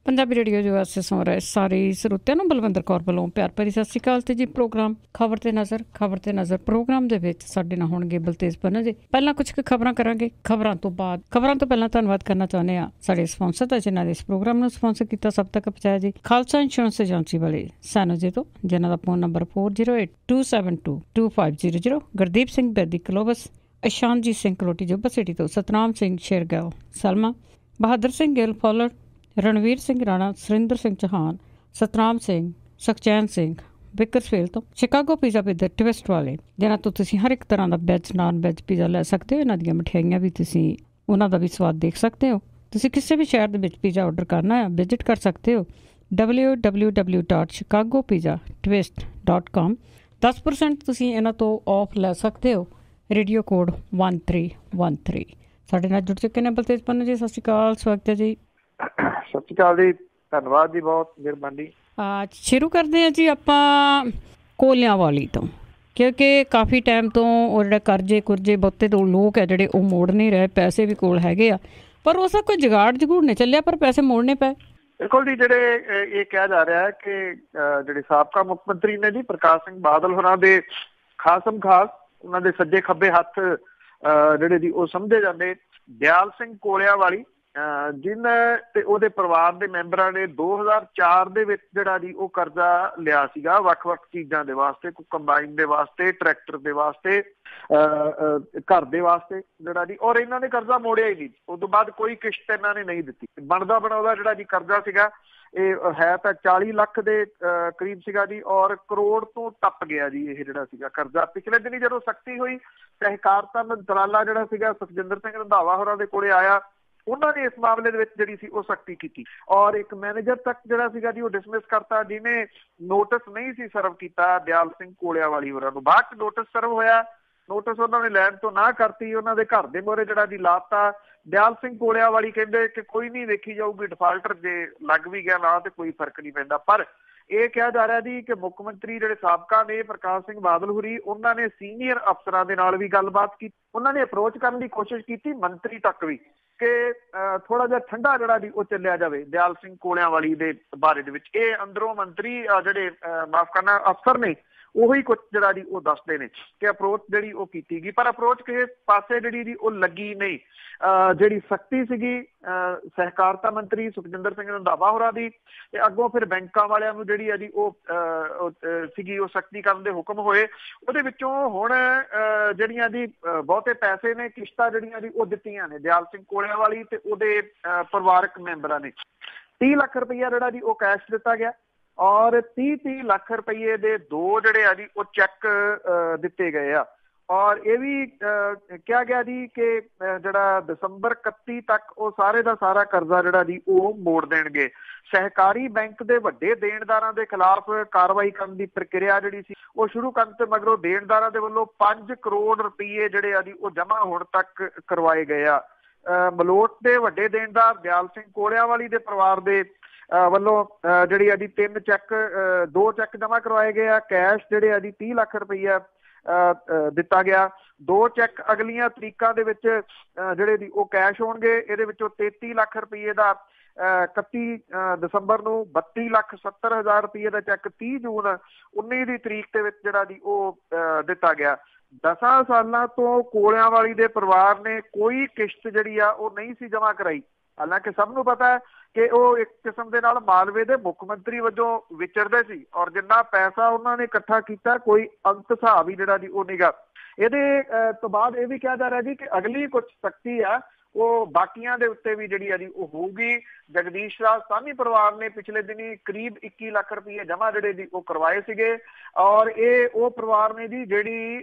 Punjabi radio ਜੋ ਅੱਜ ਸੁਣ ਰਹੇ ਸਾਰੇ ਸਰੋਤਿਆਂ ਨੂੰ ਬਲਵਿੰਦਰ ਕੌਰ ਵੱਲੋਂ ਪਿਆਰ ਭਰੀ ਸਤਿ ਸ਼੍ਰੀ ਅਕਾਲ। ਤੇ ਜੀ ਪ੍ਰੋਗਰਾਮ ਖਬਰ ਤੇ ਨਜ਼ਰ ਪ੍ਰੋਗਰਾਮ ਦੇ ਵਿੱਚ ਸਾਡੇ ਨਾਲ ਹੋਣਗੇ ਬਲਤੇਜ ਪੰਨੂ ਜੀ। ਪਹਿਲਾਂ ਕੁਝ ਕੁ ਖਬਰਾਂ ਕਰਾਂਗੇ। ਖਬਰਾਂ ਤੋਂ ਪਹਿਲਾਂ ਧੰਨਵਾਦ ਕਰਨਾ ਚਾਹੁੰਦੇ ਹਾਂ ਸਾਡੇ ਸਪਾਂਸਰ ਦਾ, ਜਿਨ੍ਹਾਂ ਨੇ ਇਸ ਪ੍ਰੋਗਰਾਮ ਨੂੰ ਸਪਾਂਸਰ ਕੀਤਾ, ਸਭ ਤੱਕ ਪਹੁੰਚਾਇਆ ਜੀ। ਖਾਲਸਾ ਇੰਸ਼ੋਰੈਂਸ ਏਜੰਸੀ ਵਾਲੇ ਸਾਨੂੰ ਜੀ ਤੋਂ, ਜਿਨ੍ਹਾਂ ਦਾ phone number 4082722500। Gurdeep Singh Baidi Columbus, Ishanjit Singh Kaloti Yuba City ਤੋਂ, ਸਤਨਾਮ ਸਿੰਘ ਸ਼ੇਰਗਿੱਲ ਸਲਮਾ, ਬਹਾਦਰ ਸਿੰਘ ਗਿੱਲ ਫੌਲਰ, ਰਣਵੀਰ ਸਿੰਘ ਰਾਣਾ, ਸੁਰਿੰਦਰ ਸਿੰਘ ਚੌਹਾਨ, ਸਤਨਾਮ ਸਿੰਘ, ਸੁਖਚੈਨ ਸਿੰਘ ਬਿਕਰਸਫੀਲਡ ਤੋਂ, ਸ਼ਿਕਾਗੋ ਪੀਜ਼ਾ ਵਿਦ ਟਵਿਸਟ ਵਾਲੇ, ਜਿਨ੍ਹਾਂ ਤੋਂ ਤੁਸੀਂ ਹਰ ਇੱਕ ਤਰ੍ਹਾਂ ਦਾ ਵੈਜ ਨਾਨ ਵੈਜ ਪੀਜ਼ਾ ਲੈ ਸਕਦੇ ਹੋ। ਇਹਨਾਂ ਦੀਆਂ ਮਠਿਆਈਆਂ ਵੀ ਤੁਸੀਂ ਉਹਨਾਂ ਦਾ ਵੀ ਸਵਾਦ ਦੇਖ ਸਕਦੇ ਹੋ। ਤੁਸੀਂ ਕਿਸੇ ਵੀ ਸ਼ਹਿਰ ਦੇ ਵਿੱਚ ਪੀਜ਼ਾ ਆਰਡਰ ਕਰਨਾ ਹੈ, ਵਿਜ਼ਿਟ ਕਰ ਸਕਦੇ ਹੋ www.chicagopizzatwist.com। 10% ਤੁਸੀਂ ਇਹਨਾਂ ਤੋਂ ਆਫ ਲੈ ਸਕਦੇ ਹੋ। Radio code 1313। ਸਾਡੇ ਨਾਲ ਜੁੜ ਚੁੱਕੇ ਨੇ ਬਲਤੇਜ ਪੰਨੂ ਜੀ। ਸਤਿ ਸ਼੍ਰੀ ਅਕਾਲ, ਸਵਾਗਤ ਹੈ ਜੀ। ਸਤਿ ਸ਼੍ਰੀ ਅਕਾਲ ਜੀ, ਧੰਨਵਾਦ ਜੀ, ਬਹੁਤ ਮਿਹਰਬਾਨੀ। ਸ਼ੁਰੂ ਕਰਦੇ ਹਾਂ ਜੀ ਆਪਾਂ ਕੋਲਿਆਂ ਵਾਲੀ ਤੋਂ, ਕਿਉਂਕਿ ਕਾਫੀ ਟਾਈਮ ਤੋਂ ਉਹ ਜਿਹੜਾ ਕਰਜ਼ੇ ਬਹੁਤੇ ਤੋਂ ਲੋਕ ਹੈ ਜਿਹੜੇ ਉਹ ਮੋੜ ਨਹੀਂ ਰਹੇ। ਪੈਸੇ ਵੀ ਕੋਲ ਹੈਗੇ ਆ, ਪਰ ਉਸ ਦਾ ਕੋਈ ਜਗਾੜ ਨਹੀਂ ਚੱਲਿਆ, ਪਰ ਪੈਸੇ ਮੋੜਨੇ ਪਏ। ਬਿਲਕੁਲ ਜੀ, ਜਿਹੜੇ ਇਹ ਕਿਹਾ ਜਾ ਰਿਹਾ ਹੈ ਕਿ ਜਿਹੜੇ ਸਾਬਕਾ ਮੁੱਖ ਮੰਤਰੀ ਨੇ ਜੀ ਪ੍ਰਕਾਸ਼ ਸਿੰਘ ਬਾਦਲ ਹੋਰਾਂ ਦੇ ਖਾਸ ਉਹਨਾਂ ਦੇ ਸੱਜੇ ਖੱਬੇ ਹੱਥ ਜਿਹੜੇ ਜੀ ਉਹ ਸਮਝੇ ਜਾਂਦੇ ਦਿਆਲ ਸਿੰਘ ਕੋਲਿਆਂ ਵਾਲੀ, ਜਿਹਨਾਂ ਤੇ ਉਹਦੇ ਪਰਿਵਾਰ ਦੇ ਮੈਂਬਰਾਂ ਨੇ 2004 ਦੇ ਵਿੱਚ ਜਿਹੜਾ ਜੀ ਉਹ ਕਰਜ਼ਾ ਲਿਆ ਸੀਗਾ ਵੱਖ-ਵੱਖ ਚੀਜ਼ਾਂ ਦੇ ਵਾਸਤੇ, ਕੋਈ ਕੰਬਾਈਨ ਦੇ ਵਾਸਤੇ, ਟਰੈਕਟਰ ਦੇ ਵਾਸਤੇ, ਘਰ ਦੇ ਵਾਸਤੇ ਜਿਹੜਾ ਜੀ, ਔਰ ਇਹਨਾਂ ਨੇ ਕਰਜ਼ਾ ਮੋੜਿਆ ਹੀ ਨਹੀਂ। ਉਸ ਤੋਂ ਬਾਅਦ ਕੋਈ ਕਿਸ਼ਤ ਇਹਨਾਂ ਨੇ ਨਹੀਂ ਦਿੱਤੀ। ਬਣਦਾ ਬਣਾਉਂਦਾ ਜਿਹੜਾ ਜੀ ਕਰਜ਼ਾ ਸੀਗਾ ਇਹ ਹੈ ਤਾਂ 40 ਲੱਖ ਦੇ ਕਰੀਬ ਸੀਗਾ ਜੀ, ਔਰ ਕਰੋੜ ਤੋਂ ਟੱਪ ਗਿਆ ਜੀ ਇਹ ਜਿਹੜਾ ਸੀਗਾ ਕਰਜ਼ਾ। ਪਿਛਲੇ ਦਿਨੀ ਜਦੋਂ ਸਖਤੀ ਹੋਈ, ਸਹਿਕਾਰਤਾ ਮੰਤਰਾਲਾ ਜਿਹੜਾ ਸੀਗਾ ਸੁਖਜਿੰਦਰ ਸਿੰਘ ਰੰਧਾਵਾ ਹੋਰਾਂ ਦੇ ਕੋਲੇ ਆਇਆ, ਉਹਨਾਂ ਨੇ ਇਸ ਮਾਮਲੇ ਦੇ ਵਿੱਚ ਜਿਹੜੀ ਸੀ ਉਹ ਸਖਤੀ ਕੀਤੀ, ਔਰ ਇੱਕ ਮੈਨੇਜਰ ਤੱਕ ਜਿਹੜਾ ਸੀਗਾ ਜੀ ਉਹ ਡਿਸਮਿਸ ਕਰਤਾ, ਜਿਹਨੇ ਨੋਟਿਸ ਨਹੀਂ ਸੀ ਸਰਵ ਕੀਤਾ ਦਿਆਲ ਸਿੰਘ ਕੋਲਿਆਂ ਵਾਲੀ ਹੋਰਾਂ ਨੂੰ। ਬਾਅਦ 'ਚ ਨੋਟਿਸ ਸਰਵ ਹੋਇਆ, ਨੋਟਿਸ ਉਹਨਾਂ ਨੇ ਲੈਣ ਤੋਂ ਨਾ ਕਰਤੀ, ਉਹਨਾਂ ਦੇ ਘਰ ਦੇ ਮੂਹਰੇ ਜਿਹੜਾ ਜੀ ਲਾਤਾ। ਦਿਆਲ ਸਿੰਘ ਕੋਲਿਆਂ ਵਾਲੀ ਕਹਿੰਦੇ ਕਿ ਕੋਈ ਨਹੀਂ, ਵੇਖੀ ਜਾਊਗੀ, ਡਿਫਾਲਟਰ ਜੇ ਲੱਗ ਵੀ ਗਿਆ ਨਾ ਤੇ ਕੋਈ ਫਰਕ ਨਹੀਂ ਪੈਂਦਾ। ਪਰ ਇਹ ਕਿਹਾ ਜਾ ਰਿਹਾ ਜੀ ਕਿ ਮੁੱਖ ਮੰਤਰੀ ਜਿਹੜੇ ਸਾਬਕਾ ਨੇ ਪ੍ਰਕਾਸ਼ ਸਿੰਘ ਬਾਦਲ ਹੋਰੀ, ਉਹਨਾਂ ਨੇ ਸੀਨੀਅਰ ਅਫਸਰਾਂ ਦੇ ਨਾਲ ਵੀ ਗੱਲਬਾਤ ਕੀਤੀ, ਉਹਨਾਂ ਨੇ ਅਪਰੋਚ ਕਰਨ ਦੀ ਕੋਸ਼ਿਸ਼ ਕੀਤੀ, ਮੰਤਰੀ ਤੱਕ ਵੀ, ਕਿ ਥੋੜਾ ਜਿਹਾ ਠੰਡਾ ਜਿਹੜਾ ਜੀ ਉਹ ਚੱਲਿਆ ਜਾਵੇ ਦਿਆਲ ਸਿੰਘ ਕੋਲਿਆਂ ਵਾਲੀ ਦੇ ਬਾਰੇ ਦੇ ਵਿੱਚ। ਇਹ ਅੰਦਰੋਂ ਮੰਤਰੀ ਜਿਹੜੇ ਮਾਫ ਕਰਨਾ ਅਫਸਰ ਨੇ ਉਹੀ ਕੁਛ ਜਿਹੜਾ ਜੀ ਉਹ ਦੱਸਦੇ ਨੇ ਕਿ ਅਪਰੋਚ ਜਿਹੜੀ ਉਹ ਕੀਤੀ ਗਈ, ਪਰ ਅਪਰੋਚ ਕਿਸੇ ਪਾਸੇ ਜਿਹੜੀ ਜੀ ਉਹ ਲੱਗੀ ਨਹੀਂ। ਜਿਹੜੀ ਸਖਤੀ ਸੀਗੀ ਸਹਿਕਾਰਤਾ ਮੰਤਰੀ ਸੁਖਜਿੰਦਰ ਸਿੰਘ ਰੰਧਾਵਾ ਹੋਰਾਂ ਦੀ, ਤੇ ਅੱਗੋਂ ਫਿਰ ਬੈਂਕਾਂ ਵਾਲਿਆਂ ਨੂੰ ਜਿਹੜੀ ਆ ਜੀ ਉਹ ਸੀਗੀ ਉਹ ਸਖਤੀ ਕਰਨ ਦੇ ਹੁਕਮ ਹੋਏ। ਉਹਦੇ ਵਿੱਚੋਂ ਹੁਣ ਜਿਹੜੀਆਂ ਜੀ ਬਹੁਤੇ ਪੈਸੇ ਨੇ, ਕਿਸ਼ਤਾਂ ਜਿਹੜੀਆਂ ਜੀ ਉਹ ਦਿੱਤੀਆਂ ਨੇ ਦਿਆਲ ਸਿੰਘ ਕੋਲਿਆਂ ਵਾਲੀ ਤੇ ਉਹਦੇ ਪਰਿਵਾਰਕ ਮੈਂਬਰਾਂ ਨੇ। 30 ਲੱਖ ਰੁਪਈਆ ਜਿਹੜਾ ਜੀ ਉਹ ਕੈਸ਼ ਦਿੱਤਾ ਗਿਆ, ਔਰ 30 ਲੱਖ ਰੁਪਈਏ ਦੇ 2 ਜਿਹੜੇ ਆ ਜੀ ਉਹ ਚੈੱਕ ਦਿੱਤੇ ਗਏ ਆ। ਔਰ ਇਹ ਵੀ ਕਿਹਾ ਗਿਆ ਜੀ ਕਿ ਜਿਹੜਾ ਦਸੰਬਰ 31 ਤੱਕ ਉਹ ਸਾਰੇ ਦਾ ਸਾਰਾ ਕਰਜ਼ਾ ਜਿਹੜਾ ਜੀ ਉਹ ਮੋੜ ਦੇਣਗੇ। ਸਹਿਕਾਰੀ ਬੈਂਕ ਦੇ ਵੱਡੇ ਦੇਣਦਾਰਾਂ ਦੇ ਖਿਲਾਫ ਕਾਰਵਾਈ ਕਰਨ ਦੀ ਪ੍ਰਕਿਰਿਆ ਜਿਹੜੀ ਸੀ ਉਹ ਸ਼ੁਰੂ ਕਰਨ ਤੇ ਮਗਰੋਂ ਦੇਣਦਾਰਾਂ ਦੇ ਵੱਲੋਂ 5 ਕਰੋੜ ਰੁਪਈਏ ਜਿਹੜੇ ਆ ਜੀ ਉਹ ਜਮ੍ਹਾਂ ਹੋਣ ਤੱਕ ਕਰਵਾਏ ਗਏ ਆ। ਮਲੋਟ ਦੇ ਵੱਡੇ ਦੇਣਦਾਰ ਦਿਆਲ ਸਿੰਘ ਕੋਲਿਆਂ ਵਾਲੀ ਦੇ ਪਰਿਵਾਰ ਦੇ ਵੱਲੋਂ ਜਿਹੜੀ ਆ ਜੀ 2 ਚੈੱਕ ਜਮ੍ਹਾਂ ਕਰਵਾਏ ਗਏ ਆ। ਕੈਸ਼ ਜਿਹੜੇ ਆ ਜੀ 30 ਲੱਖ ਰੁਪਈਆ ਦਿੱਤਾ ਗਿਆ। 2 ਚੈੱਕ ਅਗਲੀਆਂ ਤਰੀਕਾਂ ਦੇ ਵਿੱਚ ਜਿਹੜੇ ਜੀ ਉਹ ਕੈਸ਼ ਹੋਣਗੇ। ਇਹਦੇ ਵਿੱਚੋਂ 33 ਲੱਖ ਰੁਪਈਏ ਦਾ 31 ਦਸੰਬਰ ਨੂੰ, 32,70,000 ਰੁਪਈਏ ਦਾ ਚੈੱਕ 30 ਜੂਨ 19 ਦੀ ਤਰੀਕ ਦੇ ਵਿੱਚ ਜਿਹੜਾ ਜੀ ਉਹ ਦਿੱਤਾ ਗਿਆ। 10 ਸਾਲਾਂ ਤੋਂ ਕੋਲਿਆਂ ਵਾਲੀ ਦੇ ਪਰਿਵਾਰ ਨੇ ਕੋਈ ਕਿਸ਼ਤ ਜਿਹੜੀ ਆ ਉਹ ਨਹੀਂ ਸੀ ਜਮ੍ਹਾਂ ਕਰਾਈ। ਹਾਲਾਂਕਿ ਸਭ ਨੂੰ ਪਤਾ ਹੈ ਕਿ ਉਹ ਇੱਕ ਕਿਸਮ ਦੇ ਨਾਲ ਮਾਲਵੇ ਦੇ ਮੁੱਖ ਮੰਤਰੀ ਵਜੋਂ ਵਿਚਰਦੇ ਸੀ, ਔਰ ਜਿੰਨਾ ਪੈਸਾ ਉਹਨਾਂ ਨੇ ਇਕੱਠਾ ਕੀਤਾ ਕੋਈ ਅੰਤ ਹਿਸਾਬ ਹੀ ਜਿਹੜਾ ਜੀ ਉਹ ਨੀਗਾ। ਇਹਦੇ ਤੋਂ ਬਾਅਦ ਇਹ ਵੀ ਕਿਹਾ ਜਾ ਰਿਹਾ ਜੀ ਕਿ ਅਗਲੀ ਕੁਛ ਸਖਤੀ ਆ ਉਹ ਬਾਕੀਆਂ ਦੇ ਉੱਤੇ ਵੀ ਜਿਹੜੀ ਆ ਜੀ ਉਹ ਹੋਊਗੀ। ਜਗਦੀਸ਼ ਰਾਜ ਸਾਹਨੀ ਪਰਿਵਾਰ ਨੇ ਪਿਛਲੇ ਦਿਨੀ ਕਰੀਬ 21 ਲੱਖ ਰੁਪਈਏ ਜਮ੍ਹਾਂ ਜਿਹੜੇ ਜੀ ਉਹ ਕਰਵਾਏ ਸੀਗੇ, ਔਰ ਇਹ ਉਹ ਪਰਿਵਾਰ ਨੇ ਜੀ ਜਿਹੜੀ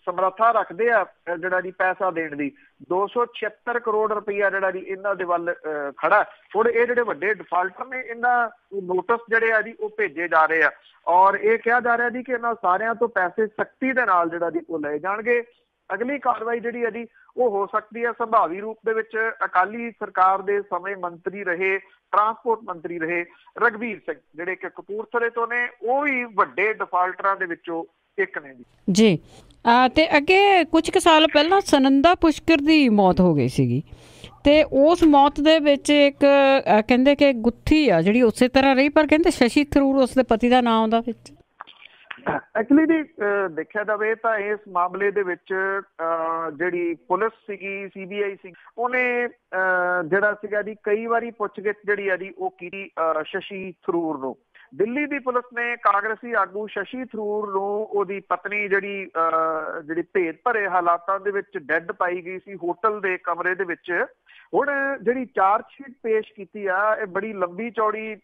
ਸਮਰੱਥਾ ਰੱਖਦੇ ਆ ਜਿਹੜਾ ਜੀ ਪੈਸਾ ਦੇਣ ਦੀ। 276 ਕਰੋੜ ਰੁਪਈਆ ਜਿਹੜਾ ਜੀ ਇਹਨਾਂ ਦੇ ਵੱਲ ਖੜਾ। ਹੁਣ ਇਹ ਜਿਹੜੇ ਵੱਡੇ ਡਿਫਾਲਟਰ ਨੇ, ਇਹਨਾਂ ਨੋਟਿਸ ਜਿਹੜੇ ਆ ਜੀ ਉਹ ਭੇਜੇ ਜਾ ਰਹੇ ਆ, ਔਰ ਇਹ ਕਿਹਾ ਜਾ ਰਿਹਾ ਜੀ ਕਿ ਇਹਨਾਂ ਸਾਰਿਆਂ ਤੋਂ ਪੈਸੇ ਸਖਤੀ ਦੇ ਨਾਲ ਜਿਹੜਾ ਜੀ ਉਹ ਲਏ ਜਾਣਗੇ। ਅਗਲੀ ਕਾਰਵਾਈ ਜਿਹੜੀ ਹੈ ਜੀ ਉਹ ਹੋ ਸਕਦੀ ਹੈ ਸੰਭਾਵੀ ਰੂਪ ਦੇ ਵਿੱਚ ਅਕਾਲੀ ਸਰਕਾਰ ਦੇ ਸਮੇਂ ਮੰਤਰੀ ਰਹੇ, ਟਰਾਂਸਪੋਰਟ ਮੰਤਰੀ ਰਹੇ ਰਘਬੀਰ ਸਿੰਘ, ਜਿਹੜੇ ਕਿ ਕਪੂਰਥਲੇ ਤੋਂ ਨੇ, ਉਹ ਵੀ ਵੱਡੇ ਡਿਫਾਲਟਰਾਂ ਦੇ ਵਿੱਚੋਂ ਇੱਕ ਨੇ ਜੀ। ਤੇ ਅੱਗੇ ਕੁਝ ਕੁ ਸਾਲ ਪਹਿਲਾਂ ਸੁਨੰਦਾ ਪੁਸ਼ਕਰ ਦੀ ਮੌਤ ਹੋ ਗਈ ਸੀਗੀ, ਤੇ ਉਸ ਮੌਤ ਦੇ ਵਿੱਚ ਇੱਕ ਕਹਿੰਦੇ ਕਿ ਗੁੱਥੀ ਆ ਜਿਹੜੀ ਉਸੇ ਤਰ੍ਹਾਂ ਰਹੀ, ਪਰ ਕਹਿੰਦੇ ਸ਼ਸ਼ੀ ਥਰੂਰ ਉਸਦੇ ਪਤੀ ਦਾ ਨਾਂ ਆਉਂਦਾ ਵਿੱਚ। ਐਕਚੁਅਲੀ ਜੀ ਦੇਖਿਆ ਜਾਵੇ ਤਾਂ ਇਸ ਮਾਮਲੇ ਦੇ ਵਿੱਚ ਜਿਹੜੀ ਪੁਲਿਸ ਸੀਗੀ, CBI ਸੀ, ਉਹਨੇ ਜਿਹੜਾ ਸੀਗਾ ਜੀ ਕਈ ਵਾਰੀ ਪੁੱਛਗਿੱਛ ਜਿਹੜੀ ਆ ਜੀ ਉਹ ਕੀਤੀ ਸ਼ਸ਼ੀ ਥਰੂਰ ਨੂੰ। ਦਿੱਲੀ ਦੀ ਪੁਲਿਸ ਨੇ ਕਾਂਗਰਸੀ ਆਗੂ ਸ਼ਸ਼ੀ ਥਰੂਰ ਨੂੰ ਉਹਦੀ ਪਤਨੀ ਜਿਹੜੀ ਭੇਦ ਭਰੇ ਹਾਲਾਤਾਂ ਦੇ ਵਿੱਚ ਡੈੱਡ ਪਾਈ ਗਈ ਸੀ ਹੋਟਲ ਦੇ ਕਮਰੇ ਦੇ ਵਿੱਚ। ਹੁਣ ਜਿਹੜੀ ਚਾਰਜ ਸ਼ੀਟ ਪੇਸ਼ ਕੀਤੀ ਆ, ਇਹ ਬੜੀ ਲੰਬੀ ਚੌੜੀ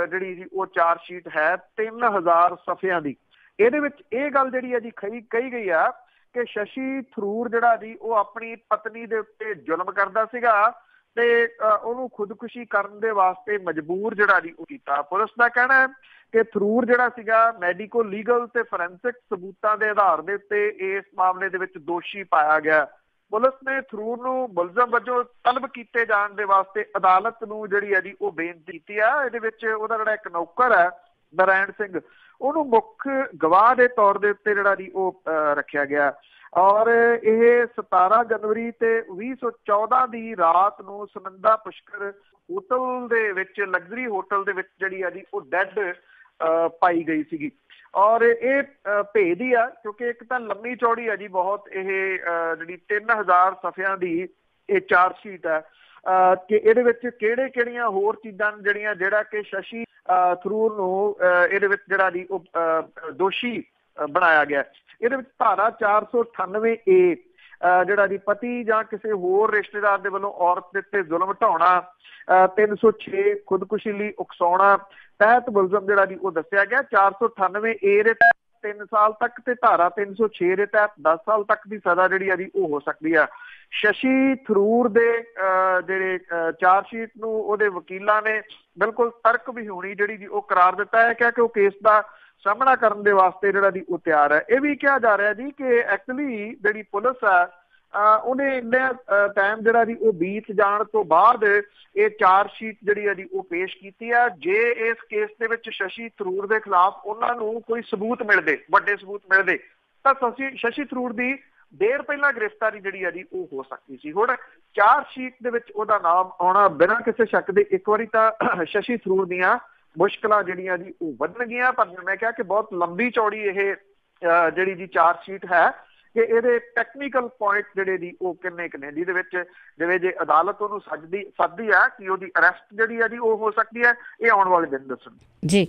ਜਿਹੜੀ ਉਹ ਚਾਰਜ ਸ਼ੀਟ ਹੈ, 3000 ਸਫ਼ਿਆਂ ਦੀ। ਇਹਦੇ ਵਿੱਚ ਇਹ ਗੱਲ ਜਿਹੜੀ ਆ ਜੀ ਕਹੀ ਗਈ ਆ ਕਿ ਸ਼ਸ਼ੀ ਥਰੂਰ ਜਿਹੜਾ ਜੀ ਉਹ ਆਪਣੀ ਪਤਨੀ ਦੇ ਉੱਤੇ ਜ਼ੁਲਮ ਕਰਦਾ ਸੀਗਾ ਤੇ ਉਹਨੂੰ ਖੁਦਕੁਸ਼ੀ ਕਰਨ ਦੇ ਵਾਸਤੇ ਮਜਬੂਰ ਜਿਹੜਾ ਜੀ ਉਹ ਕੀਤਾ। ਪੁਲਿਸ ਦਾ ਕਹਿਣਾ ਹੈ ਕਿ ਥਰੂਰ ਜਿਹੜਾ ਸੀਗਾ ਮੈਡੀਕੋ ਲੀਗਲ ਤੇ ਫੋਰੈਂਸਿਕ ਸਬੂਤਾਂ ਦੇ ਆਧਾਰ ਦੇ ਉੱਤੇ ਇਸ ਮਾਮਲੇ ਦੇ ਵਿੱਚ ਦੋਸ਼ੀ ਪਾਇਆ ਗਿਆ। ਪੁਲਿਸ ਨੇ ਥਰੂਰ ਨੂੰ ਮੁਲਜ਼ਮ ਵਜੋਂ ਤਲਬ ਕੀਤੇ ਜਾਣ ਦੇ ਵਾਸਤੇ ਅਦਾਲਤ ਨੂੰ ਜਿਹੜੀ ਹੈ ਜੀ ਉਹ ਬੇਨਤੀ ਕੀਤੀ ਆ। ਇਹਦੇ ਵਿੱਚ ਉਹਦਾ ਜਿਹੜਾ ਇੱਕ ਨੌਕਰ ਹੈ ਨਾਰਾਇਣ ਸਿੰਘ, ਉਹਨੂੰ ਮੁੱਖ ਗਵਾਹ ਦੇ ਤੌਰ ਦੇ ਉੱਤੇ ਜਿਹੜਾ ਜੀ ਉਹ ਰੱਖਿਆ ਗਿਆ। ਔਰ ਇਹ 17 ਜਨਵਰੀ ਤੇ 2014 ਦੀ ਰਾਤ ਨੂੰ ਸੁਨੰਦਾ ਪੁਸ਼ਕਰ ਹੋਟਲ ਦੇ ਵਿੱਚ, ਲਗਜ਼ਰੀ ਹੋਟਲ ਦੇ ਵਿੱਚ ਜਿਹੜੀ ਆ ਜੀ ਉਹ ਡੈਡ ਪਾਈ ਗਈ ਸੀਗੀ। ਔਰ ਇਹ ਭੇਦ ਹੀ ਆ ਕਿਉਂਕਿ ਇੱਕ ਤਾਂ ਲੰਮੀ ਚੌੜੀ ਆ ਜੀ ਬਹੁਤ, ਇਹ ਜਿਹੜੀ 3000 ਸਫ਼ਿਆਂ ਦੀ ਇਹ ਚਾਰਜ ਸ਼ੀਟ ਹੈ ਕਿ ਇਹਦੇ ਵਿੱਚ ਕਿਹੜੀਆਂ ਹੋਰ ਚੀਜ਼ਾਂ ਜਿਹੜਾ ਕਿ ਸ਼ਸ਼ੀ ਥਰੂਰ ਨੂੰ ਇਹਦੇ ਵਿੱਚ ਜਿਹੜਾ ਜੀ ਉਹ ਦੋਸ਼ੀ ਬਣਾਇਆ ਗਿਆ। ਇਹਦੇ ਵਿੱਚ ਧਾਰਾ 498A ਜਿਹੜਾ ਜੀ ਪਤੀ ਜਾਂ ਕਿਸੇ ਹੋਰ ਰਿਸ਼ਤੇਦਾਰ ਦੇ ਵੱਲੋਂ ਔਰਤ ਦੇ ਉੱਤੇ ਜ਼ੁਲਮ ਢਾਉਣਾ, 306 ਖੁਦਕੁਸ਼ੀ ਲਈ ਉਕਸਾਉਣਾ ਤਹਿਤ ਮੁਲਜ਼ਮ ਜਿਹੜਾ ਜੀ ਉਹ ਦੱਸਿਆ ਗਿਆ। 498A ਦੇ ਤਹਿਤ 3 ਸਾਲ ਤੱਕ ਤੇ ਧਾਰਾ 306 ਦੇ ਤਹਿਤ 10 ਸਾਲ ਤੱਕ ਦੀ ਸਜ਼ਾ ਜਿਹੜੀ ਆ ਜੀ ਉਹ ਹੋ ਸਕਦੀ ਆ। ਸ਼ਸ਼ੀ ਥਰੂਰ ਦੇ ਜਿਹੜੇ ਚਾਰਜ ਸ਼ੀਟ ਨੂੰ ਉਹਦੇ ਵਕੀਲਾਂ ਨੇ ਬਿਲਕੁਲ ਤਰਕ ਵਿਹੂਣੀ ਜਿਹੜੀ ਜੀ ਉਹ ਕਰਾਰ ਦਿੱਤਾ ਹੈ ਕਿ ਉਹ ਕੇਸ ਦਾ ਸਾਹਮਣਾ ਕਰਨ ਦੇ ਵਾਸਤੇ ਜਿਹੜਾ ਜੀ ਉਹ ਤਿਆਰ ਹੈ। ਇਹ ਵੀ ਕਿਹਾ ਜਾ ਰਿਹਾ ਜੀ ਕਿ ਐਕਚੁਅਲੀ ਜਿਹੜੀ ਪੁਲਿਸ ਆ ਉਹਨੇ ਇੰਨਾ ਟਾਈਮ ਜਿਹੜਾ ਜੀ ਉਹ ਬੀਤ ਜਾਣ ਤੋਂ ਬਾਅਦ ਇਹ ਚਾਰਜ ਸ਼ੀਟ ਜਿਹੜੀ ਆ ਜੀ ਉਹ ਪੇਸ਼ ਕੀਤੀ ਆ। ਜੇ ਇਸ ਕੇਸ ਦੇ ਵਿੱਚ ਸ਼ਸ਼ੀ ਥਰੂਰ ਦੇ ਖਿਲਾਫ ਉਹਨਾਂ ਨੂੰ ਕੋਈ ਸਬੂਤ ਮਿਲਦੇ, ਵੱਡੇ ਸਬੂਤ ਮਿਲਦੇ, ਤਾਂ ਸ਼ਸ਼ੀ ਥਰੂਰ ਦੀ ਦੇਰ ਪਹਿਲਾਂ ਗ੍ਰਿਫਤਾਰੀ ਜਿਹੜੀ ਆ ਜੀ ਉਹ ਹੋ ਸਕਦੀ ਸੀ। ਹੁਣ ਚਾਰਜ ਸ਼ੀਟ ਦੇ ਵਿੱਚ ਉਹਦਾ ਨਾਮ ਆਉਣਾ ਬਿਨਾਂ ਕਿਸੇ ਸ਼ੱਕ ਦੇ ਇੱਕ ਵਾਰੀ ਤਾਂ ਸ਼ਸ਼ੀ ਥਰੂਰ ਦੀਆਂ ਮੁਸ਼ਕਲਾਂ ਜਿਹੜੀਆਂ ਜੀ ਉਹ ਵਧਣਗੀਆਂ। ਪਰ ਮੈਂ ਕਿਹਾ ਕਿ ਬਹੁਤ ਲੰਬੀ ਚੌੜੀ ਇਹ ਜਿਹੜੀ ਜੀ ਚਾਰਜ ਸ਼ੀਟ ਹੈ ਕਿ ਇਹਦੇ ਟੈਕਨੀਕਲ ਪੁਆਇੰਟ ਜਿਹੜੇ ਜੀ ਉਹ ਕਿੰਨੇ ਜਿਹਦੇ ਵਿੱਚ ਜਿਵੇਂ ਜੇ ਅਦਾਲਤ ਉਹਨੂੰ ਸੱਦਦੀ ਆ ਕਿ ਉਹਦੀ ਅਰੈਸਟ ਜਿਹੜੀ ਆ ਜੀ ਉਹ ਹੋ ਸਕਦੀ ਹੈ, ਇਹ ਆਉਣ ਵਾਲੇ ਦਿਨ ਦੱਸਣ ਜੀ।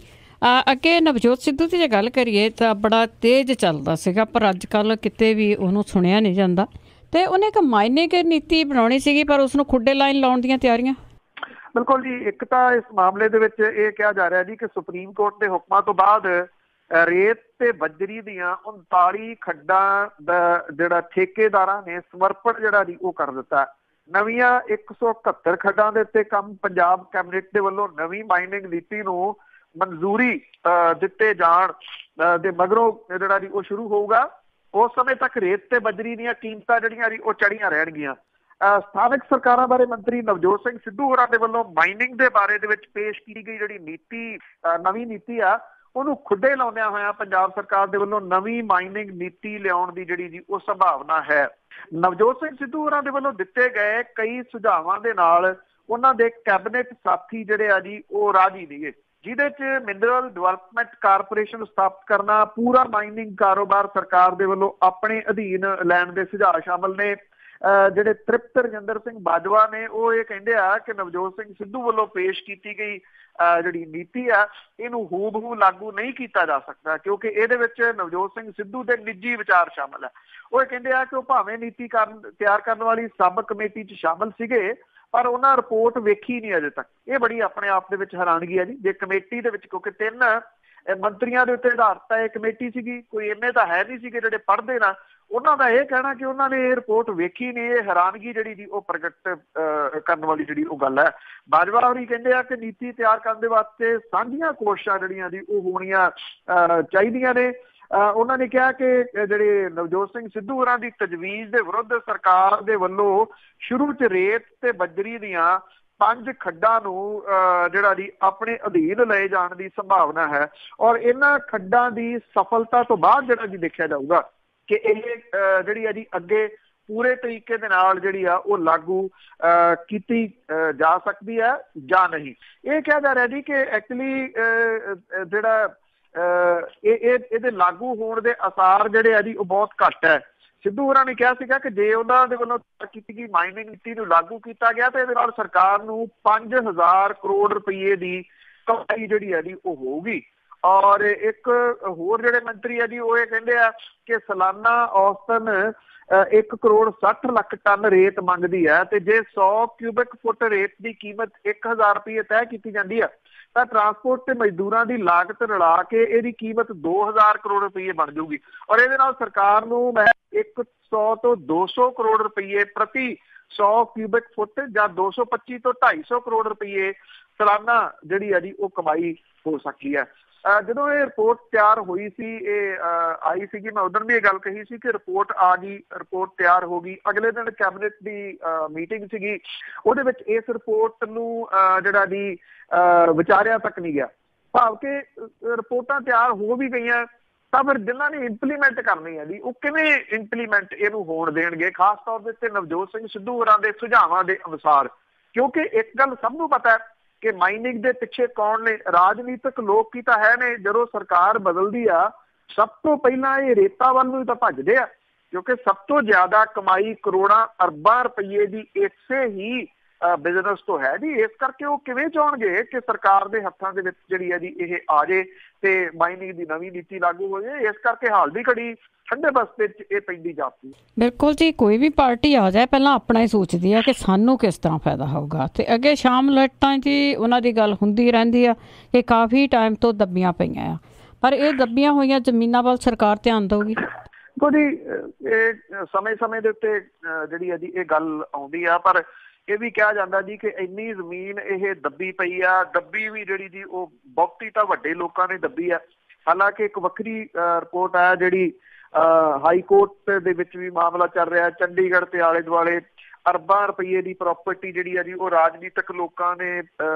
ਅੱਗੇ ਨਵਜੋਤ ਸਿੱਧੂ ਦੀ ਜੇ ਗੱਲ ਕਰੀਏ ਤਾਂ ਬੜਾ ਤੇਜ਼ ਚੱਲਦਾ ਸੀਗਾ, ਪਰ ਅੱਜ ਕੱਲ੍ਹ ਕਿਤੇ ਵੀ ਉਹਨੂੰ ਸੁਣਿਆ ਨਹੀਂ ਜਾਂਦਾ ਤੇ ਉਹਨੇ ਇੱਕ ਮਾਈਨਿੰਗ ਨੀਤੀ ਬਣਾਉਣੀ ਸੀਗੀ, ਪਰ ਉਸਨੂੰ ਖੁੱਡੇ ਲਾਈਨ ਲਾਉਣ ਦੀਆਂ ਤਿਆਰੀਆਂ। ਬਿਲਕੁਲ ਜੀ। ਇੱਕ ਤਾਂ ਇਸ ਮਾਮਲੇ ਦੇ ਵਿੱਚ ਇਹ ਕਿਹਾ ਜਾ ਰਿਹਾ ਜੀ ਕਿ ਸੁਪਰੀਮ ਕੋਰਟ ਦੇ ਹੁਕਮਾਂ ਤੋਂ ਬਾਅਦ ਰੇਤ ਤੇ ਬੱਜਰੀ ਦੀਆਂ 39 ਖੱਡਾਂ ਦਾ ਜਿਹੜਾ ਠੇਕੇਦਾਰਾਂ ਨੇ ਸਮਰਪਣ ਜਿਹੜਾ ਜੀ ਉਹ ਕਰ ਦਿੱਤਾ। ਨਵੀਆਂ 171 ਖੱਡਾਂ ਦੇ ਉੱਤੇ ਕੰਮ ਪੰਜਾਬ ਕੈਬਨਿਟ ਦੇ ਵੱਲੋਂ ਨਵੀਂ ਮਾਈਨਿੰਗ ਨੀਤੀ ਨੂੰ ਮਨਜ਼ੂਰੀ ਦਿੱਤੇ ਜਾਣ ਦੇ ਮਗਰੋਂ ਜਿਹੜਾ ਜੀ ਉਹ ਸ਼ੁਰੂ ਹੋਊਗਾ। ਉਸ ਸਮੇਂ ਤੱਕ ਰੇਤ ਤੇ ਬੱਜਰੀ ਦੀਆਂ ਕੀਮਤਾਂ ਜਿਹੜੀਆਂ ਜੀ ਉਹ ਚੜੀਆਂ ਰਹਿਣਗੀਆਂ। ਸਥਾਨਕ ਸਰਕਾਰਾਂ ਬਾਰੇ ਮੰਤਰੀ ਨਵਜੋਤ ਸਿੰਘ ਸਿੱਧੂ ਹੋਰਾਂ ਦੇ ਵੱਲੋਂ ਮਾਈਨਿੰਗ ਦੇ ਬਾਰੇ ਦੇ ਵਿੱਚ ਪੇਸ਼ ਕੀਤੀ ਗਈ ਜਿਹੜੀ ਨਵੀਂ ਨੀਤੀ ਆ ਉਹਨੂੰ ਖੁੱਡੇ ਲਾਉਂਦਿਆਂ ਹੋਇਆਂ ਪੰਜਾਬ ਸਰਕਾਰ ਦੇ ਵੱਲੋਂ ਨਵੀਂ ਮਾਈਨਿੰਗ ਨੀਤੀ ਲਿਆਉਣ ਦੀ ਜਿਹੜੀ ਜੀ ਉਹ ਸੰਭਾਵਨਾ ਹੈ। ਨਵਜੋਤ ਸਿੰਘ ਸਿੱਧੂ ਹੋਰਾਂ ਦੇ ਵੱਲੋਂ ਦਿੱਤੇ ਗਏ ਕਈ ਸੁਝਾਵਾਂ ਦੇ ਨਾਲ ਉਹਨਾਂ ਦੇ ਕੈਬਨਿਟ ਸਾਥੀ ਜਿਹੜੇ ਆ ਜੀ ਉਹ ਰਾਜੀ ਨੇਗੇ, ਜਿਹਦੇ 'ਚ ਮਿਨਰਲ ਡਿਵੈਲਪਮੈਂਟ ਕਾਰਪੋਰੇਸ਼ਨ ਸਥਾਪਿਤ ਕਰਨਾ, ਪੂਰਾ ਮਾਈਨਿੰਗ ਕਾਰੋਬਾਰ ਸਰਕਾਰ ਦੇ ਵੱਲੋਂ ਆਪਣੇ ਅਧੀਨ ਲੈਣ ਦੇ ਸੁਝਾਅ ਸ਼ਾਮਲ ਨੇ। ਜਿਹੜੇ ਤ੍ਰਿਪਤ ਰਜਿੰਦਰ ਸਿੰਘ ਬਾਜਵਾ ਨੇ ਉਹ ਇਹ ਕਹਿੰਦੇ ਆ ਕਿ ਨਵਜੋਤ ਸਿੰਘ ਸਿੱਧੂ ਵੱਲੋਂ ਪੇਸ਼ ਕੀਤੀ ਗਈ ਜਿਹੜੀ ਨੀਤੀ ਆ ਇਹਨੂੰ ਹੂਬਹੂ ਲਾਗੂ ਨਹੀਂ ਕੀਤਾ ਜਾ ਸਕਦਾ ਕਿਉਂਕਿ ਇਹਦੇ ਵਿੱਚ ਨਵਜੋਤ ਸਿੰਘ ਸਿੱਧੂ ਦੇ ਨਿੱਜੀ ਵਿਚਾਰ ਸ਼ਾਮਲ ਹੈ। ਉਹ ਇਹ ਕਹਿੰਦੇ ਆ ਕਿ ਉਹ ਭਾਵੇਂ ਨੀਤੀ ਤਿਆਰ ਕਰਨ ਵਾਲੀ ਸਬ ਕਮੇਟੀ 'ਚ ਸ਼ਾਮਲ ਸੀਗੇ ਪਰ ਉਹਨਾਂ ਰਿਪੋਰਟ ਵੇਖੀ ਨਹੀਂ ਅਜੇ ਤੱਕ। ਇਹ ਬੜੀ ਆਪਣੇ ਆਪ ਦੇ ਵਿੱਚ ਹੈਰਾਨਗੀ ਹੈ ਜੀ। ਜੇ ਕਮੇਟੀ ਦੇ ਵਿੱਚ ਕਿਉਂਕਿ 3 ਮੰਤਰੀਆਂ ਦੇ ਉੱਤੇ ਆਧਾਰਿਤ ਇਹ ਕਮੇਟੀ ਸੀਗੀ, ਕੋਈ ਇੰਨੇ ਤਾਂ ਹੈ ਨਹੀਂ ਸੀਗੇ ਜਿਹੜੇ ਪੜ੍ਹਦੇ ਨਾ, ਉਹਨਾਂ ਦਾ ਇਹ ਕਹਿਣਾ ਕਿ ਉਹਨਾਂ ਨੇ ਇਹ ਰਿਪੋਰਟ ਵੇਖੀ ਨਹੀਂ, ਇਹ ਹੈਰਾਨਗੀ ਜਿਹੜੀ ਜੀ ਉਹ ਪ੍ਰਗਟ ਕਰਨ ਵਾਲੀ ਜਿਹੜੀ ਉਹ ਗੱਲ ਹੈ। ਬਾਜਵਾ ਹੋਰੀ ਕਹਿੰਦੇ ਆ ਕਿ ਨੀਤੀ ਤਿਆਰ ਕਰਨ ਦੇ ਵਾਸਤੇ ਸਾਂਝੀਆਂ ਕੋਸ਼ਿਸ਼ਾਂ ਜਿਹੜੀਆਂ ਜੀ ਉਹ ਹੋਣੀਆਂ ਚਾਹੀਦੀਆਂ ਨੇ। ਉਹਨਾਂ ਨੇ ਕਿਹਾ ਕਿ ਜਿਹੜੇ ਨਵਜੋਤ ਸਿੰਘ ਸਿੱਧੂ ਹੋਰਾਂ ਦੀ ਤਜਵੀਜ਼ ਦੇ ਵਿਰੁੱਧ ਸਰਕਾਰ ਦੇ ਵੱਲੋਂ ਸ਼ੁਰੂ 'ਚ ਰੇਤ ਤੇ ਬੱਜਰੀ ਦੀਆਂ 5 ਖੱਡਾਂ ਨੂੰ ਜਿਹੜਾ ਜੀ ਆਪਣੇ ਅਧੀਨ ਲਏ ਜਾਣ ਦੀ ਸੰਭਾਵਨਾ ਹੈ ਔਰ ਇਹਨਾਂ ਖੱਡਾਂ ਦੀ ਸਫਲਤਾ ਤੋਂ ਬਾਅਦ ਜਿਹੜਾ ਜੀ ਦੇਖਿਆ ਜਾਊਗਾ ਕਿ ਇਹ ਜਿਹੜੀ ਹੈ ਜੀ ਅੱਗੇ ਪੂਰੇ ਤਰੀਕੇ ਦੇ ਨਾਲ ਜਿਹੜੀ ਆ ਉਹ ਲਾਗੂ ਕੀਤੀ ਜਾ ਸਕਦੀ ਹੈ ਜਾਂ ਨਹੀਂ। ਇਹ ਕਿਹਾ ਜਾ ਰਿਹਾ ਜੀ ਕਿ ਐਕਚੁਅਲੀ ਜਿਹੜਾ ਇਹਦੇ ਲਾਗੂ ਹੋਣ ਦੇ ਆਸਾਰ ਜਿਹੜੇ ਆ ਜੀ ਉਹ ਬਹੁਤ ਘੱਟ ਹੈ। ਸਿੱਧੂ ਹੋਰਾਂ ਨੇ ਕਿਹਾ ਸੀਗਾ ਕਿ ਜੇ ਉਹਨਾਂ ਦੇ ਵੱਲੋਂ ਕੀਤੀ ਗਈ ਮਾਈਨਿੰਗ ਨੀਤੀ ਨੂੰ ਲਾਗੂ ਕੀਤਾ ਗਿਆ ਤਾਂ ਇਹਦੇ ਨਾਲ ਸਰਕਾਰ ਨੂੰ 5000 ਕਰੋੜ ਰੁਪਏ ਦੀ ਕਮਾਈ ਜਿਹੜੀ ਹੈ ਜੀ ਉਹ ਹੋਊਗੀ। ਔਰ ਇੱਕ ਹੋਰ ਜਿਹੜੇ ਮੰਤਰੀ ਆ ਜੀ ਉਹ ਇਹ ਕਹਿੰਦੇ ਆ ਕਿ ਸਾਲਾਨਾ ਔਸਤਨ 1 ਕਰੋੜ 60 ਲੱਖ ਟਨ ਰੇਤ ਮੰਗਦੀ ਹੈ ਤੇ ਜੇ 100 ਕਿਊਬਿਕ ਫੁੱਟ ਰੇਤ ਦੀ ਕੀਮਤ 1000 ਰੁਪਏ ਤੈਅ ਕੀਤੀ ਜਾਂਦੀ ਹੈ ਤਾਂ ਟਰਾਂਸਪੋਰਟ ਤੇ ਮਜ਼ਦੂਰਾਂ ਦੀ ਲਾਗਤ ਰਲਾ ਕੇ ਇਹਦੀ ਕੀਮਤ 2000 ਕਰੋੜ ਰੁਪਏ ਬਣ ਜਾਊਗੀ। ਔਰ ਇਹਦੇ ਨਾਲ ਸਰਕਾਰ ਨੂੰ 100 ਤੋਂ 200 ਕਰੋੜ ਰੁਪਏ ਪ੍ਰਤੀ 100 ਕਿਊਬਿਕ ਫੁੱਟ ਜਾਂ 225 ਤੋਂ 250 ਕਰੋੜ ਰੁਪਏ ਸਾਲਾਨਾ ਜਿਹੜੀ ਹੈ ਜੀ ਉਹ ਕਮਾਈ ਹੋ ਸਕਦੀ ਹੈ। ਜਦੋਂ ਇਹ ਰਿਪੋਰਟ ਤਿਆਰ ਹੋਈ ਸੀ, ਇਹ ਆਈ ਸੀਗੀ, ਮੈਂ ਉਦੋਂ ਵੀ ਇਹ ਗੱਲ ਕਹੀ ਸੀ ਕਿ ਰਿਪੋਰਟ ਆ ਗਈ, ਰਿਪੋਰਟ ਤਿਆਰ ਹੋ ਗਈ। ਅਗਲੇ ਦਿਨ ਕੈਬਨਿਟ ਦੀ ਮੀਟਿੰਗ ਸੀਗੀ, ਉਹਦੇ ਵਿੱਚ ਇਸ ਰਿਪੋਰਟ ਨੂੰ ਜਿਹੜਾ ਜੀ ਵਿਚਾਰਿਆ ਤੱਕ ਨਹੀਂ ਗਿਆ। ਭਾਵ ਕਿ ਰਿਪੋਰਟਾਂ ਤਿਆਰ ਹੋ ਵੀ ਗਈਆਂ ਤਾਂ ਫਿਰ ਜਿਨ੍ਹਾਂ ਨੇ ਇੰਪਲੀਮੈਂਟ ਕਰਨੀ ਹੈ ਜੀ ਉਹ ਕਿਵੇਂ ਇੰਪਲੀਮੈਂਟ ਇਹਨੂੰ ਹੋਣ ਦੇਣਗੇ, ਖਾਸ ਤੌਰ ਦੇ ਉੱਤੇ ਨਵਜੋਤ ਸਿੰਘ ਸਿੱਧੂ ਹੋਰਾਂ ਦੇ ਸੁਝਾਵਾਂ ਦੇ ਅਨੁਸਾਰ। ਕਿਉਂਕਿ ਇੱਕ ਗੱਲ ਸਭ ਨੂੰ ਪਤਾ ਹੈ ਕਿ ਮਾਈਨਿੰਗ ਦੇ ਪਿੱਛੇ ਕੌਣ ਨੇ, ਰਾਜਨੀਤਿਕ ਲੋਕ ਹੀ ਤਾਂ ਹੈ ਨੇ। ਜਦੋਂ ਸਰਕਾਰ ਬਦਲਦੀ ਆ ਸਭ ਤੋਂ ਪਹਿਲਾਂ ਇਹ ਰੇਤਾ ਵੱਲ ਨੂੰ ਤਾਂ ਭੱਜਦੇ ਆ, ਕਿਉਂਕਿ ਸਭ ਤੋਂ ਜ਼ਿਆਦਾ ਕਮਾਈ ਕਰੋੜਾਂ ਅਰਬਾਂ ਰੁਪਏ ਦੀ ਇਸੇ ਹੀ ਬਿਜ਼ਨਸ ਤੋਂ ਹੈ ਜੀ। ਇਸ ਕਰਕੇ ਉਹ ਕਿਵੇਂ ਚਾਹੁੰਣਗੇ ਕਿ ਸਰਕਾਰ ਦੇ ਹੱਥਾਂ ਦੇ ਵਿੱਚ ਜਿਹੜੀ ਹੈ ਜੀ ਇਹ ਆ ਜੇ ਤੇ ਮਾਈਨਿੰਗ ਦੀ ਨਵੀਂ ਨੀਤੀ ਲਾਗੂ ਹੋ ਜਾਏ। ਇਸ ਕਰਕੇ ਹਾਲ ਦੀ ਘੜੀ ਠੰਡੇ ਬਸਤੇ 'ਚ ਇਹ ਪੈਂਦੀ ਜਾਪਦੀ। ਬਿਲਕੁਲ ਜੀ, ਕੋਈ ਵੀ ਪਾਰਟੀ ਆ ਜਾਏ ਪਹਿਲਾਂ ਆਪਣਾ ਹੀ ਸੋਚਦੀ ਆ ਕਿ ਸਾਨੂੰ ਕਿਸ ਤਰ੍ਹਾਂ ਫਾਇਦਾ ਹੋਊਗਾ ਤੇ ਅੱਗੇ ਸ਼ਾਮ ਲੇਟਾਂ ਜੀ ਉਹਨਾਂ ਦੀ ਗੱਲ ਹੁੰਦੀ ਰਹਿੰਦੀ ਆ ਕਿ ਕਾਫੀ ਟਾਈਮ ਤੋਂ ਦੱਬੀਆਂ ਪਈਆਂ ਆ, ਪਰ ਇਹ ਦੱਬੀਆਂ ਹੋਈਆਂ ਜ਼ਮੀਨਾਂ ਵੱਲ ਸਰਕਾਰ ਧਿਆਨ ਦਊਗੀ। ਦੇਖੋ ਜੀ, ਇਹ ਸਮੇਂ ਦੇ ਉੱਤੇ ਜਿਹੜੀ ਹੈ ਜੀ ਇਹ ਗੱਲ ਆਉਂਦੀ ਆ, ਪਰ ਇਹ ਵੀ ਕਿਹਾ ਜਾਂਦਾ ਜੀ ਕਿ ਇੰਨੀ ਜ਼ਮੀਨ ਇਹ ਦੱਬੀ ਪਈ ਆ, ਦੱਬੀ ਵੀ ਜਿਹੜੀ ਜੀ ਉਹ ਬਹੁਤੀ ਤਾਂ ਵੱਡੇ ਲੋਕਾਂ ਨੇ ਦੱਬੀ ਆ। ਹਾਲਾਂਕਿ ਇੱਕ ਵੱਖਰੀ ਰਿਪੋਰਟ ਆ ਜਿਹੜੀ ਹਾਈ ਕੋਰਟ ਦੇ ਵਿੱਚ ਵੀ ਮਾਮਲਾ ਚੱਲ ਰਿਹਾ, ਚੰਡੀਗੜ੍ਹ ਤੇ ਆਲੇ ਦੁਆਲੇ ਅਰਬਾਂ ਰੁਪਏ ਦੀ ਪ੍ਰਾਪਰਟੀ ਜਿਹੜੀ ਆ ਜੀ ਉਹ ਰਾਜਨੀਤਿਕ ਲੋਕਾਂ ਨੇ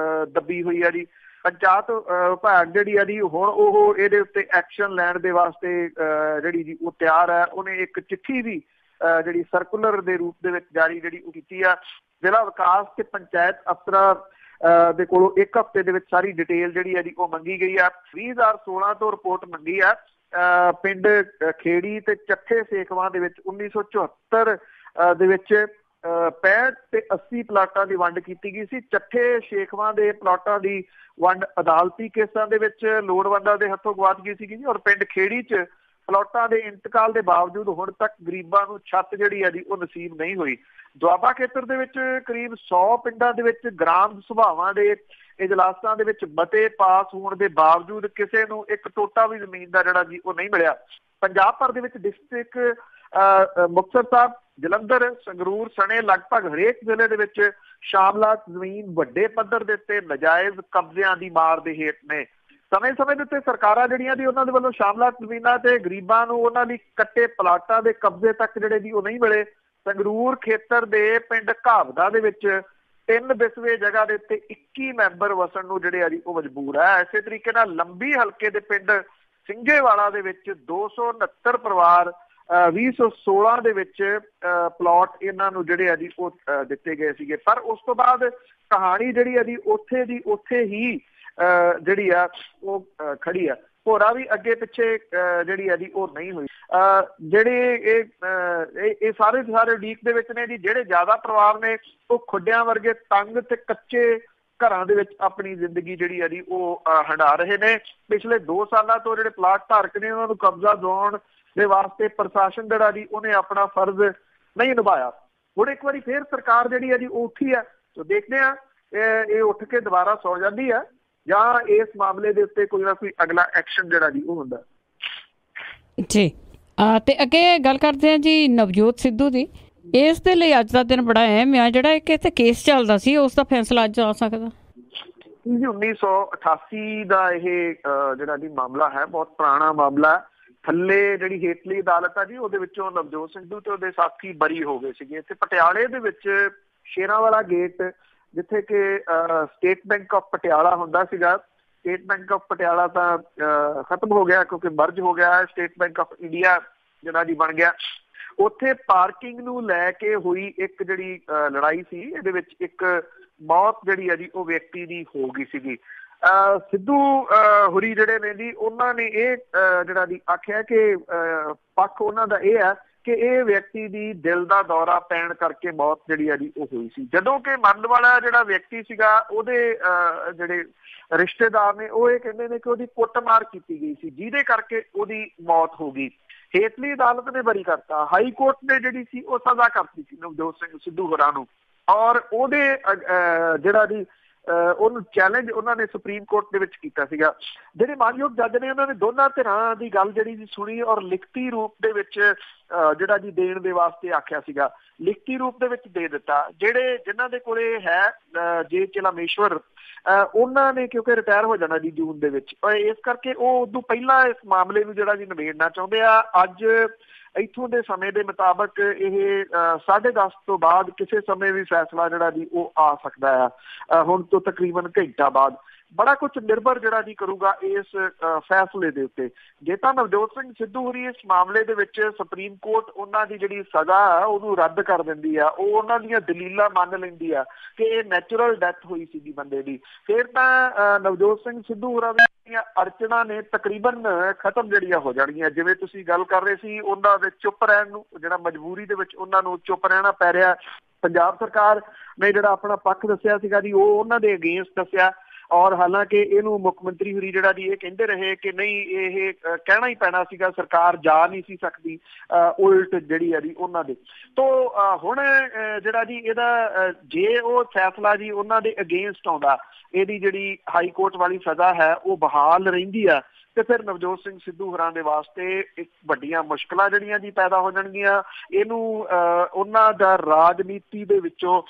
ਦੱਬੀ ਹੋਈ ਆ ਜੀ। ਪੰਚਾਇਤ ਵਿਭਾਗ ਜਿਹੜੀ ਆ ਜੀ ਹੁਣ ਉਹ ਇਹਦੇ ਉੱਤੇ ਐਕਸ਼ਨ ਲੈਣ ਦੇ ਵਾਸਤੇ ਜਿਹੜੀ ਜੀ ਉਹ ਤਿਆਰ ਹੈ। ਉਹਨੇ ਇੱਕ ਚਿੱਠੀ ਵੀ ਜਿਹੜੀ ਸਰਕੂਲਰ ਦੇ ਰੂਪ ਦੇ ਵਿੱਚ ਜਾਰੀ ਜਿਹੜੀ ਉਹ ਕੀਤੀ ਆ। ਜ਼ਿਲ੍ਹਾ ਵਿਕਾਸ ਤੇ ਪੰਚਾਇਤ ਅਫਸਰਾਂ ਦੇ ਕੋਲੋਂ 1 ਹਫ਼ਤੇ ਦੇ ਵਿੱਚ ਸਾਰੀ ਡਿਟੇਲ ਜਿਹੜੀ ਹੈ ਜੀ ਉਹ ਮੰਗੀ ਗਈ ਆ। 2016 ਤੋਂ ਰਿਪੋਰਟ ਮੰਗੀ ਆ। ਪਿੰਡ ਖੇੜੀ ਤੇ ਚੱਠੇ ਸੇਖਵਾਂ ਦੇ ਵਿੱਚ 1974 ਦੇ ਵਿੱਚ 65 ਤੇ 80 ਪਲਾਟਾਂ ਦੀ ਵੰਡ ਕੀਤੀ ਗਈ ਸੀ। ਚੱਠੇ ਸੇਖਵਾਂ ਦੇ ਪਲਾਟਾਂ ਦੀ ਵੰਡ ਅਦਾਲਤੀ ਕੇਸਾਂ ਦੇ ਵਿੱਚ ਲੋੜਵੰਦਾਂ ਦੇ ਹੱਥੋਂ ਗਵਾਚ ਗਈ ਸੀਗੀ ਜੀ। ਔਰ ਪਿੰਡ ਖੇੜੀ 'ਚ ਪਲਾਟਾਂ ਦੇ ਇੰਤਕਾਲ ਦੇ ਬਾਵਜੂਦ ਹੁਣ ਤੱਕ ਗਰੀਬਾਂ ਨੂੰ ਛੱਤ ਜਿਹੜੀ ਹੈ ਜੀ ਉਹ ਨਸੀਬ ਨਹੀਂ ਹੋਈ। ਦੁਆਬਾ ਖੇਤਰ ਦੇ ਵਿੱਚ ਕਰੀਬ 100 ਪਿੰਡਾਂ ਦੇ ਵਿੱਚ ਗ੍ਰਾਮ ਸਭਾਵਾਂ ਦੇ ਇਜਲਾਸਾਂ ਦੇ ਵਿੱਚ ਮਤੇ ਪਾਸ ਹੋਣ ਦੇ ਬਾਵਜੂਦ ਕਿਸੇ ਨੂੰ ਇੱਕ ਟੋਟਾ ਵੀ ਜ਼ਮੀਨ ਦਾ ਜਿਹੜਾ ਜੀ ਉਹ ਨਹੀਂ ਮਿਲਿਆ। ਪੰਜਾਬ ਭਰ ਦੇ ਵਿੱਚ ਡਿਸਟ੍ਰਿਕਟ ਮੁਕਤਸਰ ਸਾਹਿਬ, ਜਲੰਧਰ, ਸੰਗਰੂਰ ਸਣੇ ਲਗਭਗ ਹਰੇਕ ਜ਼ਿਲ੍ਹੇ ਦੇ ਵਿੱਚ ਸ਼ਾਮਲਾਤ ਜ਼ਮੀਨ ਵੱਡੇ ਪੱਧਰ ਦੇ ਉੱਤੇ ਨਜਾਇਜ਼ ਕਬਜ਼ਿਆਂ ਦੀ ਮਾਰ ਦੇ ਹੇਠ ਨੇ। ਸਮੇਂ ਦੇ ਉੱਤੇ ਸਰਕਾਰਾਂ ਜਿਹੜੀਆਂ ਦੀ ਉਹਨਾਂ ਦੇ ਵੱਲੋਂ ਸ਼ਾਮਲਾਤ ਜ਼ਮੀਨਾਂ ਤੇ ਗਰੀਬਾਂ ਨੂੰ ਉਹਨਾਂ ਲਈ ਕੱਟੇ ਪਲਾਟਾਂ ਦੇ ਕਬਜ਼ੇ ਤੱਕ ਜਿਹੜੇ ਜੀ ਉਹ ਨਹੀਂ ਮਿਲੇ। ਸੰਗਰੂਰ ਖੇਤਰ ਦੇ ਪਿੰਡ ਘਾਵਦਾ ਦੇ ਵਿੱਚ 3 ਬਿਸਵੇ ਜਗ੍ਹਾ ਦੇ ਉੱਤੇ 21 ਮੈਂਬਰ ਵਸਣ ਨੂੰ ਜਿਹੜੇ ਆ ਜੀ ਉਹ ਮਜਬੂਰ ਹੈ। ਇਸੇ ਤਰੀਕੇ ਨਾਲ ਲੰਬੀ ਹਲਕੇ ਦੇ ਪਿੰਡ ਸਿੰਘੇਵਾਲਾ ਦੇ ਵਿੱਚ 269 ਪਰਿਵਾਰ 2016 ਦੇ ਵਿੱਚ ਪਲਾਟ ਇਹਨਾਂ ਨੂੰ ਜਿਹੜੇ ਆ ਜੀ ਉਹ ਦਿੱਤੇ ਗਏ ਸੀਗੇ। ਪਰ ਉਸ ਤੋਂ ਬਾਅਦ ਕਹਾਣੀ ਜਿਹੜੀ ਆ ਜੀ ਉੱਥੇ ਹੀ ਜਿਹੜੀ ਆ ਉਹ ਖੜੀ ਆ। ਹੋਰਾ ਵੀ ਅੱਗੇ ਪਿੱਛੇ ਜਿਹੜੀ ਆ ਜੀ ਉਹ ਨਹੀਂ ਹੋਈ। ਜਿਹੜੇ ਇਹ ਸਾਰੇ ਉਡੀਕ ਦੇ ਵਿੱਚ ਨੇ ਜੀ। ਜਿਹੜੇ ਜ਼ਿਆਦਾ ਪਰਿਵਾਰ ਨੇ ਉਹ ਖੁੱਡਿਆਂ ਵਰਗੇ ਤੰਗ ਤੇ ਕੱਚੇ ਘਰਾਂ ਦੇ ਵਿੱਚ ਆਪਣੀ ਜ਼ਿੰਦਗੀ ਜਿਹੜੀ ਆ ਜੀ ਉਹ ਹੰਢਾ ਰਹੇ ਨੇ। ਪਿਛਲੇ 2 ਸਾਲਾਂ ਤੋਂ ਜਿਹੜੇ ਪਲਾਟ ਧਾਰਕ ਨੇ ਉਹਨਾਂ ਨੂੰ ਕਬਜ਼ਾ ਦਿਵਾਉਣ ਦੇ ਵਾਸਤੇ ਪ੍ਰਸ਼ਾਸਨ ਜਿਹੜਾ ਜੀ ਉਹਨੇ ਆਪਣਾ ਫਰਜ਼ ਨਹੀਂ ਨਿਭਾਇਆ। ਹੁਣ ਇੱਕ ਵਾਰੀ ਫੇਰ ਸਰਕਾਰ ਜਿਹੜੀ ਆ ਜੀ ਉਹ ਉੱਠੀ ਆ, ਸੋ ਦੇਖਦੇ ਆ ਇਹ ਉੱਠ ਕੇ ਦੁਬਾਰਾ ਸੌ ਜਾਂਦੀ ਆ ਜਾਂ ਇਸ ਮਾਮਲੇ ਦੇ ਉੱਤੇ ਕੋਈ ਨਾ ਕੋਈ ਅਗਲਾ ਐਕਸ਼ਨ ਜਿਹੜਾ ਜੀ ਉਹ ਹੁੰਦਾ ਜੀ। ਤੇ ਅੱਗੇ ਗੱਲ ਕਰਦੇ ਹਾਂ ਜੀ ਨਵਜੋਤ ਸਿੱਧੂ ਦੀ। ਇਸ ਦੇ ਲਈ ਅੱਜ ਦਾ ਦਿਨ ਬੜਾ ਅਹਿਮ ਆ, ਜਿਹੜਾ ਇੱਕ ਇੱਥੇ ਕੇਸ ਚੱਲਦਾ ਸੀ ਉਸ ਦਾ ਫੈਸਲਾ ਅੱਜ ਆ ਸਕਦਾ। 1988 ਦਾ ਇਹ ਜਿਹੜਾ ਜੀ ਮਾਮਲਾ ਹੈ, ਬਹੁਤ ਪੁਰਾਣਾ ਮਾਮਲਾ। ਥੱਲੇ ਜਿਹੜੀ ਹੇਠਲੀ ਅਦਾਲਤ ਆ ਜੀ ਉਹਦੇ ਵਿੱਚੋਂ ਨਵਜੋਤ ਸਿੱਧੂ ਤੇ ਉਹਦੇ ਸਾਥੀ ਬਰੀ ਹੋ ਗਏ ਸੀਗੇ। ਇੱਥੇ ਪਟਿਆਲੇ ਦੇ ਵਿੱਚ ਸ਼ੇਰਾਂਵਾਲਾ ਗੇਟ, ਜਿੱਥੇ ਕਿ ਸਟੇਟ ਬੈਂਕ ਆਫ ਪਟਿਆਲਾ ਹੁੰਦਾ ਸੀਗਾ। ਸਟੇਟ ਬੈਂਕ ਆਫ ਪਟਿਆਲਾ ਤਾਂ ਖਤਮ ਹੋ ਗਿਆ ਕਿਉਂਕਿ ਮਰਜ ਹੋ ਗਿਆ। ਸਟੇਟ ਬੈਂਕ ਆਫ ਇੰਡੀਆ ਜਿਹੜਾ ਜੀ ਬਣ ਗਿਆ। ਉੱਥੇ ਪਾਰਕਿੰਗ ਨੂੰ ਲੈ ਕੇ ਹੋਈ ਇੱਕ ਜਿਹੜੀ ਲੜਾਈ ਸੀ, ਇਹਦੇ ਵਿੱਚ ਇੱਕ ਮੌਤ ਜਿਹੜੀ ਹੈ ਜੀ ਉਹ ਵਿਅਕਤੀ ਦੀ ਹੋ ਗਈ ਸੀਗੀ। ਸਿੱਧੂ ਹੁਰੀ ਜਿਹੜੇ ਨੇ ਜੀ ਉਹਨਾਂ ਨੇ ਇਹ ਜਿਹੜਾ ਜੀ ਆਖਿਆ ਕਿ ਪੱਖ ਉਹਨਾਂ ਦਾ ਇਹ ਹੈ ਕਿ ਇਹ ਵਿਅਕਤੀ ਦੀ ਦਿਲ ਦਾ ਦੌਰਾ ਪੈਣ ਕਰਕੇ ਮੌਤ ਜਿਹੜੀ ਆ ਜੀ ਉਹ ਹੋਈ ਸੀ, ਜਦੋਂ ਕਿ ਮਰਨ ਵਾਲਾ ਜਿਹੜਾ ਵਿਅਕਤੀ ਸੀਗਾ ਉਹਦੇ ਜਿਹੜੇ ਰਿਸ਼ਤੇਦਾਰ ਨੇ ਉਹ ਇਹ ਕਹਿੰਦੇ ਨੇ ਕਿ ਉਹਦੀ ਕੁੱਟਮਾਰ ਕੀਤੀ ਗਈ ਸੀ, ਜਿਹਦੇ ਕਰਕੇ ਉਹਦੀ ਮੌਤ ਹੋ ਗਈ। ਹੇਠਲੀ ਅਦਾਲਤ ਨੇ ਬਰੀ ਕਰਤਾ, ਹਾਈ ਕੋਰਟ ਨੇ ਜਿਹੜੀ ਸੀ ਉਹ ਸਜ਼ਾ ਕਰਤੀ ਸੀ ਨਵਜੋਤ ਸਿੰਘ ਸਿੱਧੂ ਹੋਰਾਂ ਨੂੰ, ਔਰ ਉਹਦੇ ਜਿਹੜਾ ਜੀ ਉਹਨੂੰ ਚੈਲੰਜ ਉਹਨਾਂ ਨੇ ਸੁਪਰੀਮ ਕੋਰਟ ਦੇ ਵਿੱਚ ਕੀਤਾ ਸੀਗਾ। ਜਿਹੜੇ ਮਾਨਯੋਗ ਜੱਜ ਨੇ ਉਹਨਾਂ ਨੇ ਦੋਨਾਂ ਧਿਰਾਂ ਦੀ ਗੱਲ ਜਿਹੜੀ ਜੀ ਸੁਣੀ ਔਰ ਲਿਖਤੀ ਰੂਪ ਦੇ ਵਿੱਚ ਜਿਹੜਾ ਜੀ ਦੇਣ ਦੇ ਵਾਸਤੇ ਆਖਿਆ ਸੀਗਾ, ਲਿਖਤੀ ਰੂਪ ਦੇ ਵਿੱਚ ਦੇ ਦਿੱਤਾ। ਜਿਨ੍ਹਾਂ ਦੇ ਕੋਲੇ ਹੈ ਜੇ ਚਲਾਮੇਸ਼ਵਰ ਉਹਨਾਂ ਨੇ ਕਿਉਂਕਿ ਰਿਟਾਇਰ ਹੋ ਜਾਣਾ ਜੀ ਜੂਨ ਦੇ ਵਿੱਚ, ਇਸ ਕਰਕੇ ਉਹ ਉਦੋਂ ਪਹਿਲਾਂ ਇਸ ਮਾਮਲੇ ਨੂੰ ਜਿਹੜਾ ਜੀ ਨਿਬੇੜਨਾ ਚਾਹੁੰਦੇ ਆ। ਅੱਜ ਇੱਥੋਂ ਦੇ ਸਮੇਂ ਦੇ ਮੁਤਾਬਕ ਇਹ 10:30 ਤੋਂ ਬਾਅਦ ਕਿਸੇ ਸਮੇਂ ਵੀ ਫੈਸਲਾ ਜਿਹੜਾ ਜੀ ਉਹ ਆ ਸਕਦਾ ਆ। ਹੁਣ ਤੋਂ ਤਕਰੀਬਨ ਘੰਟਾ ਬਾਅਦ ਬੜਾ ਕੁਝ ਨਿਰਭਰ ਜਿਹੜਾ ਜੀ ਕਰੂਗਾ ਇਸ ਫੈਸਲੇ ਦੇ ਉੱਤੇ। ਜੇ ਤਾਂ ਨਵਜੋਤ ਸਿੰਘ ਸਿੱਧੂ ਹੋਰੀ ਇਸ ਮਾਮਲੇ ਦੇ ਵਿੱਚ ਸੁਪਰੀਮ ਕੋਰਟ ਉਹਨਾਂ ਦੀ ਜਿਹੜੀ ਸਜ਼ਾ ਆ ਉਹਨੂੰ ਰੱਦ ਕਰ ਦਿੰਦੀ ਆ, ਉਹ ਉਹਨਾਂ ਦੀਆਂ ਦਲੀਲਾਂ ਮੰਨ ਲੈਂਦੀ ਆ ਕਿ ਇਹ ਨੈਚੁਰਲ ਡੈਥ ਹੋਈ ਸੀਗੀ ਬੰਦੇ ਦੀ, ਫਿਰ ਤਾਂ ਨਵਜੋਤ ਸਿੰਘ ਸਿੱਧੂ ਹੋਰਾਂ ਦੀਆਂ ਅੜਚਣਾਂ ਨੇ ਤਕਰੀਬਨ ਖਤਮ ਜਿਹੜੀਆਂ ਹੋ ਜਾਣਗੀਆਂ। ਜਿਵੇਂ ਤੁਸੀਂ ਗੱਲ ਕਰ ਰਹੇ ਸੀ ਉਹਨਾਂ ਦੇ ਚੁੱਪ ਰਹਿਣ ਨੂੰ, ਜਿਹੜਾ ਮਜਬੂਰੀ ਦੇ ਵਿੱਚ ਉਹਨਾਂ ਨੂੰ ਚੁੱਪ ਰਹਿਣਾ ਪੈ ਰਿਹਾ। ਪੰਜਾਬ ਸਰਕਾਰ ਨੇ ਜਿਹੜਾ ਆਪਣਾ ਪੱਖ ਦੱਸਿਆ ਸੀਗਾ ਜੀ ਉਹ ਉਹਨਾਂ ਦੇ ਅਗੇਂਸਟ ਦੱਸਿਆ, ਔਰ ਹਾਲਾਂਕਿ ਇਹਨੂੰ ਮੁੱਖ ਮੰਤਰੀ ਹੋਰੀ ਜਿਹੜਾ ਜੀ ਇਹ ਕਹਿੰਦੇ ਰਹੇ ਕਿ ਨਹੀਂ ਇਹ ਕਹਿਣਾ ਹੀ ਪੈਣਾ ਸੀਗਾ, ਸਰਕਾਰ ਜਾ ਨਹੀਂ ਸੀ ਸਕਦੀ, ਉਲਟ ਜਿਹੜੀ ਆ ਜੀ ਉਹਨਾਂ ਦੇ ਤੋਂ ਹੁਣ ਜਿਹੜਾ ਜੀ ਇਹਦਾ ਜੇ ਉਹ ਫੈਸਲਾ ਜੀ ਉਹਨਾਂ ਦੇ ਅਗੇਂਸਟ ਆਉਂਦਾ, ਇਹਦੀ ਜਿਹੜੀ ਹਾਈ ਕੋਰਟ ਵਾਲੀ ਸਜ਼ਾ ਹੈ ਉਹ ਬਹਾਲ ਰਹਿੰਦੀ ਆ, ਤੇ ਫਿਰ ਨਵਜੋਤ ਸਿੰਘ ਸਿੱਧੂ ਹੋਰਾਂ ਦੇ ਵਾਸਤੇ ਇੱਕ ਵੱਡੀਆਂ ਮੁਸ਼ਕਲਾਂ ਜਿਹੜੀਆਂ ਜੀ ਪੈਦਾ ਹੋ ਜਾਣਗੀਆਂ। ਇਹਨੂੰ ਉਹਨਾਂ ਦਾ ਰਾਜਨੀਤੀ ਦੇ ਵਿੱਚੋਂ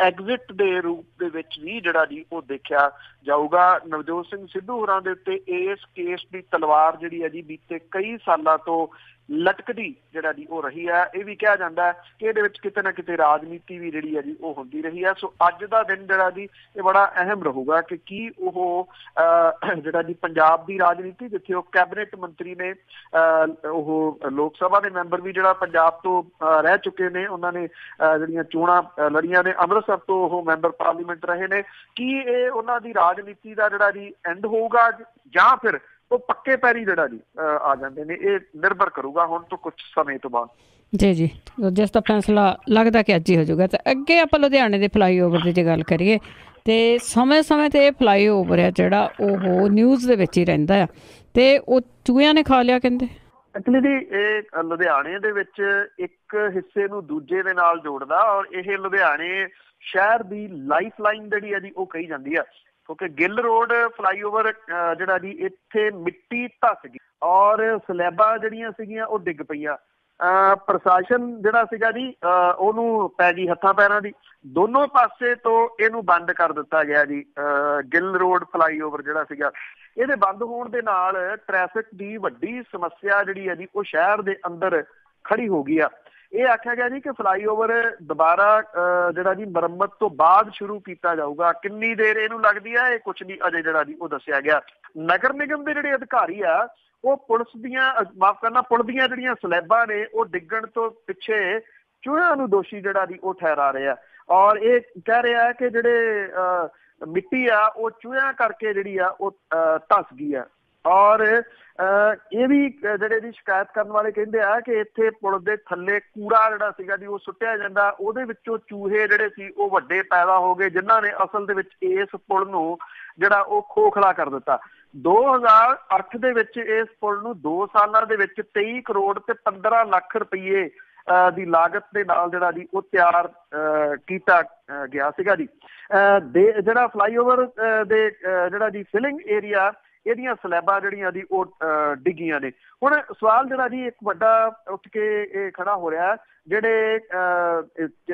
ਐਗਜ਼ਿਟ ਦੇ ਰੂਪ ਦੇ ਵਿੱਚ ਵੀ ਜਿਹੜਾ ਜੀ ਉਹ ਦੇਖਿਆ ਜਾਊਗਾ। ਨਵਜੋਤ ਸਿੰਘ ਸਿੱਧੂ ਹੋਰਾਂ ਦੇ ਉੱਤੇ ਇਸ ਕੇਸ ਦੀ ਤਲਵਾਰ ਜਿਹੜੀ ਹੈ ਜੀ ਬੀਤੇ ਕਈ ਸਾਲਾਂ ਤੋਂ ਲਟਕਦੀ ਜਿਹੜਾ ਜੀ ਉਹ ਰਹੀ ਹੈ। ਇਹ ਵੀ ਕਿਹਾ ਜਾਂਦਾ ਹੈ ਕਿ ਇਹਦੇ ਵਿੱਚ ਕਿਤੇ ਨਾ ਕਿਤੇ ਰਾਜਨੀਤੀ ਵੀ ਜਿਹੜੀ ਹੈ ਜੀ ਉਹ ਹੁੰਦੀ ਰਹੀ ਹੈ। ਸੋ ਅੱਜ ਦਾ ਦਿਨ ਜਿਹੜਾ ਜੀ ਇਹ ਬੜਾ ਅਹਿਮ ਰਹੂਗਾ ਕਿ ਕੀ ਉਹ ਜਿਹੜਾ ਜੀ ਪੰਜਾਬ ਦੀ ਰਾਜਨੀਤੀ, ਜਿੱਥੇ ਉਹ ਕੈਬਨਿਟ ਮੰਤਰੀ ਨੇ, ਉਹ ਲੋਕ ਸਭਾ ਦੇ ਮੈਂਬਰ ਵੀ ਜਿਹੜਾ ਪੰਜਾਬ ਤੋਂ ਰਹਿ ਚੁੱਕੇ ਨੇ, ਉਹਨਾਂ ਨੇ ਜਿਹੜੀਆਂ ਚੋਣਾਂ ਲੜੀਆਂ ਨੇ, ਅੰਮ੍ਰਿਤਸਰ ਤੋਂ ਉਹ ਮੈਂਬਰ ਪਾਰਲੀਮੈਂਟ ਰਹੇ ਨੇ, ਕੀ ਇਹ ਉਹਨਾਂ ਦੀ ਰਾਜਨੀਤੀ ਦਾ ਜਿਹੜਾ ਜੀ ਐਂਡ ਹੋਊਗਾ ਜਾਂ ਫਿਰ ਉਹ ਪੱਕੇ ਪੈਰੀ ਜਿਹੜਾ ਜੀ ਆ ਜਾਂਦੇ ਨੇ। ਇਹ ਨਿਰਭਰ ਕਰੂਗਾ ਹੁਣ ਤੋਂ ਕੁਝ ਸਮੇਂ ਤੋਂ ਬਾਅਦ। ਜੀ ਜਿਸ ਦਾ ਫੈਸਲਾ ਲੱਗਦਾ ਕਿ ਅੱਜ ਹੀ ਹੋ ਜਾਊਗਾ। ਤੇ ਅੱਗੇ ਆਪਾਂ ਲੁਧਿਆਣੇ ਦੇ ਫਲਾਈਓਵਰ ਦੀ ਜੇ ਗੱਲ ਕਰੀਏ ਤੇ ਸਮੇਂ ਤੇ ਇਹ ਫਲਾਈਓਵਰ ਆ ਜਿਹੜਾ ਉਹ ਨਿਊਜ਼ ਦੇ ਵਿੱਚ ਹੀ ਰਹਿੰਦਾ ਆ ਤੇ ਉਹ ਚੂਹਿਆਂ ਨੇ ਖਾ ਲਿਆ ਕਹਿੰਦੇ। ਐਕਚੁਅਲੀ ਜੀ ਇਹ ਲੁਧਿਆਣੇ ਦੇ ਵਿੱਚ ਇੱਕ ਹਿੱਸੇ ਨੂੰ ਦੂਜੇ ਦੇ ਨਾਲ ਜੋੜਦਾ, ਔਰ ਇਹ ਲੁਧਿਆਣੇ ਸ਼ਹਿਰ ਦੀ ਲਾਈਫ ਲਾਈਨ ਜਿਹੜੀ ਹੈ ਜੀ ਉਹ ਕਹੀ ਜਾਂਦੀ ਆ, ਕਿਉਂਕਿ ਗਿੱਲ ਰੋਡ ਫਲਾਈਓਵਰ ਜਿਹੜਾ ਜੀ ਇੱਥੇ ਮਿੱਟੀ ਧੱਸ ਗਈ ਔਰ ਸਲੈਬਾਂ ਜਿਹੜੀਆਂ ਸੀਗੀਆਂ ਉਹ ਡਿੱਗ ਪਈਆਂ। ਪ੍ਰਸ਼ਾਸਨ ਜਿਹੜਾ ਸੀਗਾ ਜੀ ਉਹਨੂੰ ਪੈ ਗਈ ਹੱਥਾਂ ਪੈਰਾਂ ਦੀ, ਦੋਨੋਂ ਪਾਸੇ ਤੋਂ ਇਹਨੂੰ ਬੰਦ ਕਰ ਦਿੱਤਾ ਗਿਆ ਜੀ। ਗਿੱਲ ਰੋਡ ਫਲਾਈਓਵਰ ਜਿਹੜਾ ਸੀਗਾ, ਇਹਦੇ ਬੰਦ ਹੋਣ ਦੇ ਨਾਲ ਟ੍ਰੈਫਿਕ ਦੀ ਵੱਡੀ ਸਮੱਸਿਆ ਜਿਹੜੀ ਹੈ ਜੀ ਉਹ ਸ਼ਹਿਰ ਦੇ ਅੰਦਰ ਖੜੀ ਹੋ ਗਈ ਆ। ਇਹ ਆਖਿਆ ਗਿਆ ਜੀ ਕਿ ਫਲਾਈਓਵਰ ਦੁਬਾਰਾ ਜਿਹੜਾ ਜੀ ਮੁਰੰਮਤ ਤੋਂ ਬਾਅਦ ਸ਼ੁਰੂ ਕੀਤਾ ਜਾਊਗਾ। ਕਿੰਨੀ ਦੇਰ ਇਹਨੂੰ ਲੱਗਦੀ ਆ ਇਹ ਕੁਛ ਨਹੀਂ ਅਜੇ ਜਿਹੜਾ ਜੀ ਉਹ ਦੱਸਿਆ ਗਿਆ। ਨਗਰ ਨਿਗਮ ਦੇ ਜਿਹੜੇ ਅਧਿਕਾਰੀ ਆ ਉਹ ਪੁਲ ਦੀਆਂ ਜਿਹੜੀਆਂ ਸਲੈਬਾਂ ਨੇ ਉਹ ਡਿੱਗਣ ਤੋਂ ਪਿੱਛੇ ਚੂਹਿਆਂ ਨੂੰ ਦੋਸ਼ੀ ਜਿਹੜਾ ਜੀ ਉਹ ਠਹਿਰਾ ਰਹੇ ਆ, ਔਰ ਇਹ ਕਹਿ ਰਿਹਾ ਕਿ ਜਿਹੜੇ ਮਿੱਟੀ ਆ ਉਹ ਚੂਹਿਆਂ ਕਰਕੇ ਜਿਹੜੀ ਆ ਉਹ ਧੱਸ ਗਈ ਆ। ਔਰ ਇਹ ਵੀ ਜਿਹੜੇ ਦੀ ਸ਼ਿਕਾਇਤ ਕਰਨ ਵਾਲੇ ਕਹਿੰਦੇ ਆ ਕਿ ਇੱਥੇ ਪੁਲ ਦੇ ਥੱਲੇ ਕੂੜਾ ਜਿਹੜਾ ਸੀਗਾ ਜੀ ਉਹ ਸੁੱਟਿਆ ਜਾਂਦਾ, ਉਹਦੇ ਵਿੱਚੋਂ ਚੂਹੇ ਜਿਹੜੇ ਸੀ ਉਹ ਵੱਡੇ ਪੈਦਾ ਹੋ ਗਏ, ਜਿਨ੍ਹਾਂ ਨੇ ਅਸਲ ਦੇ ਵਿੱਚ ਇਸ ਪੁਲ ਨੂੰ ਜਿਹੜਾ ਉਹ ਖੋਖਲਾ ਕਰ ਦਿੱਤਾ। 2008 ਦੇ ਵਿੱਚ ਇਸ ਪੁਲ ਨੂੰ 2 ਸਾਲਾਂ ਦੇ ਵਿੱਚ 23 ਕਰੋੜ ਤੇ 15 ਲੱਖ ਰੁਪਏ ਦੀ ਲਾਗਤ ਦੇ ਨਾਲ ਜਿਹੜਾ ਜੀ ਉਹ ਤਿਆਰ ਕੀਤਾ ਗਿਆ ਸੀਗਾ ਜੀ। ਜਿਹੜਾ ਫਲਾਈਓਵਰ ਦੇ ਜਿਹੜਾ ਜੀ ਫਿਲਿੰਗ ਏਰੀਆ, ਇਹਦੀਆਂ ਸਲੈਬਾਂ ਜਿਹੜੀਆਂ ਜੀ ਉਹ ਡਿੱਗੀਆਂ ਨੇ। ਹੁਣ ਸਵਾਲ ਜਿਹੜਾ ਜੀ ਇੱਕ ਵੱਡਾ ਉੱਠ ਕੇ ਇਹ ਖੜਾ ਹੋ ਰਿਹਾ, ਜਿਹੜੇ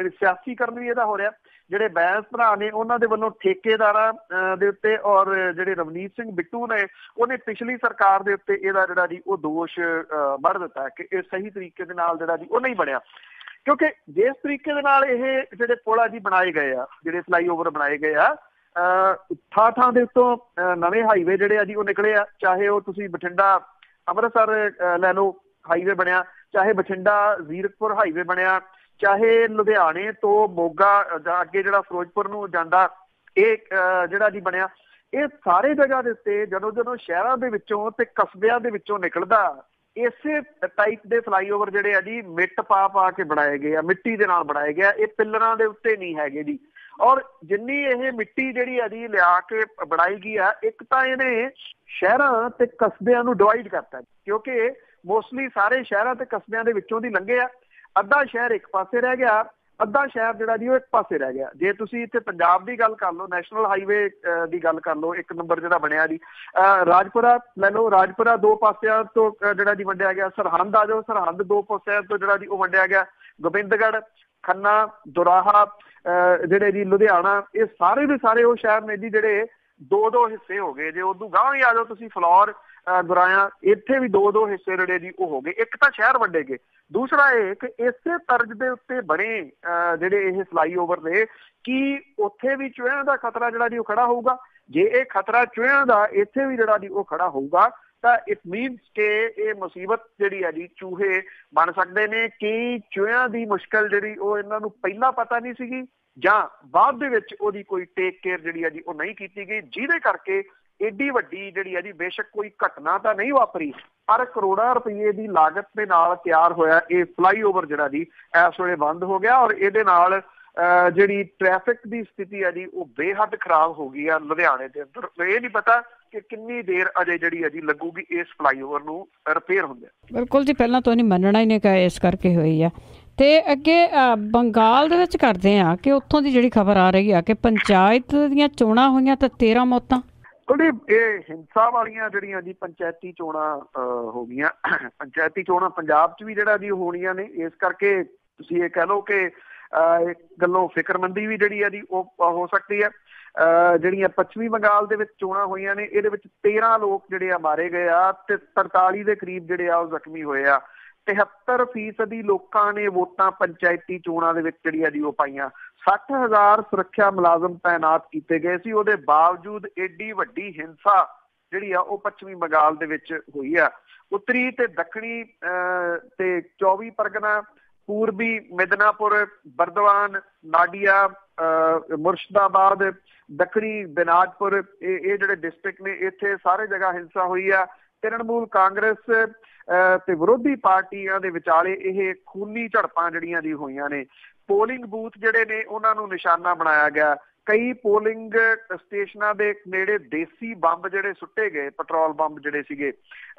ਸਿਆਸੀਕਰਨ ਵੀ ਇਹਦਾ ਹੋ ਰਿਹਾ, ਜਿਹੜੇ ਬੈਂਸ ਭਰਾ ਨੇ ਉਹਨਾਂ ਦੇ ਵੱਲੋਂ ਠੇਕੇਦਾਰਾਂ ਦੇ ਉੱਤੇ, ਔਰ ਜਿਹੜੇ ਰਵਨੀਤ ਸਿੰਘ ਬਿੱਟੂ ਨੇ ਉਹਨੇ ਪਿਛਲੀ ਸਰਕਾਰ ਦੇ ਉੱਤੇ ਇਹਦਾ ਜਿਹੜਾ ਜੀ ਉਹ ਦੋਸ਼ ਵੱਢ ਦਿੱਤਾ ਕਿ ਇਹ ਸਹੀ ਤਰੀਕੇ ਦੇ ਨਾਲ ਜਿਹੜਾ ਜੀ ਉਹ ਨਹੀਂ ਬਣਿਆ। ਕਿਉਂਕਿ ਜਿਸ ਤਰੀਕੇ ਦੇ ਨਾਲ ਇਹ ਜਿਹੜੇ ਪੁਲ ਆ ਜੀ ਬਣਾਏ ਗਏ ਆ, ਜਿਹੜੇ ਫਲਾਈਓਵਰ ਬਣਾਏ ਗਏ ਆ, ਥਾਂ ਦੇ ਉੱਤੋਂ ਨਵੇਂ ਹਾਈਵੇ ਜਿਹੜੇ ਆ ਜੀ ਉਹ ਨਿਕਲੇ ਆ, ਚਾਹੇ ਉਹ ਤੁਸੀਂ ਬਠਿੰਡਾ ਅੰਮ੍ਰਿਤਸਰ ਲੈ ਲਓ ਹਾਈਵੇ ਬਣਿਆ, ਚਾਹੇ ਬਠਿੰਡਾ ਜ਼ੀਰਕਪੁਰ ਹਾਈਵੇ ਬਣਿਆ, ਚਾਹੇ ਲੁਧਿਆਣੇ ਤੋਂ ਮੋਗਾ ਅੱਗੇ ਜਿਹੜਾ ਫਿਰੋਜ਼ਪੁਰ ਨੂੰ ਜਾਂਦਾ ਇਹ ਜਿਹੜਾ ਜੀ ਬਣਿਆ, ਇਹ ਸਾਰੇ ਜਗ੍ਹਾ ਦੇ ਉੱਤੇ ਜਦੋਂ ਸ਼ਹਿਰਾਂ ਦੇ ਵਿੱਚੋਂ ਤੇ ਕਸਬਿਆਂ ਦੇ ਵਿੱਚੋਂ ਨਿਕਲਦਾ ਇਸੇ ਟਾਈਪ ਦੇ ਫਲਾਈਓਵਰ ਜਿਹੜੇ ਆ ਜੀ ਮਿੱਟ ਪਾ ਕੇ ਬਣਾਏ ਗਏ ਆ, ਮਿੱਟੀ ਦੇ ਨਾਲ ਬਣਾਏ ਗਏ ਆ, ਇਹ ਪਿੱਲਰਾਂ ਦੇ ਉੱਤੇ ਨਹੀਂ ਹੈਗੇ ਜੀ। ਔਰ ਜਿੰਨੀ ਇਹ ਮਿੱਟੀ ਜਿਹੜੀ ਆ ਜੀ ਲਿਆ ਕੇ ਬਣਾਈ ਗਈ ਆ, ਇੱਕ ਤਾਂ ਇਹਨੇ ਸ਼ਹਿਰਾਂ ਤੇ ਕਸਬਿਆਂ ਨੂੰ ਡਿਵਾਈਡ ਕਰਤਾ, ਕਿਉਂਕਿ ਮੋਸਟਲੀ ਸਾਰੇ ਸ਼ਹਿਰਾਂ ਤੇ ਕਸਬਿਆਂ ਦੇ ਵਿੱਚੋਂ ਦੀ ਲੰਘੇ ਆ। ਅੱਧਾ ਸ਼ਹਿਰ ਇੱਕ ਪਾਸੇ ਰਹਿ ਗਿਆ, ਅੱਧਾ ਸ਼ਹਿਰ ਜਿਹੜਾ ਜੀ ਉਹ ਇੱਕ ਪਾਸੇ ਰਹਿ ਗਿਆ। ਜੇ ਤੁਸੀਂ ਇੱਥੇ ਪੰਜਾਬ ਦੀ ਗੱਲ ਕਰ ਲਓ, ਨੈਸ਼ਨਲ ਹਾਈਵੇ ਦੀ ਗੱਲ ਕਰ ਲਓ, 1 ਨੰਬਰ ਜਿਹੜਾ ਬਣਿਆ ਜੀ ਰਾਜਪੁਰਾ ਲੈ ਲਓ, ਰਾਜਪੁਰਾ 2 ਪਾਸਿਆਂ ਤੋਂ ਜਿਹੜਾ ਜੀ ਵੰਡਿਆ ਗਿਆ। ਸਰਹੰਦ ਆ ਜਾਓ, ਸਰਹੰਦ 2 ਪਾਸਿਆਂ ਤੋਂ ਜਿਹੜਾ ਜੀ ਉਹ ਵੰਡਿਆ ਗਿਆ। ਗੋਬਿੰਦਗੜ੍ਹ, ਖੰਨਾ, ਦੁਰਾਹਾ ਜਿਹੜੇ ਜੀ ਲੁਧਿਆਣਾ, ਇਹ ਸਾਰੇ ਦੇ ਸਾਰੇ ਉਹ ਸ਼ਹਿਰ ਨੇ ਜੀ ਜਿਹੜੇ 2-2 ਹਿੱਸੇ ਹੋ ਗਏ। ਜੇ ਉਦੋਂ ਗਾਂਹ ਵੀ ਆ ਜਾਓ ਤੁਸੀਂ ਫਲੌਰ, ਗੁਰਾਇਆ, ਇੱਥੇ ਵੀ 2-2 ਹਿੱਸੇ ਜਿਹੜੇ ਜੀ ਉਹ ਹੋ ਗਏ। ਇੱਕ ਤਾਂ ਸ਼ਹਿਰ ਵੰਡੇ ਗਏ, ਦੂਸਰਾ ਇਹ ਕਿ ਇਸੇ ਤਰਜ਼ ਦੇ ਉੱਤੇ ਬਣੇ ਜਿਹੜੇ ਇਹ ਫਲਾਈਓਵਰ ਨੇ, ਕੀ ਉੱਥੇ ਵੀ ਚੂਹਿਆਂ ਦਾ ਖਤਰਾ ਜਿਹੜਾ ਜੀ ਉਹ ਖੜਾ ਹੋਊਗਾ? ਜੇ ਇਹ ਖਤਰਾ ਚੂਹਿਆਂ ਦਾ ਇੱਥੇ ਵੀ ਜਿਹੜਾ ਜੀ ਉਹ ਖੜਾ ਹੋਊਗਾ ਤਾਂ ਇਟ ਮੀਨਸ ਕਿ ਇਹ ਮੁਸੀਬਤ ਜਿਹੜੀ ਆ ਜੀ ਚੂਹੇ ਬਣ ਸਕਦੇ ਨੇ। ਕਿ ਚੂਹਿਆਂ ਦੀ ਮੁਸ਼ਕਲ ਜਿਹੜੀ ਉਹ ਇਹਨਾਂ ਨੂੰ ਪਹਿਲਾਂ ਪਤਾ ਨਹੀਂ ਸੀਗੀ ਜਾਂ ਬਾਅਦ ਦੇ ਵਿੱਚ ਉਹਦੀ ਕੋਈ ਟੇਕ ਕੇਅਰ ਜਿਹੜੀ ਆ ਜੀ ਉਹ ਨਹੀਂ ਕੀਤੀ ਗਈ, ਜਿਹਦੇ ਕਰਕੇ ਏਡੀ ਵੱਡੀ ਜਿਹੜੀ ਆ ਜੀ ਬੇਸ਼ੱਕ ਕੋਈ ਘਟਨਾ ਤਾਂ ਨਹੀਂ ਵਾਪਰੀ, ਪਰ ਕਰੋੜਾਂ ਰੁਪਏ ਦੀ ਲਾਗਤ ਦੇ ਨਾਲ ਤਿਆਰ ਹੋਇਆ ਇਹ ਫਲਾਈਓਵਰ ਜਿਹੜਾ ਜੀ ਇਸ ਵੇਲੇ ਬੰਦ ਹੋ ਗਿਆ। ਔਰ ਇਹਦੇ ਨਾਲ ਜਿਹੜੀ ਟ੍ਰੈਫਿਕ ਦੀ ਸਥਿਤੀ ਆ ਜੀ ਉਹ ਬੇਹੱਦ ਖਰਾਬ ਹੋ ਗਈ ਆ ਲੁਧਿਆਣੇ ਦੇ ਅੰਦਰ। ਇਹ ਨਹੀਂ ਪਤਾ ਕਿ ਕਿੰਨੀ ਦੇਰ ਅਜੇ ਜਿਹੜੀ ਆ ਜੀ ਲੱਗੂਗੀ ਇਸ ਫਲਾਈਓਵਰ ਨੂੰ ਰਿਪੇਅਰ ਹੁੰਦੇ। ਬਿਲਕੁਲ ਜੀ, ਪਹਿਲਾਂ ਤੋਂ ਨਹੀਂ ਮੰਨਣਾ ਹੀ ਨਹੀਂ ਕਿ ਇਸ ਕਰਕੇ ਹੋਈ ਆ। ਤੇ ਅੱਗੇ ਬੰਗਾਲ ਦੇ ਵਿੱਚ ਕਰਦੇ ਆ ਕਿ ਉੱਥੋਂ ਦੀ ਜਿਹੜੀ ਖਬਰ ਆ ਰਹੀ ਆ ਕਿ ਪੰਚਾਇਤ ਦੀਆਂ ਚੋਣਾਂ ਹੋਈਆਂ ਤਾਂ 13 ਮੌਤਾਂ। ਇਹ ਹਿੰਸਾ ਵਾਲੀਆਂ ਜਿਹੜੀਆਂ ਜੀ ਪੰਚਾਇਤੀ ਚੋਣਾਂ ਹੋ ਗਈਆਂ। ਪੰਚਾਇਤੀ ਚੋਣਾਂ ਪੰਜਾਬ 'ਚ ਵੀ ਜਿਹੜਾ ਜੀ ਹੋਣੀਆਂ ਨੇ, ਇਸ ਕਰਕੇ ਤੁਸੀਂ ਇਹ ਕਹਿ ਲਓ ਕਿ ਇੱਕ ਗੱਲੋਂ ਫਿਕਰਮੰਦੀ ਵੀ ਜਿਹੜੀ ਆ ਜੀ ਉਹ ਹੋ ਸਕਦੀ ਹੈ। ਜਿਹੜੀਆਂ ਪੱਛਮੀ ਬੰਗਾਲ ਦੇ ਵਿੱਚ ਚੋਣਾਂ ਹੋਈਆਂ ਨੇ, ਇਹਦੇ ਵਿੱਚ 13 ਲੋਕ ਜਿਹੜੇ ਆ ਮਾਰੇ ਗਏ ਆ ਤੇ 43 ਦੇ ਕਰੀਬ ਜਿਹੜੇ ਆ ਉਹ ਜ਼ਖਮੀ ਹੋਏ ਆ। 73% ਲੋਕਾਂ ਨੇ ਵੋਟਾਂ ਪੰਚਾਇਤੀ ਚੋਣਾਂ ਦੇ ਵਿੱਚ ਜਿਹੜੀ ਆ ਜੀ ਉਹ ਪਾਈਆਂ। 60,000 ਸੁਰੱਖਿਆ ਮੁਲਾਜ਼ਮ ਤਾਇਨਾਤ ਕੀਤੇ ਗਏ ਸੀ। ਉਹਦੇ ਬਾਵਜੂਦ ਏਡੀ ਵੱਡੀ ਹਿੰਸਾ ਜਿਹੜੀ ਆ ਉਹ ਪੱਛਮੀ ਬੰਗਾਲ ਦੇ ਵਿੱਚ ਹੋਈ ਆ। ਉੱਤਰੀ ਤੇ ਦੱਖਣੀ ਤੇ 24 ਪਰਗਨਾ, ਪੂਰਬੀ ਮਿਦਨਾਪੁਰ, ਬਰਦਵਾਨ, ਨਾਡੀਆ, ਮੁਰਸ਼ਿਦਾਬਾਦ, ਦੱਖਣੀ ਦਿਨਾਜਪੁਰ, ਇਹ ਜਿਹੜੇ ਡਿਸਟ੍ਰਿਕਟ ਨੇ, ਇੱਥੇ ਸਾਰੇ ਜਗ੍ਹਾ ਹਿੰਸਾ ਹੋਈ ਆ। ਤ੍ਰਿਣਮੂਲ ਕਾਂਗਰਸ ਤੇ ਵਿਰੋਧੀ ਪਾਰਟੀਆਂ ਦੇ ਵਿਚਾਲੇ ਇਹ ਖੂਨੀ ਝੜਪਾਂ ਜਿਹੜੀਆਂ ਜੀ ਹੋਈਆਂ ਨੇ। ਪੋਲਿੰਗ ਬੂਥ ਜਿਹੜੇ ਨੇ ਉਹਨਾਂ ਨੂੰ ਨਿਸ਼ਾਨਾ ਬਣਾਇਆ ਗਿਆ। ਕਈ ਪੋਲਿੰਗ ਸਟੇਸ਼ਨਾਂ ਦੇ ਨੇੜੇ ਦੇਸੀ ਬੰਬ ਜਿਹੜੇ ਸੁੱਟੇ ਗਏ, ਪੈਟਰੋਲ ਬੰਬ ਜਿਹੜੇ ਸੀਗੇ,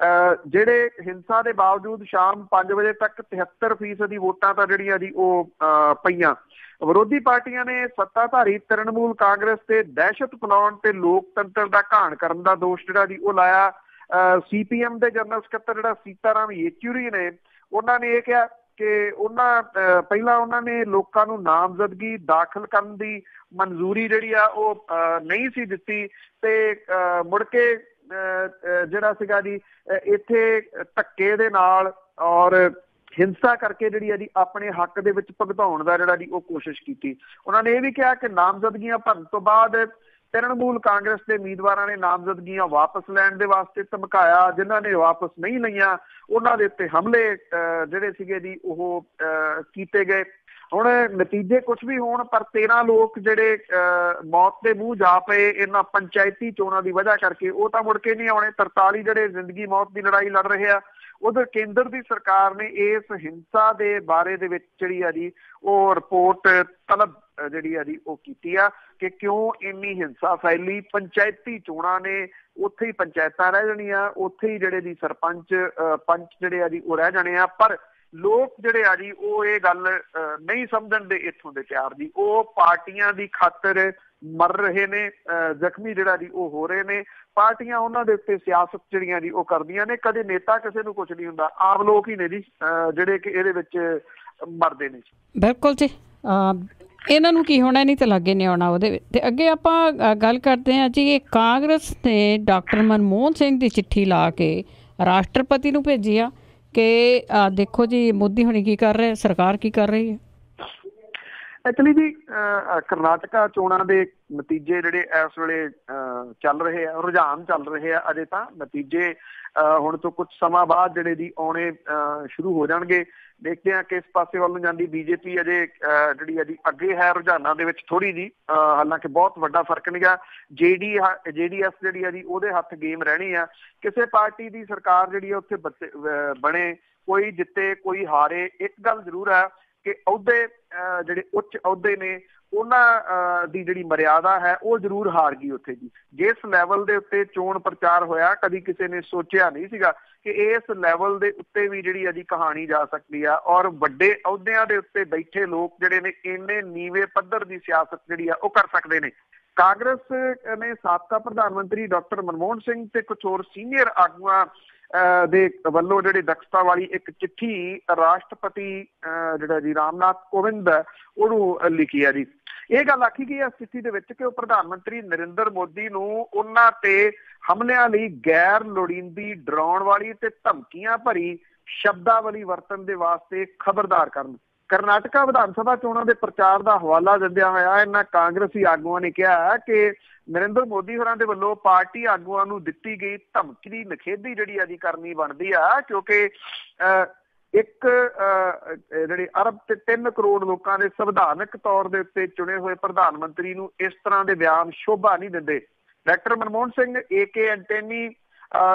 ਜਿਹੜੇ ਹਿੰਸਾ ਦੇ ਬਾਵਜੂਦ ਸ਼ਾਮ 5 ਵਜੇ ਤੱਕ 73% ਦੀ ਵੋਟਾਂ ਤਾਂ ਜਿਹੜੀਆਂ ਜੀ ਉਹ ਪਈਆਂ। ਵਿਰੋਧੀ ਪਾਰਟੀਆਂ ਨੇ ਸੱਤਾਧਾਰੀ ਤ੍ਰਿਣਮੂਲ ਕਾਂਗਰਸ ਤੇ ਦਹਿਸ਼ਤ ਫੈਲਾਉਣ ਤੇ ਲੋਕਤੰਤਰ ਦਾ ਘਾਣ ਕਰਨ ਦਾ ਦੋਸ਼ ਜਿਹੜਾ ਜੀ ਉਹ ਲਾਇਆ। CPM ਦੇ ਜਨਰਲ ਸਕੱਤਰ ਜਿਹੜਾ ਸੀਤਾਰਾਮ ਯੇਚੂਰੀ ਨੇ, ਉਹਨਾਂ ਨੇ ਇਹ ਕਿਹਾ ਕਿ ਪਹਿਲਾਂ ਉਹਨਾਂ ਨੇ ਲੋਕਾਂ ਨੂੰ ਨਾਮਜ਼ਦਗੀ ਦਾਖਲ ਕਰਨ ਦੀ ਮਨਜ਼ੂਰੀ ਜਿਹੜੀ ਆ ਉਹ ਨਹੀਂ ਸੀ ਦਿੱਤੀ ਤੇ ਮੁੜ ਕੇ ਜਿਹੜਾ ਸੀਗਾ ਜੀ ਇੱਥੇ ਧੱਕੇ ਦੇ ਨਾਲ ਔਰ ਹਿੰਸਾ ਕਰਕੇ ਜਿਹੜੀ ਆ ਜੀ ਆਪਣੇ ਹੱਕ ਦੇ ਵਿੱਚ ਭੁਗਤਾਉਣ ਦਾ ਜਿਹੜਾ ਜੀ ਉਹ ਕੋਸ਼ਿਸ਼ ਕੀਤੀ। ਉਹਨਾਂ ਨੇ ਇਹ ਵੀ ਕਿਹਾ ਕਿ ਨਾਮਜ਼ਦਗੀਆਂ ਭਰਨ ਤੋਂ ਬਾਅਦ ਤ੍ਰਿਣਮੂਲ ਕਾਂਗਰਸ ਦੇ ਉਮੀਦਵਾਰਾਂ ਨੇ ਨਾਮਜ਼ਦਗੀਆਂ ਵਾਪਸ ਲੈਣ ਦੇ ਵਾਸਤੇ ਧਮਕਾਇਆ। ਜਿਨ੍ਹਾਂ ਨੇ ਵਾਪਸ ਨਹੀਂ ਲਈਆਂ ਉਹਨਾਂ ਦੇ ਉੱਤੇ ਹਮਲੇ ਜਿਹੜੇ ਸੀਗੇ ਜੀ ਉਹ ਕੀਤੇ ਗਏ। ਹੁਣ ਨਤੀਜੇ ਕੁਛ ਵੀ ਹੋਣ, ਪਰ 13 ਲੋਕ ਜਿਹੜੇ ਮੌਤ ਦੇ ਮੂੰਹ ਜਾ ਪਏ ਇਹਨਾਂ ਪੰਚਾਇਤੀ ਚੋਣਾਂ ਦੀ ਵਜ੍ਹਾ ਕਰਕੇ, ਉਹ ਤਾਂ ਮੁੜ ਕੇ ਨਹੀਂ ਆਉਣੇ। 43 ਜਿਹੜੇ ਜ਼ਿੰਦਗੀ ਮੌਤ ਦੀ ਲੜਾਈ ਲੜ ਰਹੇ ਆ। ਉਧਰ ਕੇਂਦਰ ਦੀ ਸਰਕਾਰ ਨੇ ਇਸ ਹਿੰਸਾ ਦੇ ਬਾਰੇ ਦੇ ਵਿੱਚ ਜਿਹੜੀ ਆ ਜੀ ਉਹ ਰਿਪੋਰਟ ਤਲਬ ਜਿਹੜੀ ਆ ਜੀ ਉਹ ਕੀਤੀ ਆ ਕਿ ਕਿਉਂ ਇੰਨੀ ਹਿੰਸਾ ਫੈਲੀ। ਪੰਚਾਇਤੀ ਚੋਣਾਂ ਨੇ, ਉੱਥੇ ਹੀ ਪੰਚਾਇਤਾਂ ਰਹਿ ਜਾਣੀਆਂ, ਉੱਥੇ ਹੀ ਜਿਹੜੇ ਦੀ ਸਰਪੰਚ ਪੰਚ ਜਿਹੜੇ ਆ ਜੀ ਉਹ ਰਹਿ ਜਾਣੇ ਆ। ਪਰ ਲੋਕ ਜਿਹੜੇ ਆ ਜੀ ਉਹ ਇਹ ਗੱਲ ਨਹੀਂ ਸਮਝਣ ਦੇ ਇੱਥੋਂ ਦੇ ਤਿਆਰ ਜੀ। ਉਹ ਪਾਰਟੀਆਂ ਦੀ ਖਾਤਰ ਮਰ ਰਹੇ ਨੇ, ਜ਼ਖਮੀ ਜਿਹੜਾ ਜੀ ਉਹ ਹੋ ਰਹੇ ਨੇ। ਪਾਰਟੀਆਂ ਉਹਨਾਂ ਦੇ ਉੱਤੇ ਸਿਆਸਤ ਜਿਹੜੀਆਂ ਜੀ ਉਹ ਕਰਦੀਆਂ ਨੇ। ਕਦੇ ਨੇਤਾ ਕਿਸੇ ਨੂੰ ਕੁਛ ਨਹੀਂ ਹੁੰਦਾ, ਆਮ ਲੋਕ ਹੀ ਨੇ ਜੀ ਜਿਹੜੇ ਕਿ ਇਹਦੇ ਵਿੱਚ ਮਰਦੇ ਨੇ। ਬਿਲਕੁਲ ਜੀ, ਇਹਨਾਂ ਨੂੰ ਕੀ ਹੋਣਾ, ਨਹੀਂ ਤਾਂ ਲਾਗੇ ਨਹੀਂ ਆਉਣਾ ਉਹਦੇ ਵਿੱਚ। ਤੇ ਅੱਗੇ ਆਪਾਂ ਗੱਲ ਕਰਦੇ ਹਾਂ ਜੀ, ਇਹ ਕਾਂਗਰਸ ਨੇ ਡਾਕਟਰ ਮਨਮੋਹਨ ਸਿੰਘ ਦੀ ਚਿੱਠੀ ਲਾ ਕੇ ਰਾਸ਼ਟਰਪਤੀ ਨੂੰ ਭੇਜੀ ਆ ਕਿ ਦੇਖੋ ਜੀ ਮੋਦੀ ਹੁਣੀ ਕੀ ਕਰ ਰਹੇ, ਸਰਕਾਰ ਕੀ ਕਰ ਰਹੀ ਹੈ। ਐਕਚੁਅਲੀ ਜੀ ਕਰਨਾਟਕਾ ਚੋਣਾਂ ਦੇ ਨਤੀਜੇ ਜਿਹੜੇ ਇਸ ਵੇਲੇ ਚੱਲ ਰਹੇ ਆ, ਰੁਝਾਨ ਚੱਲ ਰਹੇ ਆ। ਅਜੇ ਤਾਂ ਨਤੀਜੇ ਹੁਣ ਤੋਂ ਕੁਝ ਸਮਾਂ ਬਾਅਦ ਜਿਹੜੇ ਦੀ ਆਉਣੇ ਸ਼ੁਰੂ ਹੋ ਜਾਣਗੇ। ਦੇਖਦੇ ਹਾਂ ਕਿਸ ਪਾਸੇ ਵੱਲ ਨੂੰ ਜਾਂਦੀ ਬੀਜੇਪੀ। ਅਜੇ ਜਿਹੜੀ ਹੈ ਜੀ ਅੱਗੇ ਹੈ ਰੁਝਾਨਾਂ ਦੇ ਵਿੱਚ ਥੋੜ੍ਹੀ ਜੀ, ਹਾਲਾਂਕਿ ਬਹੁਤ ਵੱਡਾ ਫਰਕ ਨਹੀਂ ਗਾ। JDS ਜਿਹੜੀ ਹੈ ਜੀ ਉਹਦੇ ਹੱਥ ਗੇਮ ਰਹਿਣੀ ਆ। ਕਿਸੇ ਪਾਰਟੀ ਦੀ ਸਰਕਾਰ ਜਿਹੜੀ ਆ ਉੱਥੇ ਬਣੇ, ਕੋਈ ਜਿੱਤੇ ਕੋਈ ਹਾਰੇ, ਇੱਕ ਗੱਲ ਜ਼ਰੂਰ ਹੈ ਕਿ ਅਹੁਦੇ ਜਿਹੜੇ ਉੱਚ ਅਹੁਦੇ ਨੇ ਉਹਨਾਂ ਦੀ ਜਿਹੜੀ ਮਰਿਆਦਾ ਹੈ ਉਹ ਜ਼ਰੂਰ ਹਾਰ ਗਈ ਉੱਥੇ ਜੀ। ਜਿਸ ਲੈਵਲ ਦੇ ਉੱਤੇ ਚੋਣ ਪ੍ਰਚਾਰ ਹੋਇਆ, ਕਦੀ ਕਿਸੇ ਨੇ ਸੋਚਿਆ ਨਹੀਂ ਸੀਗਾ ਕਿ ਇਸ ਲੈਵਲ ਦੇ ਉੱਤੇ ਵੀ ਜਿਹੜੀ ਇਹਦੀ ਕਹਾਣੀ ਜਾ ਸਕਦੀ ਆ ਔਰ ਵੱਡੇ ਅਹੁਦਿਆਂ ਦੇ ਉੱਤੇ ਬੈਠੇ ਲੋਕ ਜਿਹੜੇ ਨੇ ਇੰਨੇ ਨੀਵੇਂ ਪੱਧਰ ਦੀ ਸਿਆਸਤ ਜਿਹੜੀ ਆ ਉਹ ਕਰ ਸਕਦੇ ਨੇ। ਕਾਂਗਰਸ ਨੇ ਸਾਬਕਾ ਪ੍ਰਧਾਨ ਮੰਤਰੀ ਡਾਕਟਰ ਮਨਮੋਹਨ ਸਿੰਘ ਤੇ ਕੁਝ ਹੋਰ ਸੀਨੀਅਰ ਆਗੂਆਂ ਦੇ ਵੱਲੋਂ ਜਿਹੜੀ ਦਖਸਤਾ ਵਾਲੀ ਇੱਕ ਚਿੱਠੀ ਰਾਸ਼ਟਰਪਤੀ ਜਿਹੜਾ ਜੀ ਰਾਮਨਾਥ ਕੋਵਿੰਦ ਉਹਨੂੰ ਲਿਖੀ ਹੈ ਜੀ। ਇਹ ਗੱਲ ਆਖੀ ਗਈ ਇਸ ਚਿੱਠੀ ਦੇ ਵਿੱਚ ਕਿ ਉਹ ਪ੍ਰਧਾਨ ਮੰਤਰੀ ਨਰਿੰਦਰ ਮੋਦੀ ਨੂੰ ਉਹਨਾਂ ਤੇ ਹਮਲਿਆਂ ਲਈ ਗੈਰ ਲੋੜੀਂਦੀ, ਡਰਾਉਣ ਵਾਲੀ ਤੇ ਧਮਕੀਆਂ ਭਰੀ ਸ਼ਬਦਾਵਲੀ ਵਰਤਣ ਦੇ ਵਾਸਤੇ ਖਬਰਦਾਰ ਕਰਨ। ਕਰਨਾਟਕਾ ਵਿਧਾਨ ਸਭਾ ਚੋਣਾਂ ਦੇ ਪ੍ਰਚਾਰ ਦਾ ਹਵਾਲਾ ਦਿੰਦਿਆਂ ਹੋਇਆ ਇਹਨਾਂ ਕਾਂਗਰਸੀ ਆਗੂਆਂ ਨੇ ਕਿਹਾ ਕਿ ਨਰਿੰਦਰ ਮੋਦੀ ਹੋਰਾਂ ਦੇ ਵੱਲੋਂ ਪਾਰਟੀ ਆਗੂਆਂ ਨੂੰ ਦਿੱਤੀ ਗਈ ਧਮਕੀ ਦੀ ਨਿਖੇਧੀ ਜਿਹੜੀ ਅੱਜ ਕਰਨੀ ਬਣਦੀ ਆ, ਕਿਉਂਕਿ ਇੱਕ ਜਿਹੜੇ ਅਰਬ ਤੇ 3 ਕਰੋੜ ਲੋਕਾਂ ਦੇ ਸੰਵਿਧਾਨਕ ਤੌਰ ਦੇ ਉੱਤੇ ਚੁਣੇ ਹੋਏ ਪ੍ਰਧਾਨ ਮੰਤਰੀ ਨੂੰ ਇਸ ਤਰ੍ਹਾਂ ਦੇ ਬਿਆਨ ਸ਼ੋਭਾ ਨਹੀਂ ਦਿੰਦੇ। Doctor Manmohan Singh, AK Antony,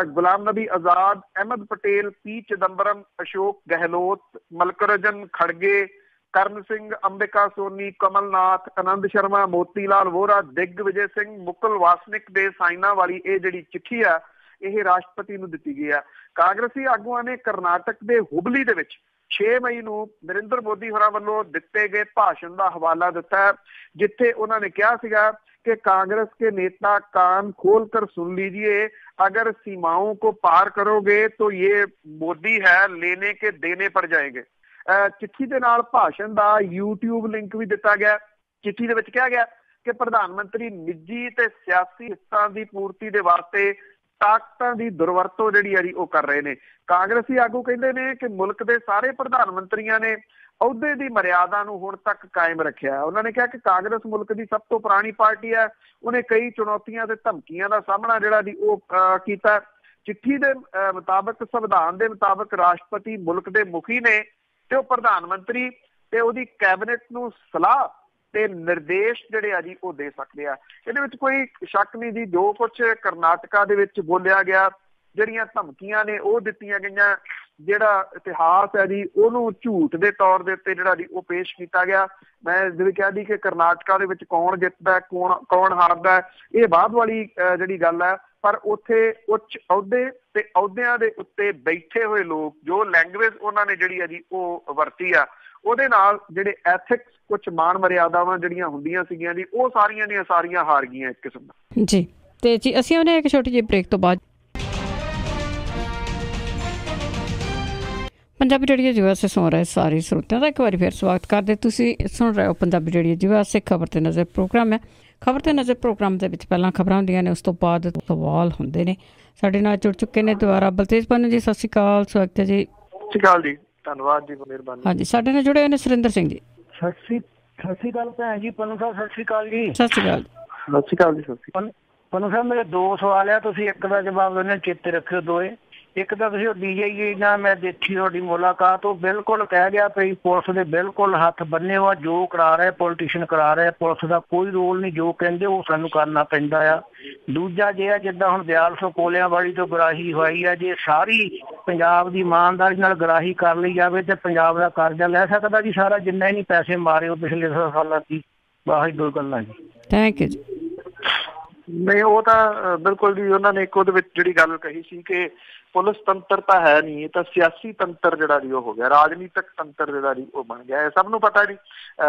Ghulam Nabi Azad, Ahmad Patel, P Chidambaram, Ashok Gehlot, ਮਲਕਰਜਨ Kharge, ਕਰਨ ਸਿੰਘ, ਅੰਬਿਕਾ ਸੋਨੀ, ਕਮਲਨਾਥ, ਆਨੰਦ ਸ਼ਰਮਾ, ਮੋਤੀ ਲਾਲ ਵੋਹਰਾ, ਦਿਗਵਿਜੇ ਸਿੰਘ, ਮੁਕੁਲ ਵਾਸਨਿਕ ਦੇ ਸਾਈਨਾਂ ਵਾਲੀ ਇਹ ਜਿਹੜੀ ਚਿੱਠੀ ਆ ਇਹ ਰਾਸ਼ਟਰਪਤੀ ਨੂੰ ਦਿੱਤੀ ਗਈ ਆ। ਕਾਂਗਰਸੀ ਆਗੂਆਂ ਨੇ ਕਰਨਾਟਕ ਦੇ ਹੁਬਲੀ ਦੇ ਵਿੱਚ 6 ਮਈ ਨੂੰ ਨਰਿੰਦਰ ਮੋਦੀ ਹੋਰਾਂ ਵੱਲੋਂ ਦਿੱਤੇ ਗਏ ਭਾਸ਼ਣ ਦਾ ਹਵਾਲਾ ਦਿੱਤਾ, ਜਿੱਥੇ ਉਹਨਾਂ ਨੇ ਕਿਹਾ ਸੀਗਾ कि कांग्रेस के नेता कान खोल कर सुन लीजिए, अगर सीमाओं को पार करोगे तो ये मोदी है लेने के देने पर जाएंगे। चिट्ठी ਦੇ ਨਾਲ ਭਾਸ਼ਣ ਦਾ YouTube ਲਿੰਕ ਵੀ ਦਿੱਤਾ ਗਿਆ। ਚਿੱਠੀ ਦੇ ਵਿੱਚ ਕਿਹਾ ਗਿਆ ਕਿ ਪ੍ਰਧਾਨ ਮੰਤਰੀ ਨਿੱਜੀ ਤੇ ਸਿਆਸੀ ਹਿੱਤਾਂ ਦੀ ਪੂਰਤੀ ਦੇ ਵਾਸਤੇ ਤਾਕਤਾਂ ਦੀ ਦੁਰਵਰਤੋਂ ਜਿਹੜੀ ਆ ਜੀ ਉਹ ਕਰ ਰਹੇ ਨੇ। ਕਾਂਗਰਸੀ ਆਗੂ ਕਹਿੰਦੇ ਨੇ ਕਿ ਮੁਲਕ ਦੇ ਸਾਰੇ ਪ੍ਰਧਾਨ ਮੰਤਰੀਆਂ ਨੇ ਅਹੁਦੇ ਦੀ ਮਰਿਆਦਾ ਨੂੰ ਹੁਣ ਤੱਕ ਕਾਇਮ ਰੱਖਿਆ। ਉਹਨਾਂ ਨੇ ਕਿਹਾ ਕਿ ਕਾਂਗਰਸ ਮੁਲਕ ਦੀ ਸਭ ਤੋਂ ਪੁਰਾਣੀ ਪਾਰਟੀ ਹੈ, ਉਹਨੇ ਕਈ ਚੁਣੌਤੀਆਂ ਤੇ ਧਮਕੀਆਂ ਦਾ ਸਾਹਮਣਾ ਜਿਹੜਾ ਦੀ ਉਹ ਕੀਤਾ। ਚਿੱਠੀ ਦੇ ਮੁਤਾਬਕ, ਸੰਵਿਧਾਨ ਦੇ ਮੁਤਾਬਕ ਰਾਸ਼ਟਰਪਤੀ ਮੁਲਕ ਦੇ ਮੁਖੀ ਨੇ ਤੇ ਉਹ ਪ੍ਰਧਾਨ ਮੰਤਰੀ ਤੇ ਉਹਦੀ ਕੈਬਨਿਟ ਨੂੰ ਸਲਾਹ ਤੇ ਨਿਰਦੇਸ਼ ਜਿਹੜੇ ਆ ਜੀ ਉਹ ਦੇ ਸਕਦੇ ਆ। ਇਹਦੇ ਵਿੱਚ ਕੋਈ ਸ਼ੱਕ ਨਹੀਂ ਜੀ, ਜੋ ਕੁਛ ਕਰਨਾਟਕਾ ਦੇ ਵਿੱਚ ਬੋਲਿਆ ਗਿਆ, ਜਿਹੜੀਆਂ ਧਮਕੀਆਂ ਨੇ ਉਹ ਦਿੱਤੀਆਂ ਗਈਆਂ, ਜਿਹੜਾ ਇਤਿਹਾਸ ਹੈ ਜੀ ਉਹਨੂੰ ਝੂਠ ਦੇ ਤੌਰ ਦੇ ਉੱਤੇ ਜਿਹੜਾ ਜੀ ਉਹ ਪੇਸ਼ ਕੀਤਾ ਗਿਆ। ਮੈਂ ਜਿਵੇਂ ਕਿਹਾ ਜੀ ਕਿ ਕਰਨਾਟਕਾ ਦੇ ਵਿੱਚ ਕੌਣ ਜਿੱਤਦਾ, ਕੌਣ ਹਾਰਦਾ, ਇਹ ਬਾਅਦ ਵਾਲੀ ਜਿਹੜੀ ਗੱਲ ਹੈ। ਪਰ ਉੱਥੇ ਉੱਚ ਅਹੁਦੇ ਤੇ ਅਹੁਦਿਆਂ ਦੇ ਉੱਤੇ ਬੈਠੇ ਹੋਏ ਲੋਕ, ਜੋ ਲੈਂਗੁਏਜ ਉਹਨਾਂ ਨੇ ਜਿਹੜੀ ਆ ਜੀ ਉਹ ਵਰਤੀ ਆ, ਉਹਦੇ ਨਾਲ ਜਿਹੜੇ ਐਥਿਕਸ, ਕੁਛ ਮਾਣ ਮਰਿਆਦਾਵਾਂ ਜਿਹੜੀਆਂ ਹੁੰਦੀਆਂ ਸੀਗੀਆਂ ਜੀ, ਉਹ ਸਾਰੀਆਂ ਦੀਆਂ ਸਾਰੀਆਂ ਹਾਰ ਗਈਆਂ ਇੱਕ ਕਿਸਮ ਦਾ ਜੀ। ਤੇ ਜੀ ਅਸੀਂ ਉਹਨੇ ਇੱਕ ਛੋਟੀ ਜਿਹੀ ਬ੍ਰੇਕ ਤੋਂ ਬਾਅਦ ਪੰਜਾਬੀ ਰੇਡੀਓ ਯੂਐਸ ਸੇ ਸੁਣ ਰਹੇ ਸਾਰੇ ਸਰੋਤਿਆਂ ਦਾ ਇੱਕ ਵਾਰੀ ਫਿਰ ਸਵਾਗਤ ਕਰਦੇ। ਤੁਸੀਂ ਸੁਣ ਰਹੇ ਹੋ ਪੰਜਾਬੀ ਰੇਡੀਓ ਯੂਐਸ ਸੇ ਖਬਰ ਤੇ ਨਜ਼ਰ ਪ੍ਰੋਗਰਾਮ ਹੈ। ਖਬਰ ਤੇ ਨਜ਼ਰ ਪ੍ਰੋਗਰਾਮ ਦੇ ਵਿੱਚ ਪਹਿਲਾਂ ਖਬਰਾਂ ਹੁੰਦੀਆਂ ਨੇ, ਉਸ ਤੋਂ ਬਾਅਦ ਸਵਾਲ ਹੁੰਦੇ ਨੇ। ਸਾਡੇ ਨਾਲ ਜੁੜ ਚੁੱਕੇ ਨੇ ਦੁਬਾਰਾ ਬਲਤੇਜ ਪੰਨੂ ਜੀ। ਸਤਿ ਸ਼੍ਰੀ ਅਕਾਲ, ਸਵਾਗਤ ਹੈ ਜੀ। ਸਤਿ ਸ਼੍ਰੀ ਅਕਾਲ ਜੀ, ਧੰਨਵਾਦ ਜੀ, ਮਿਹਰਬਾਨੀ। ਹਾਂਜੀ, ਸਾਡੇ ਨਾਲ ਜੁੜੇ ਹੋਏ ਨੇ ਸੁਰਿੰਦਰ ਸਿੰਘ ਜੀ। ਸਤਿ ਸ਼੍ਰੀ ਅਕਾਲ ਭੈਣ ਜੀ। ਪੰਨੂ ਸਾਹਿਬ ਸਤਿ ਸ਼੍ਰੀ ਅਕਾਲ ਜੀ। ਸਤਿ ਸ਼੍ਰੀ ਅਕਾਲ। ਸਤਿ ਸ਼੍ਰੀ ਅਕਾਲ ਜੀ। ਸਤਿ ਸ਼੍ਰੀ ਅਕਾਲ। ਪੰਨੂ ਸਾਹਿਬ ਮੇਰੇ 2 ਸਵਾਲ ਆ, ਤੁਸੀਂ ਇੱਕ ਦਾ ਜਵਾਬ ਉਹਨੇ ਚੇਤੇ ਰੱਖਿਓ ਦੋਏ। ਇੱਕ ਤਾਂ ਤੁਸੀਂ ਉਹ DJI ਨਾਲ ਮੈਂ ਦੇਖੀ ਤੁਹਾਡੀ ਮੁਲਾਕਾਤ, ਉਹ ਬਿਲਕੁਲ ਕਹਿ ਗਿਆ ਵੀ ਪੁਲਿਸ ਦੇ ਬਿਲਕੁਲ ਹੱਥ ਬੰਨੇ ਹੋਆ, ਜੋ ਕਰਾ ਰਹੇ ਪੋਲੀਟੀਸ਼ੀਅਨ ਕਰਾ ਰਹੇ, ਪੁਲਿਸ ਦਾ ਕੋਈ ਰੋਲ ਨਹੀਂ, ਜੋ ਕਹਿੰਦੇ ਉਹ ਸਾਨੂੰ ਕਰਨਾ ਪੈਂਦਾ ਆ। ਦੂਜਾ ਜੇ ਆ ਜਿੱਦਾਂ ਹੁਣ ਦਿਆਲ ਸਿੰਘ ਕੋਲਿਆਂ ਵਾਲੀ ਤੋਂ ਗਰਾਹੀ ਹੋਈ ਆ, ਜੇ ਸਾਰੀ ਪੰਜਾਬ ਦੀ ਇਮਾਨਦਾਰੀ ਨਾਲ ਗਰਾਹੀ ਕਰ ਲਈ ਜਾਵੇ ਤੇ ਪੰਜਾਬ ਦਾ ਕਰਜ਼ਾ ਲੈ ਸਕਦਾ ਜੀ ਸਾਰਾ, ਜਿੰਨਾ ਹੀ ਨਹੀਂ ਪੈਸੇ ਮਾਰੇ ਉਹ ਪਿਛਲੇ ਸਾਲਾਂ ਦੀ। ਬਾਹਰ 2 ਗੱਲਾਂ ਜੀ। ਥੈਂਕ ਯੂ ਜੀ। ਨਹੀਂ, ਉਹ ਤਾਂ ਬਿਲਕੁਲ ਜੀ, ਉਹਨਾਂ ਨੇ ਇੱਕ ਉਹਦੇ ਵਿੱਚ ਜਿਹੜੀ ਗੱਲ ਕਹੀ ਸੀ ਕਿ ਪੁਲਿਸ ਤੰਤਰ ਤਾਂ ਹੈ ਨਹੀਂ, ਇਹ ਤਾਂ ਸਿਆਸੀ ਤੰਤਰ ਜਿਹੜਾ ਜੀ ਉਹ ਹੋ ਗਿਆ, ਰਾਜਨੀਤਿਕ ਤੰਤਰ ਜਿਹੜਾ ਜੀ ਉਹ ਬਣ ਗਿਆ। ਇਹ ਸਭ ਨੂੰ ਪਤਾ ਜੀ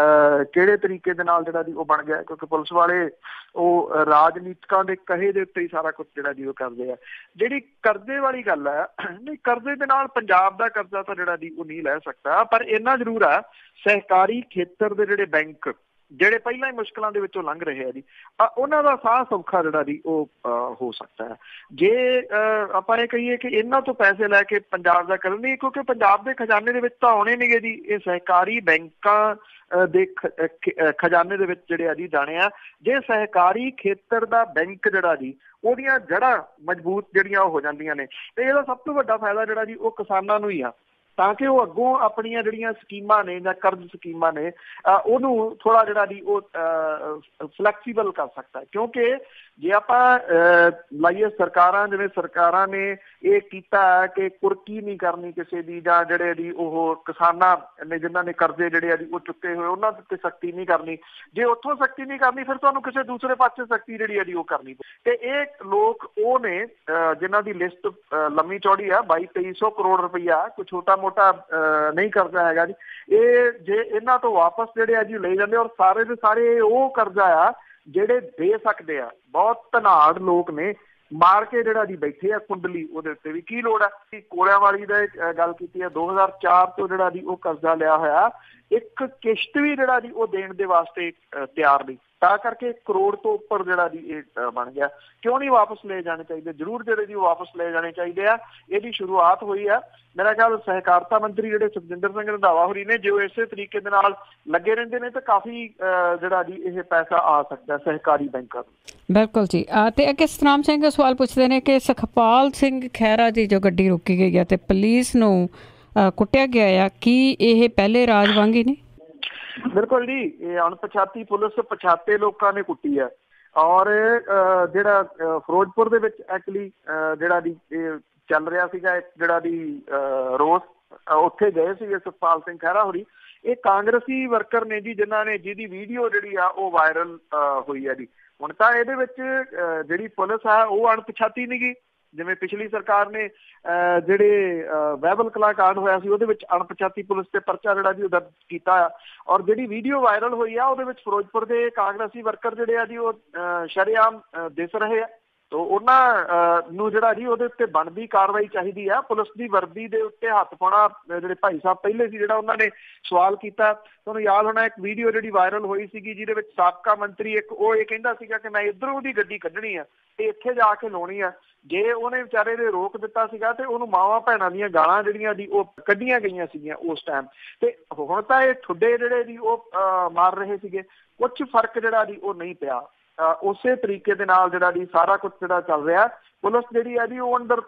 ਕਿਹੜੇ ਤਰੀਕੇ ਦੇ ਨਾਲ ਜਿਹੜਾ ਜੀ ਉਹ ਬਣ ਗਿਆ, ਕਿਉਂਕਿ ਪੁਲਿਸ ਵਾਲੇ ਉਹ ਰਾਜਨੀਤਿਕਾਂ ਦੇ ਕਹੇ ਦੇ ਉੱਤੇ ਹੀ ਸਾਰਾ ਕੁਛ ਜਿਹੜਾ ਜੀ ਉਹ ਕਰਦੇ ਆ। ਜਿਹੜੀ ਕਰਜ਼ੇ ਵਾਲੀ ਗੱਲ ਹੈ, ਨਹੀਂ, ਕਰਜ਼ੇ ਦੇ ਨਾਲ ਪੰਜਾਬ ਦਾ ਕਰਜ਼ਾ ਤਾਂ ਜਿਹੜਾ ਜੀ ਉਹ ਨਹੀਂ ਲੈ ਸਕਦਾ, ਪਰ ਇੰਨਾ ਜ਼ਰੂਰ ਆ ਸਹਿਕਾਰੀ ਖੇਤਰ ਦੇ ਜਿਹੜੇ ਬੈਂਕ ਜਿਹੜੇ ਪਹਿਲਾਂ ਹੀ ਮੁਸ਼ਕਲਾਂ ਦੇ ਵਿੱਚੋਂ ਲੰਘ ਰਹੇ ਆ ਜੀ, ਉਹਨਾਂ ਦਾ ਸਾਹ ਸੌਖਾ ਜਿਹੜਾ ਜੀ ਉਹ ਹੋ ਸਕਦਾ ਹੈ। ਜੇ ਆਪਾਂ ਇਹ ਕਹੀਏ ਕਿ ਇਹਨਾਂ ਤੋਂ ਪੈਸੇ ਲੈ ਕੇ ਪੰਜਾਬ ਦਾ ਕਰਨ ਨਹੀਂ, ਕਿਉਂਕਿ ਪੰਜਾਬ ਦੇ ਖਜ਼ਾਨੇ ਦੇ ਵਿੱਚ ਤਾਂ ਆਉਣੇ ਨੇਗੇ ਜੀ, ਇਹ ਸਹਿਕਾਰੀ ਬੈਂਕਾਂ ਦੇ ਖਜ਼ਾਨੇ ਦੇ ਵਿੱਚ ਜਿਹੜੇ ਆ ਜੀ ਜਾਣੇ ਆ। ਜੇ ਸਹਿਕਾਰੀ ਖੇਤਰ ਦਾ ਬੈਂਕ ਜਿਹੜਾ ਜੀ ਉਹਦੀਆਂ ਜੜ੍ਹਾਂ ਮਜ਼ਬੂਤ ਜਿਹੜੀਆਂ ਉਹ ਹੋ ਜਾਂਦੀਆਂ ਨੇ, ਤੇ ਇਹਦਾ ਸਭ ਤੋਂ ਵੱਡਾ ਫਾਇਦਾ ਜਿਹੜਾ ਜੀ ਉਹ ਕਿਸਾਨਾਂ ਨੂੰ ਹੀ ਆ, ਤਾਂ ਕਿ ਉਹ ਅੱਗੋਂ ਆਪਣੀਆਂ ਜਿਹੜੀਆਂ ਸਕੀਮਾਂ ਨੇ ਜਾਂ ਕਰਜ਼ ਸਕੀਮਾਂ ਨੇ ਉਹਨੂੰ ਥੋੜ੍ਹਾ ਜਿਹੜਾ ਜੀ ਉਹ ਫਲੈਕਸੀਬਲ ਕਰ ਸਕਦਾ। ਕਿਉਂਕਿ ਜੇ ਆਪਾਂ ਲਾਈਏ ਸਰਕਾਰਾਂ, ਜਿਵੇਂ ਸਰਕਾਰਾਂ ਨੇ ਇਹ ਕੀਤਾ ਕਿ ਕੁਰਕੀ ਨਹੀਂ ਕਰਨੀ ਕਿਸੇ ਦੀ, ਜਾਂ ਜਿਹੜੇ ਜੀ ਉਹ ਕਿਸਾਨਾਂ ਨੇ ਜਿਨ੍ਹਾਂ ਨੇ ਕਰਜ਼ੇ ਜਿਹੜੇ ਆ ਜੀ ਉਹ ਚੁੱਕੇ ਹੋਏ ਉਹਨਾਂ ਉੱਤੇ ਸਖਤੀ ਨਹੀਂ ਕਰਨੀ। ਜੇ ਉੱਥੋਂ ਸਖਤੀ ਨਹੀਂ ਕਰਨੀ ਫਿਰ ਤੁਹਾਨੂੰ ਕਿਸੇ ਦੂਸਰੇ ਪਾਸੇ ਸਖਤੀ ਜਿਹੜੀ ਆ ਜੀ ਉਹ ਕਰਨੀ। ਤੇ ਇਹ ਲੋਕ ਉਹ ਨੇ ਜਿਨ੍ਹਾਂ ਦੀ ਲਿਸਟ ਲੰਮੀ ਚੌੜੀ ਆ, 2200-2300 ਕਰੋੜ ਰੁਪਈਆ ਕੋਈ ਛੋਟਾ ਮੋਟਾ ਨਹੀਂ ਕਰਜ਼ਾ ਹੈਗਾ ਜੀ। ਇਹ ਜੇ ਇਹਨਾਂ ਤੋਂ ਵਾਪਸ ਜਿਹੜੇ ਆ ਜੀ ਲੈ ਜਾਂਦੇ, ਔਰ ਸਾਰੇ ਦੇ ਸਾਰੇ ਉਹ ਕਰਜ਼ਾ ਆ ਜਿਹੜੇ ਦੇ ਸਕਦੇ ਆ। ਬਹੁਤ ਧਨਾੜ ਲੋਕ ਨੇ, ਮਾਰ ਕੇ ਜਿਹੜਾ ਜੀ ਬੈਠੇ ਆ ਕੁੰਡਲੀ, ਉਹਦੇ ਉੱਤੇ ਵੀ ਕੀ ਲੋੜ ਆ। ਕੋਲਿਆਂ ਵਾਲੀ ਦਾ ਗੱਲ ਕੀਤੀ ਹੈ, 2004 ਤੋਂ ਜਿਹੜਾ ਜੀ ਉਹ ਕਰਜ਼ਾ ਲਿਆ ਹੋਇਆ, ਇੱਕ ਕਿਸ਼ਤ ਵੀ ਜਿਹੜਾ ਜੀ ਉਹ ਦੇਣ ਦੇ ਵਾਸਤੇ ਤਿਆਰ ਨਹੀਂ, ਤਾਂ ਕਰਕੇ ਕਰੋੜ ਤੋਂ ਉੱਪਰ ਜਿਹੜਾ ਜੀ ਇਹ ਬਣ ਗਿਆ। ਕਿਉਂ ਨਹੀਂ ਵਾਪਸ ਲੈ ਜਾਣੇ ਚਾਹੀਦੇ? ਜ਼ਰੂਰ ਜਿਹੜੇ ਜੀ ਉਹ ਵਾਪਸ ਲੈ ਜਾਣੇ ਚਾਹੀਦੇ ਆ। ਇਹਦੀ ਸ਼ੁਰੂਆਤ ਹੋਈ ਆ, ਮੇਰਾ ਖਿਆਲ ਸਹਿਕਾਰਤਾ ਮੰਤਰੀ ਜਿਹੜੇ ਸੁਖਜਿੰਦਰ ਸਿੰਘ ਰੰਧਾਵਾ ਹੋਰੀ ਨੇ, ਜੇ ਉਹ ਇਸੇ ਤਰੀਕੇ ਦੇ ਨਾਲ ਲੱਗੇ ਰਹਿੰਦੇ ਨੇ ਤਾਂ ਕਾਫੀ ਜਿਹੜਾ ਜੀ ਇਹ ਪੈਸਾ ਆ ਸਕਦਾ ਸਹਿਕਾਰੀ ਬੈਂਕਾਂ ਨੂੰ। ਬਿਲਕੁਲ ਜੀ। ਤੇ ਅੱਗੇ ਸਤਨਾਮ ਸਿੰਘ ਸਵਾਲ ਪੁੱਛਦੇ ਨੇ ਕਿ ਸੁਖਪਾਲ ਸਿੰਘ ਖਹਿਰਾ ਦੀ ਜੋ ਗੱਡੀ ਰੋਕੀ ਗਈ ਹੈ ਤੇ ਪੁਲਿਸ ਨੂੰ ਕੁੱਟਿਆ ਗਿਆ ਆ, ਕੀ ਇਹ ਪਹਿਲੇ ਰਾਜ ਵਾਂਗ ਹੀ ਨੇ? ਬਿਲਕੁਲ ਜੀ, ਇਹ ਅਣਪਛਾਤੀ ਪੁਲਿਸ ਪਛਾਤੇ ਲੋਕਾਂ ਨੇ ਕੁੱਟੀ ਹੈ। ਔਰ ਜਿਹੜਾ ਫਿਰੋਜ਼ਪੁਰ ਦੇ ਵਿੱਚ ਐਕਚੁਅਲੀ ਜਿਹੜਾ ਦੀ ਇਹ ਚੱਲ ਰਿਹਾ ਸੀਗਾ ਜਿਹੜਾ ਦੀ ਰੋਸ, ਉੱਥੇ ਗਏ ਸੀਗੇ ਸੁਖਪਾਲ ਸਿੰਘ ਖਹਿਰਾ ਹੋਰੀ। ਇਹ ਕਾਂਗਰਸੀ ਵਰਕਰ ਨੇ ਜੀ, ਜਿਨ੍ਹਾਂ ਨੇ ਜਿਹਦੀ ਵੀਡੀਓ ਜਿਹੜੀ ਆ ਉਹ ਵਾਇਰਲ ਹੋਈ ਹੈ ਜੀ। ਹੁਣ ਤਾਂ ਇਹਦੇ ਵਿੱਚ ਜਿਹੜੀ ਪੁਲਿਸ ਆ ਉਹ ਅਣਪਛਾਤੀ ਨਹੀਂ ਗੀ, ਜਿਵੇਂ ਪਿਛਲੀ ਸਰਕਾਰ ਨੇ ਜਿਹੜੇ ਵੈਬਲ ਕਲਾਕਾਂਡ ਹੋਇਆ ਸੀ ਉਹਦੇ ਵਿੱਚ ਅਣਪਛਾਤੀ ਪੁਲਿਸ ਤੇ ਪਰਚਾ ਜਿਹੜਾ ਜੀ ਉਹ ਦਰਜ ਕੀਤਾ ਆ। ਔਰ ਜਿਹੜੀ ਵੀਡੀਓ ਵਾਇਰਲ ਹੋਈ ਆ ਉਹਦੇ ਵਿੱਚ ਫਿਰੋਜ਼ਪੁਰ ਦੇ ਕਾਂਗਰਸੀ ਵਰਕਰ ਜਿਹੜੇ ਆ ਜੀ ਉਹ ਸ਼ਰੇਆਮ ਦਿਸ ਰਹੇ ਆ। ਤੋ ਉਹਨਾਂ ਨੂੰ ਜਿਹੜਾ ਜੀ ਉਹਦੇ ਉੱਤੇ ਬਣਦੀ ਕਾਰਵਾਈ ਚਾਹੀਦੀ ਆ। ਪੁਲਿਸ ਦੀ ਵਰਦੀ ਦੇ ਉੱਤੇ ਹੱਥ ਪਾਉਣਾ, ਜਿਹੜੇ ਭਾਈ ਸਾਹਿਬ ਪਹਿਲੇ ਸੀ ਜਿਹੜਾ ਉਹਨਾਂ ਨੇ ਸਵਾਲ ਕੀਤਾ, ਤੁਹਾਨੂੰ ਯਾਦ ਹੋਣਾ ਇੱਕ ਵੀਡੀਓ ਜਿਹੜੀ ਵਾਇਰਲ ਹੋਈ ਸੀਗੀ ਜਿਹਦੇ ਵਿੱਚ ਸਾਬਕਾ ਮੰਤਰੀ ਇੱਕ ਉਹ ਇਹ ਕਹਿੰਦਾ ਸੀਗਾ ਕਿ ਮੈਂ ਇੱਧਰੋਂ ਦੀ ਗੱਡੀ ਕੱਢਣੀ ਆ ਤੇ ਇੱਥੇ ਜਾ ਕੇ ਲਾਉਣੀ ਆ। ਜੇ ਉਹਨੇ ਵਿਚਾਰੇ ਨੇ ਰੋਕ ਦਿੱਤਾ ਸੀਗਾ ਤੇ ਉਹਨੂੰ ਮਾਵਾਂ ਭੈਣਾਂ ਦੀਆਂ ਗਾਲਾਂ ਜਿਹੜੀਆਂ ਜੀ ਉਹ ਕੱਢੀਆਂ ਗਈਆਂ ਸੀਗੀਆਂ ਉਸ ਟਾਈਮ। ਤੇ ਹੁਣ ਤਾਂ ਇਹ ਠੁੱਡੇ ਜਿਹੜੇ ਜੀ ਉਹ ਮਾਰ ਰਹੇ ਸੀਗੇ, ਕੁਛ ਫਰਕ ਜਿਹੜਾ ਜੀ ਉਹ ਨਹੀਂ ਪਿਆ। ਉਸੇ ਤਰੀਕੇ ਦੇ ਨਾਲ ਜਿਹੜਾ ਜੀ ਸਾਰਾ ਕੁਛ ਜਿਹੜਾ ਚੱਲ ਰਿਹਾ, ਪੁਲਿਸ ਜਿਹੜੀ ਹੈ ਜੀ ਉਹ ਅੰਡਰ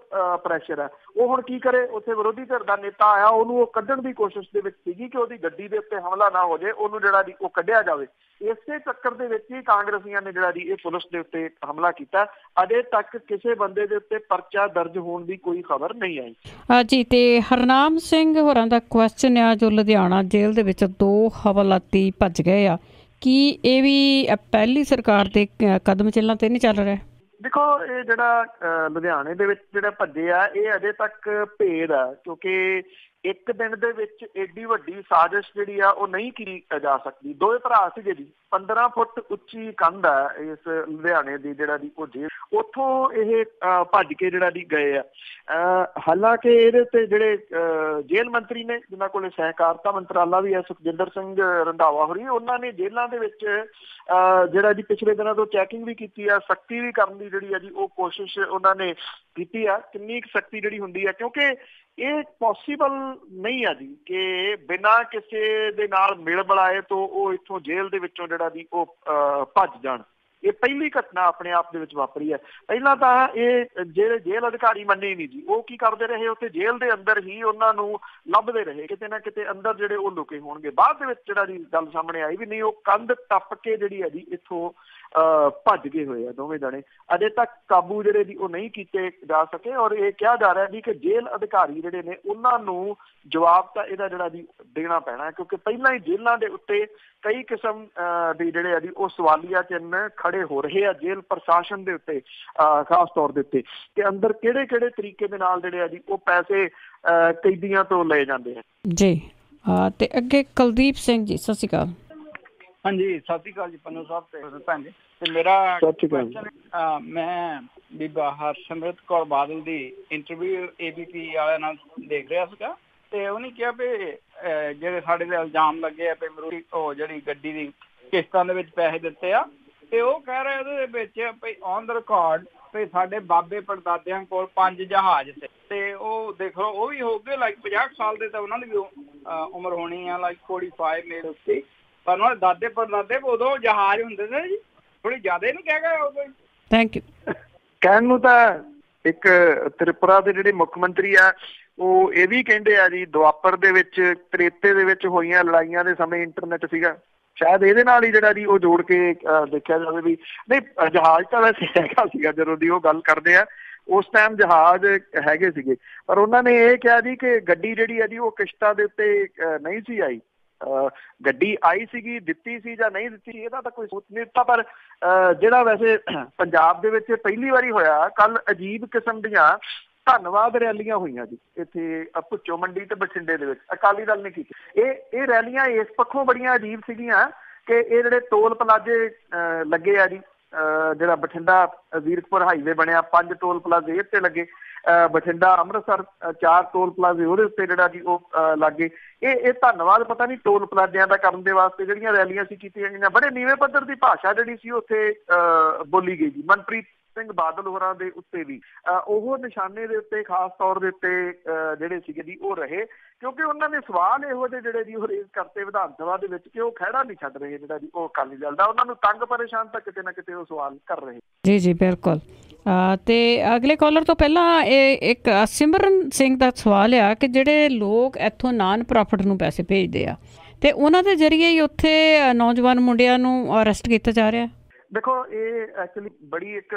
ਪ੍ਰੈਸ਼ਰ ਹੈ। ਉਹ ਹੁਣ ਕੀ ਕਰੇ? ਉੱਥੇ ਵਿਰੋਧੀ ਧਿਰ ਦਾ ਨੇਤਾ ਆਇਆ, ਉਹਨੂੰ ਉਹ ਕੱਢਣ ਦੀ ਕੋਸ਼ਿਸ਼ ਦੇ ਵਿੱਚ ਸੀਗੀ ਕਿ ਉਹਦੀ ਗੱਡੀ ਦੇ ਉੱਤੇ ਹਮਲਾ ਨਾ ਹੋ ਜਾਏ, ਉਹਨੂੰ ਜਿਹੜਾ ਜੀ ਉਹ ਕੱਢਿਆ ਜਾਵੇ। ਇਸੇ ਚੱਕਰ ਦੇ ਵਿੱਚ ਹੀ ਕਾਂਗਰਸੀਆਂ ਨੇ ਜਿਹੜਾ ਜੀ ਇਹ ਪੁਲਿਸ ਦੇ ਉੱਤੇ ਹਮਲਾ ਕੀਤਾ। ਅਜੇ ਤੱਕ ਕਿਸੇ ਬੰਦੇ ਦੇ ਉੱਤੇ ਪਰਚਾ ਦਰਜ ਹੋਣ ਦੀ ਕੋਈ ਖਬਰ ਨਹੀਂ ਆਈ। ਜੀ, ਤੇ ਹਰਨਾਮ ਸਿੰਘ ਹੋਰਾਂ ਦਾ ਕੁਐਸਚਨ ਆ ਜੋ ਲੁਧਿਆਣਾ ਜੇਲ੍ਹ ਦੇ ਵਿੱਚ 2 ਹਵਾਲਾਤੀ ਭੱਜ ਗਏ ਆ, ਕੀ ਇਹ ਵੀ ਪਹਿਲੀ ਸਰਕਾਰ ਦੇ ਕਦਮ ਚੱਲਣ ਤੇ ਨਹੀਂ ਚੱਲ ਰਿਹਾ? ਦੇਖੋ, ਇਹ ਜਿਹੜਾ ਲੁਧਿਆਣੇ ਦੇ ਵਿੱਚ ਜਿਹੜਾ ਭੱਜੇ ਆ ਇਹ ਅਜੇ ਤੱਕ ਭੇਦ ਆ, ਕਿਉਂਕਿ ਇੱਕ ਦਿਨ ਦੇ ਵਿੱਚ ਏਡੀ ਵੱਡੀ ਸਾਜ਼ਿਸ਼ ਜਿਹੜੀ ਆ ਉਹ ਨਹੀਂ ਕੀਤੀ ਜਾ ਸਕਦੀ। ਦੋਵੇਂ ਭਰਾ ਸੀਗੇ ਜੀ, 15 ਫੁੱਟ ਉੱਚੀ ਕੰਧ ਆ ਇਸ ਲੁਧਿਆਣੇ ਦੀ ਜਿਹੜਾ ਦੀ ਉਹ ਜੇਲ੍ਹ, ਉੱਥੋਂ ਇਹ ਭੱਜ ਕੇ ਜਿਹੜਾ ਦੀ ਗਏ ਆ। ਹਾਲਾਂਕਿ ਇਹਦੇ ਤੇ ਜਿਹੜੇ ਜੇਲ੍ਹ ਮੰਤਰੀ ਨੇ, ਜਿਨ੍ਹਾਂ ਕੋਲ ਸਹਿਕਾਰਤਾ ਮੰਤਰਾਲਾ ਵੀ ਹੈ, ਸੁਖਜਿੰਦਰ ਸਿੰਘ ਰੰਧਾਵਾ ਹੋਰੀ, ਉਹਨਾਂ ਨੇ ਜੇਲ੍ਹਾਂ ਦੇ ਵਿੱਚ ਜਿਹੜਾ ਜੀ ਪਿਛਲੇ ਦਿਨਾਂ ਤੋਂ ਚੈਕਿੰਗ ਵੀ ਕੀਤੀ ਆ, ਸਖਤੀ ਵੀ ਕਰਨ ਦੀ ਜਿਹੜੀ ਆ ਜੀ ਉਹ ਕੋਸ਼ਿਸ਼ ਉਹਨਾਂ ਨੇ ਕੀਤੀ ਆ। ਕਿੰਨੀ ਕੁ ਸਖਤੀ ਜਿਹੜੀ ਹੁੰਦੀ ਆ, ਕਿਉਂਕਿ ਇਹ ਪੋਸੀਬਲ ਨਹੀਂ ਆ ਜੀ ਕਿ ਬਿਨਾਂ ਕਿਸੇ ਦੇ ਨਾਲ ਮਿਲ ਮਿਲਾਏ ਤੋਂ ਉਹ ਇੱਥੋਂ ਜੇਲ੍ਹ ਦੇ ਵਿੱਚੋਂ ਜਿਹੜਾ ਜੀ ਉਹ ਭੱਜ ਜਾਣ। ਇਹ ਪਹਿਲੀ ਘਟਨਾ ਆਪਣੇ ਆਪ ਦੇ ਵਿੱਚ ਵਾਪਰੀ ਹੈ। ਪਹਿਲਾਂ ਤਾਂ ਇਹ ਜਿਹੜੇ ਜੇਲ੍ਹ ਅਧਿਕਾਰੀ ਮੰਨੇ ਨਹੀਂ ਜੀ, ਉਹ ਕੀ ਕਰਦੇ ਰਹੇ, ਉੱਥੇ ਜੇਲ੍ਹ ਦੇ ਅੰਦਰ ਹੀ ਉਹਨਾਂ ਨੂੰ ਲੱਭਦੇ ਰਹੇ, ਕਿਤੇ ਨਾ ਕਿਤੇ ਅੰਦਰ ਜਿਹੜੇ ਉਹ ਲੁਕੇ ਹੋਣਗੇ। ਬਾਅਦ ਦੇ ਵਿੱਚ ਜਿਹੜਾ ਜੀ ਗੱਲ ਸਾਹਮਣੇ ਆਈ ਵੀ ਨਹੀਂ, ਉਹ ਕੰਧ ਟੱਪ ਕੇ ਜਿਹੜੀ ਹੈ ਜੀ ਇੱਥੋਂ ਭੱਜ ਗਏ ਹੋਏ ਆ ਦੋਵੇਂ ਜਣੇ। ਅਜੇ ਤੱਕ ਕਾਬੂ ਜਿਹੜੇ ਜੀ ਉਹ ਨਹੀਂ ਕੀਤੇ ਜਾ ਸਕੇ। ਔਰ ਇਹ ਕਿਹਾ ਜਾ ਰਿਹਾ ਜੀ ਕਿ ਜੇਲ੍ਹ ਅਧਿਕਾਰੀ ਜਿਹੜੇ ਨੇ ਉਹਨਾਂ ਨੂੰ ਜਵਾਬ ਤਾਂ ਇਹਦਾ ਜਿਹੜਾ ਜੀ ਦੇਣਾ ਪੈਣਾ, ਕਿਉਂਕਿ ਪਹਿਲਾਂ ਹੀ ਜੇਲ੍ਹਾਂ ਦੇ ਉੱਤੇ ਕਈ ਕਿਸਮ ਦੇ ਜਿਹੜੇ ਆ ਜੀ ਉਹ ਸਵਾਲੀਆ ਚਿੰਨ੍ਹ ਖੜੇ ਹੋ ਰਹੇ ਆ ਜੇਲ੍ਹ ਪ੍ਰਸ਼ਾਸਨ ਦੇ ਉੱਤੇ, ਖਾਸ ਤੌਰ ਦੇ ਉੱਤੇ ਕਿ ਅੰਦਰ ਕਿਹੜੇ ਕਿਹੜੇ ਤਰੀਕੇ ਦੇ ਨਾਲ ਜਿਹੜੇ ਆ ਜੀ ਉਹ ਪੈਸੇ ਕੈਦੀਆਂ ਤੋਂ ਲਏ ਜਾਂਦੇ ਆ ਜੀ। ਤੇ ਅੱਗੇ ਕੁਲਦੀਪ ਸਿੰਘ ਜੀ, ਸਤਿ ਸ਼੍ਰੀ ਅਕਾਲ। ਹਾਂਜੀ, ਸਤਿ ਸ਼੍ਰੀ ਅਕਾਲ ਜੀ ਪੰਨੂ ਸਾਹਿਬ ਤੇ ਭੈਣ ਜੀ। ਤੇ ਮੇਰਾ ਕੁਐਸਚਨ, ਮੈਂ ਬੀਬਾ ਹਰਸਿਮਰਤ ਕੌਰ ਬਾਦਲ ਦੀ ਇੰਟਰਵਿਊ ABP ਵਾਲਿਆਂ ਨਾਲ ਦੇਖ ਰਿਹਾ ਸੀਗਾ, ਤੇ ਉਹਨੇ ਕਿਹਾ ਵੀ ਜਿਹੜੇ ਸਾਡੇ ਤੇ ਇਲਜ਼ਾਮ ਲੱਗੇ ਆ ਵੀ ਉਹ ਜਿਹੜੀ ਗੱਡੀ ਦੀ ਕਿਸ਼ਤਾਂ ਦੇ ਵਿੱਚ ਪੈਸੇ ਦਿੱਤੇ ਆ। ਤੇ ਉਹ ਕਹਿ ਰਹੇ ਉਹਦੇ ਵਿੱਚ ਵੀ ਔਨ ਦਾ ਰਿਕਾਰਡ ਵੀ ਸਾਡੇ ਬਾਬੇ ਪੜਦਾਦਿਆਂ ਕੋਲ 5 ਜਹਾਜ਼ ਤੇ ਉਹ ਦੇਖ ਲਓ ਉਹ ਵੀ ਹੋ ਗਏ ਲਾਈਕ 50 ਸਾਲ ਦੇ, ਤਾਂ ਉਹਨਾਂ ਦੀ ਵੀ ਉਮਰ ਹੋਣੀ ਆ ਲਾਈਕ 45 ਮੇਰੇ ਉੱਤੇ। ਪਰ ਉਹਨਾਂ ਦੇ ਦਾਦੇ ਪੜਦਾਦੇ ਉਦੋਂ ਜਹਾਜ਼ ਹੁੰਦੇ ਸੀ ਜੀ, ਥੋੜੀ ਜ਼ਿਆਦਾ ਹੀ ਨਹੀਂ ਕਹਿ ਗਏ ਉਦੋਂ। Thank you. ਕਹਿਣ ਨੂੰ ਤਾਂ ਇੱਕ ਤ੍ਰਿਪੁਰਾ ਦੇ ਜਿਹੜੇ ਮੁੱਖ ਮੰਤਰੀ ਆ ਉਹ ਇਹ ਵੀ ਕਹਿੰਦੇ ਆ ਜੀ, ਦੁਆਪਰ ਦੇ ਵਿੱਚ ਤ੍ਰੇਤੇ ਦੇ ਵਿੱਚ ਹੋਈਆਂ ਲੜਾਈਆਂ ਦੇ ਸਮੇਂ ਇੰਟਰਨੈਟ ਸੀਗਾ, ਸ਼ਾਇਦ ਇਹਦੇ ਨਾਲ ਹੀ ਜਿਹੜਾ ਜੀ ਉਹ ਜੋੜ ਕੇ ਦੇਖਿਆ ਜਾਵੇ ਵੀ ਨਹੀਂ ਜਹਾਜ਼ ਤਾਂ ਵੈਸੇ ਹੈਗਾ ਸੀਗਾ ਜਦੋਂ ਦੀ ਉਹ ਗੱਲ ਕਰਦੇ ਆ, ਉਸ ਟਾਈਮ ਜਹਾਜ਼ ਹੈਗੇ ਸੀਗੇ। ਪਰ ਉਹਨਾਂ ਨੇ ਇਹ ਕਿਹਾ ਜੀ ਕਿ ਗੱਡੀ ਜਿਹੜੀ ਹੈ ਜੀ ਉਹ ਕਿਸ਼ਤਾਂ ਦੇ ਉੱਤੇ ਨਹੀਂ ਸੀ ਆਈ। ਗੱਡੀ ਆਈ ਸੀਗੀ, ਦਿੱਤੀ ਸੀ ਜਾਂ ਨਹੀਂ ਦਿੱਤੀ ਇਹਦਾ ਤਾਂ ਕੋਈ ਸੋਚ ਨਹੀਂ ਦਿੱਤਾ। ਪਰ ਜਿਹੜਾ ਵੈਸੇ ਪੰਜਾਬ ਦੇ ਵਿੱਚ ਪਹਿਲੀ ਵਾਰੀ ਹੋਇਆ, ਕੱਲ ਅਜੀਬ ਕਿਸਮ ਦੀਆਂ ਧੰਨਵਾਦ ਰੈਲੀਆਂ ਹੋਈਆਂ ਜੀ ਇੱਥੇ ਭੁੱਚੋ ਮੰਡੀ ਤੇ ਬਠਿੰਡੇ ਦੇ ਵਿੱਚ, ਅਕਾਲੀ ਦਲ ਨੇ ਕੀਤੀ। ਇਹ ਰੈਲੀਆਂ ਇਸ ਪੱਖੋਂ ਬੜੀਆਂ ਅਜੀਬ ਸੀਗੀਆਂ ਕਿ ਇਹ ਜਿਹੜੇ ਟੋਲ ਪਲਾਜ਼ੇ ਲੱਗੇ ਆ ਜੀ, ਜਿਹੜਾ ਬਠਿੰਡਾ ਵੀਰਕਪੁਰ ਹਾਈਵੇ ਬਣਿਆ, 5 ਟੋਲ ਪਲਾਜ਼ੇ ਇਹ ਤੇ ਲੱਗੇ, ਬਠਿੰਡਾ ਅੰਮ੍ਰਿਤਸਰ 4 ਟੋਲ ਪਲਾਜ਼ੇ ਉਹਦੇ ਉੱਤੇ ਜਿਹੜਾ ਜੀ ਉਹ ਲੱਗੇ। ਇਹ ਧੰਨਵਾਦ ਪਤਾ ਨਹੀਂ ਟੋਲ ਪਲਾਜ਼ਿਆਂ ਦਾ ਕਰਨ ਦੇ ਵਾਸਤੇ ਜਿਹੜੀਆਂ ਰੈਲੀਆਂ ਸੀ ਕੀਤੀਆਂ ਗਈਆਂ, ਬੜੇ ਨੀਵੇਂ ਪੱਧਰ ਦੀ ਭਾਸ਼ਾ ਜਿਹੜੀ ਸੀ ਉੱਥੇ ਬੋਲੀ ਗਈ ਜੀ। ਮਨਪ੍ਰੀਤ ਸਿੰਘ ਬਾਦਲ ਹੋਰਾਂ ਦੇ ਉੱਤੇ ਵੀ ਉਹ ਨਿਸ਼ਾਨੇ ਦੇ ਉੱਤੇ ਖਾਸ ਤੌਰ ਦੇ ਉੱਤੇ ਜਿਹੜੇ ਸੀਗੇ ਜੀ ਉਹ ਰਹੇ, ਕਿਉਂਕਿ ਉਹਨਾਂ ਨੇ ਸਵਾਲ ਇਹੋ ਜਿਹੇ ਜਿਹੜੇ ਜੀ ਉਹ ਰੇਜ਼ ਕਰਤੇ ਵਿਧਾਨ ਸਭਾ ਦੇ ਵਿੱਚ ਕਿ ਉਹ ਖਹਿੜਾ ਨਹੀਂ ਛੱਡ ਰਹੇ ਜਿਹੜਾ ਜੀ ਉਹ ਅਕਾਲੀ ਦਲ ਦਾ, ਉਹਨਾਂ ਨੂੰ ਤੰਗ ਪਰੇਸ਼ਾਨ ਤਾਂ ਕਿਤੇ ਨਾ ਕਿਤੇ ਉਹ ਸਵਾਲ ਕਰ ਰਹੇ। ਜੀ ਜੀ ਬਿਲਕੁਲ। ਤੇ ਅਗਲੇ ਕਾਲਰ ਤੋਂ ਪਹਿਲਾਂ ਇਹ ਇੱਕ ਸਿਮਰਨ ਸਿੰਘ ਦਾ ਸਵਾਲ ਆ ਕਿ ਜਿਹੜੇ ਲੋਕ ਇੱਥੋਂ ਨਾਨ ਪ੍ਰੋਫਿਟ ਨੂੰ ਪੈਸੇ ਭੇਜਦੇ ਆ ਤੇ ਉਹਨਾਂ ਦੇ ਜ਼ਰੀਏ ਹੀ ਉੱਥੇ ਨੌਜਵਾਨ ਮੁੰਡਿਆਂ ਨੂੰ ਅਰੈਸਟ ਕੀਤਾ ਜਾ ਰਿਹਾ। ਦੇਖੋ ਇਹ ਐਕਚੁਅਲੀ ਬੜੀ ਇੱਕ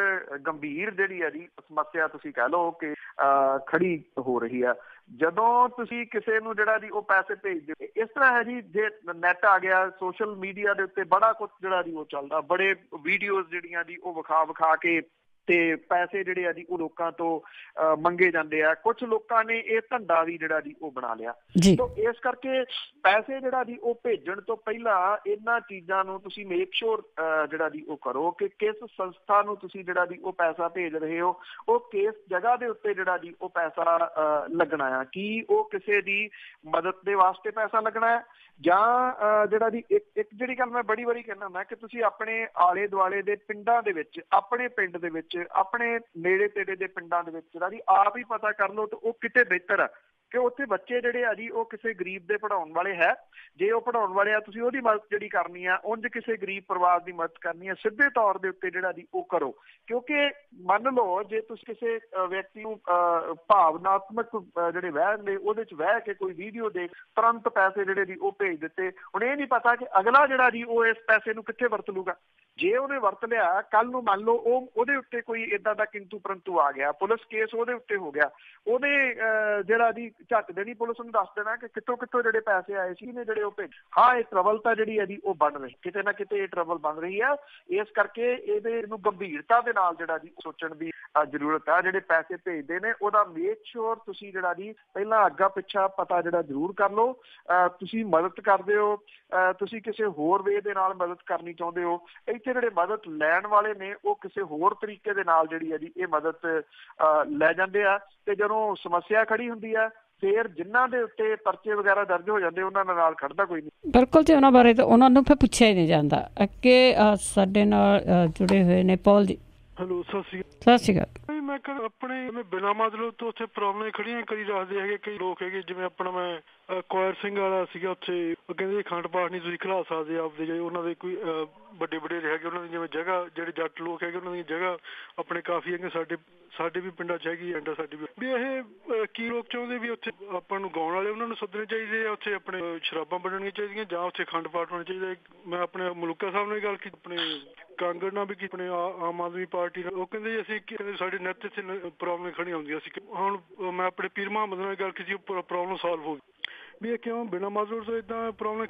ਗੰਭੀਰ ਜਿਹੜੀ ਹੈ ਜੀ ਸਮੱਸਿਆ ਤੁਸੀਂ ਕਹਿ ਲਓ ਕਿ ਖੜੀ ਹੋ ਰਹੀ ਆ। ਜਦੋਂ ਤੁਸੀਂ ਕਿਸੇ ਨੂੰ ਜਿਹੜਾ ਜੀ ਉਹ ਪੈਸੇ ਭੇਜਦੇ ਹੋ, ਇਸ ਤਰ੍ਹਾਂ ਹੈ ਜੀ ਜੇ ਨੈਟ ਆ ਗਿਆ, ਸੋਸ਼ਲ ਮੀਡੀਆ ਦੇ ਉੱਤੇ ਬੜਾ ਕੁਛ ਜਿਹੜਾ ਜੀ ਉਹ ਚੱਲਦਾ, ਬੜੇ ਵੀਡੀਓਜ਼ ਜਿਹੜੀਆਂ ਜੀ ਉਹ ਵਿਖਾ ਕੇ ਤੇ ਪੈਸੇ ਜਿਹੜੇ ਆ ਜੀ ਉਹ ਲੋਕਾਂ ਤੋਂ ਮੰਗੇ ਜਾਂਦੇ ਆ। ਕੁਛ ਲੋਕਾਂ ਨੇ ਇਹ ਧੰਦਾ ਵੀ ਜਿਹੜਾ ਜੀ ਉਹ ਬਣਾ ਲਿਆ। ਤਾਂ ਇਸ ਕਰਕੇ ਪੈਸੇ ਜਿਹੜਾ ਜੀ ਉਹ ਭੇਜਣ ਤੋਂ ਪਹਿਲਾਂ ਇਹਨਾਂ ਚੀਜ਼ਾਂ ਨੂੰ ਤੁਸੀਂ ਮੇਕ ਸ਼ੋਰ ਜਿਹੜਾ ਜੀ ਉਹ ਕਰੋ ਕਿ ਕਿਸ ਸੰਸਥਾ ਨੂੰ ਤੁਸੀਂ ਜਿਹੜਾ ਜੀ ਉਹ ਪੈਸਾ ਭੇਜ ਰਹੇ ਹੋ, ਉਹ ਕਿਸ ਜਗ੍ਹਾ ਦੇ ਉੱਤੇ ਜਿਹੜਾ ਜੀ ਉਹ ਪੈਸਾ ਲੱਗਣਾ ਆ, ਕੀ ਉਹ ਕਿਸੇ ਦੀ ਮਦਦ ਦੇ ਵਾਸਤੇ ਪੈਸਾ ਲੱਗਣਾ ਹੈ ਜਾਂ ਜਿਹੜਾ ਜੀ ਇੱਕ ਜਿਹੜੀ ਗੱਲ ਮੈਂ ਬੜੀ ਵਾਰੀ ਕਹਿੰਦਾ ਹੁੰਦਾ ਕਿ ਤੁਸੀਂ ਆਪਣੇ ਆਲੇ ਦੁਆਲੇ ਦੇ ਪਿੰਡਾਂ ਦੇ ਵਿੱਚ, ਆਪਣੇ ਪਿੰਡ ਦੇ ਵਿੱਚ, ਆਪਣੇ ਨੇੜੇ ਤੇੜੇ ਦੇ ਪਿੰਡਾਂ ਦੇ ਵਿੱਚ ਜਿਹੜਾ ਜੀ ਆਪ ਹੀ ਪਤਾ ਕਰ ਲਓ ਤੇ ਉਹ ਕਿਤੇ ਬਿਹਤਰ ਆ ਕਿ ਉੱਥੇ ਬੱਚੇ ਜਿਹੜੇ ਆ ਜੀ ਉਹ ਕਿਸੇ ਗਰੀਬ ਦੇ ਪੜ੍ਹਾਉਣ ਵਾਲੇ ਹੈ। ਜੇ ਉਹ ਪੜ੍ਹਾਉਣ ਵਾਲੇ ਆ ਤੁਸੀਂ ਉਹਦੀ ਮਦਦ ਜਿਹੜੀ ਕਰਨੀ ਆ, ਉਂਝ ਕਿਸੇ ਗਰੀਬ ਪਰਿਵਾਰ ਦੀ ਮਦਦ ਕਰਨੀ ਆ, ਸਿੱਧੇ ਤੌਰ ਦੇ ਉੱਤੇ ਜਿਹੜਾ ਜੀ ਉਹ ਕਰੋ। ਕਿਉਂਕਿ ਮੰਨ ਲਓ ਜੇ ਤੁਸੀਂ ਕਿਸੇ ਵਿਅਕਤੀ ਨੂੰ ਭਾਵਨਾਤਮਕ ਜਿਹੜੇ ਵਹਿ ਨੇ ਉਹਦੇ ਚ ਵਹਿ ਕੇ ਕੋਈ ਵੀਡੀਓ ਦੇਖ ਤੁਰੰਤ ਪੈਸੇ ਜਿਹੜੇ ਜੀ ਉਹ ਭੇਜ ਦਿੱਤੇ, ਹੁਣ ਇਹ ਨਹੀਂ ਪਤਾ ਕਿ ਅਗਲਾ ਜਿਹੜਾ ਜੀ ਉਹ ਇਸ ਪੈਸੇ ਨੂੰ ਕਿੱਥੇ ਵਰਤ ਲੂਗਾ। ਜੇ ਉਹਨੇ ਵਰਤ ਲਿਆ, ਕੱਲ ਨੂੰ ਮੰਨ ਲਓ ਉਹਦੇ ਉੱਤੇ ਕੋਈ ਏਦਾਂ ਦਾ ਕਿੰਤੂ ਪਰੰਤੂ ਆ ਗਿਆ, ਪੁਲਿਸ ਕੇਸ ਉਹਦੇ ਉੱਤੇ ਹੋ ਗਿਆ, ਉਹਨੇ ਜਿਹੜਾ ਜੀ ਝੱਟ ਦੇਣੀ ਪੁਲਿਸ ਨੂੰ ਦੱਸ ਦੇਣਾ ਕਿ ਕਿੱਥੋਂ ਜਿਹੜੇ ਪੈਸੇ ਆਏ ਸੀ ਨੇ ਜਿਹੜੇ ਉਹ ਭੇਜ। ਹਾਂ ਇਹ ਟਰਬਲ ਤਾਂ ਜਿਹੜੀ ਹੈ ਜੀ ਉਹ ਬਣ ਰਹੀ, ਕਿਤੇ ਨਾ ਕਿਤੇ ਇਹ ਟਰਬਲ ਬਣ ਰਹੀ ਆ। ਇਸ ਕਰਕੇ ਇਹਨੂੰ ਗੰਭੀਰਤਾ ਦੇ ਨਾਲ ਜਿਹੜਾ ਜੀ ਸੋਚਣ ਦੀ ਜ਼ਰੂਰਤ ਆ। ਜਿਹੜੇ ਪੈਸੇ ਭੇਜਦੇ ਨੇ ਉਹਦਾ ਮੇਕ ਸ਼ੋਰ ਤੁਸੀਂ ਜਿਹੜਾ ਜੀ ਪਹਿਲਾਂ ਅੱਗਾ ਪਿੱਛਾ ਪਤਾ ਜਿਹੜਾ ਜ਼ਰੂਰ ਕਰ ਲਓ। ਤੁਸੀਂ ਮਦਦ ਕਰਦੇ ਹੋ, ਤੁਸੀਂ ਕਿਸੇ ਹੋਰ ਵੇ ਦੇ ਨਾਲ ਮਦਦ ਕਰਨੀ ਚਾਹੁੰਦੇ ਹੋ, ਇੱਥੇ ਜਿਹੜੇ ਮਦਦ ਲੈਣ ਵਾਲੇ ਨੇ ਉਹ ਕਿਸੇ ਹੋਰ ਤਰੀਕੇ ਦੇ ਨਾਲ ਜਿਹੜੀ ਹੈ ਜੀ ਇਹ ਮਦਦ ਲੈ ਜਾਂਦੇ ਆ ਤੇ ਜਦੋਂ ਸਮੱਸਿਆ ਖੜੀ ਹੁੰਦੀ ਆ ਫਿਰ ਜਿਨ੍ਹਾਂ ਦੇ ਉੱਤੇ ਪਰਚੇ ਵਗੈਰਾ ਦਰਜ ਹੋ ਜਾਂਦੇ ਉਹਨਾਂ ਨਾਲ ਖੜਦਾ ਕੋਈ ਨਹੀਂ। ਬਿਲਕੁਲ ਜੀ, ਉਹਨਾਂ ਬਾਰੇ ਤਾਂ ਉਹਨਾਂ ਨੂੰ ਫਿਰ ਪੁੱਛਿਆ ਹੀ ਨਹੀਂ ਜਾਂਦਾ। ਅੱਗੇ ਸਾਡੇ ਨਾਲ ਜੁੜੇ ਹੋਏ ਨੇ ਪੌਲ ਜੀ। ਹੈਲੋ, ਸਤਿ ਸ਼੍ਰੀ ਅਕਾਲ। ਮੈਂ ਆਪਣੇ ਬਿਨਾਂ ਮਤਲਬ ਤੋਂ ਉੱਥੇ ਪ੍ਰੋਬਲਮ ਖੜੀਆਂ ਕਰੀ ਰੱਖਦੇ ਹੈਗੇ ਕਈ ਲੋਕ ਹੈਗੇ, ਜਿਵੇਂ ਆਪਣਾ ਮੈਂ ਕੁਆਰ ਸਿੰਘ ਵਾਲਾ ਸੀਗਾ ਉੱਥੇ, ਉਹ ਕਹਿੰਦੇ ਅਖੰਡ ਪਾਠ ਨਹੀਂ ਤੁਸੀਂ ਖਿਲਾ ਸਕਦੇ ਆਪਦੇ, ਜੇ ਉਹਨਾਂ ਦੇ ਕੋਈ ਵੱਡੇ ਵਡੇਰੇ ਹੈਗੇ ਉਹਨਾਂ ਦੀ ਜਿਵੇਂ ਜਗ੍ਹਾ, ਜਿਹੜੇ ਜੱਟ ਲੋਕ ਹੈਗੇ ਉਹਨਾਂ ਦੀ ਜਗ੍ਹਾ ਆਪਣੇ ਕਾਫੀ ਹੈਗੇ, ਸਾਡੇ ਵੀ ਪਿੰਡਾਂ 'ਚ ਹੈਗੀ ਐਂਡ ਸਾਡੀ ਵੀ ਇਹ ਕੀ ਲੋਕ ਚਾਹੁੰਦੇ ਵੀ ਉੱਥੇ ਆਪਾਂ ਨੂੰ ਗਾਉਣ ਵਾਲੇ ਉਹਨਾਂ ਨੂੰ ਸੱਦਣੇ ਚਾਹੀਦੇ ਆ, ਉੱਥੇ ਆਪਣੇ ਸ਼ਰਾਬਾਂ ਵੰਡਣੀਆਂ ਚਾਹੀਦੀਆਂ ਜਾਂ ਉੱਥੇ ਅਖੰਡ ਪਾਠ ਹੋਣਾ ਚਾਹੀਦਾ। ਮੈਂ ਆਪਣੇ ਮਲੂਕਾ ਸਾਹਿਬ ਨਾਲ ਗੱਲ ਕੀਤੀ, ਆਪਣੇ ਕਾਂਗੜ ਨਾਲ ਵੀ ਕੀਤੀ, ਆਪਣੇ ਆਮ ਆਦਮੀ ਪਾਰਟੀ ਨਾਲ, ਉਹ ਕਹਿੰਦੇ ਅਸੀਂ ਸਾਡੇ ਨੈਟ ਇੱਥੇ ਪ੍ਰੋਬਲਮ ਖੜੀਆਂ ਹੁੰਦੀਆਂ ਸੀ। ਹੁਣ ਮੈਂ ਆਪਣੇ ਪੀਰ ਮੁਹੰਮਦ ਨਾਲ ਗੱਲ ਕੀਤੀ, ਪ੍ਰੋਬਲਮ ਸੋਲਵ ਹੋ ਗਈ। ਵੀ ਇਹ ਕਿਉਂ ਬਿਨਾਂ ਮਜ਼ਦੂਰ ਤੋਂ ਏਦਾਂ ਪ੍ਰੋਬਲਮ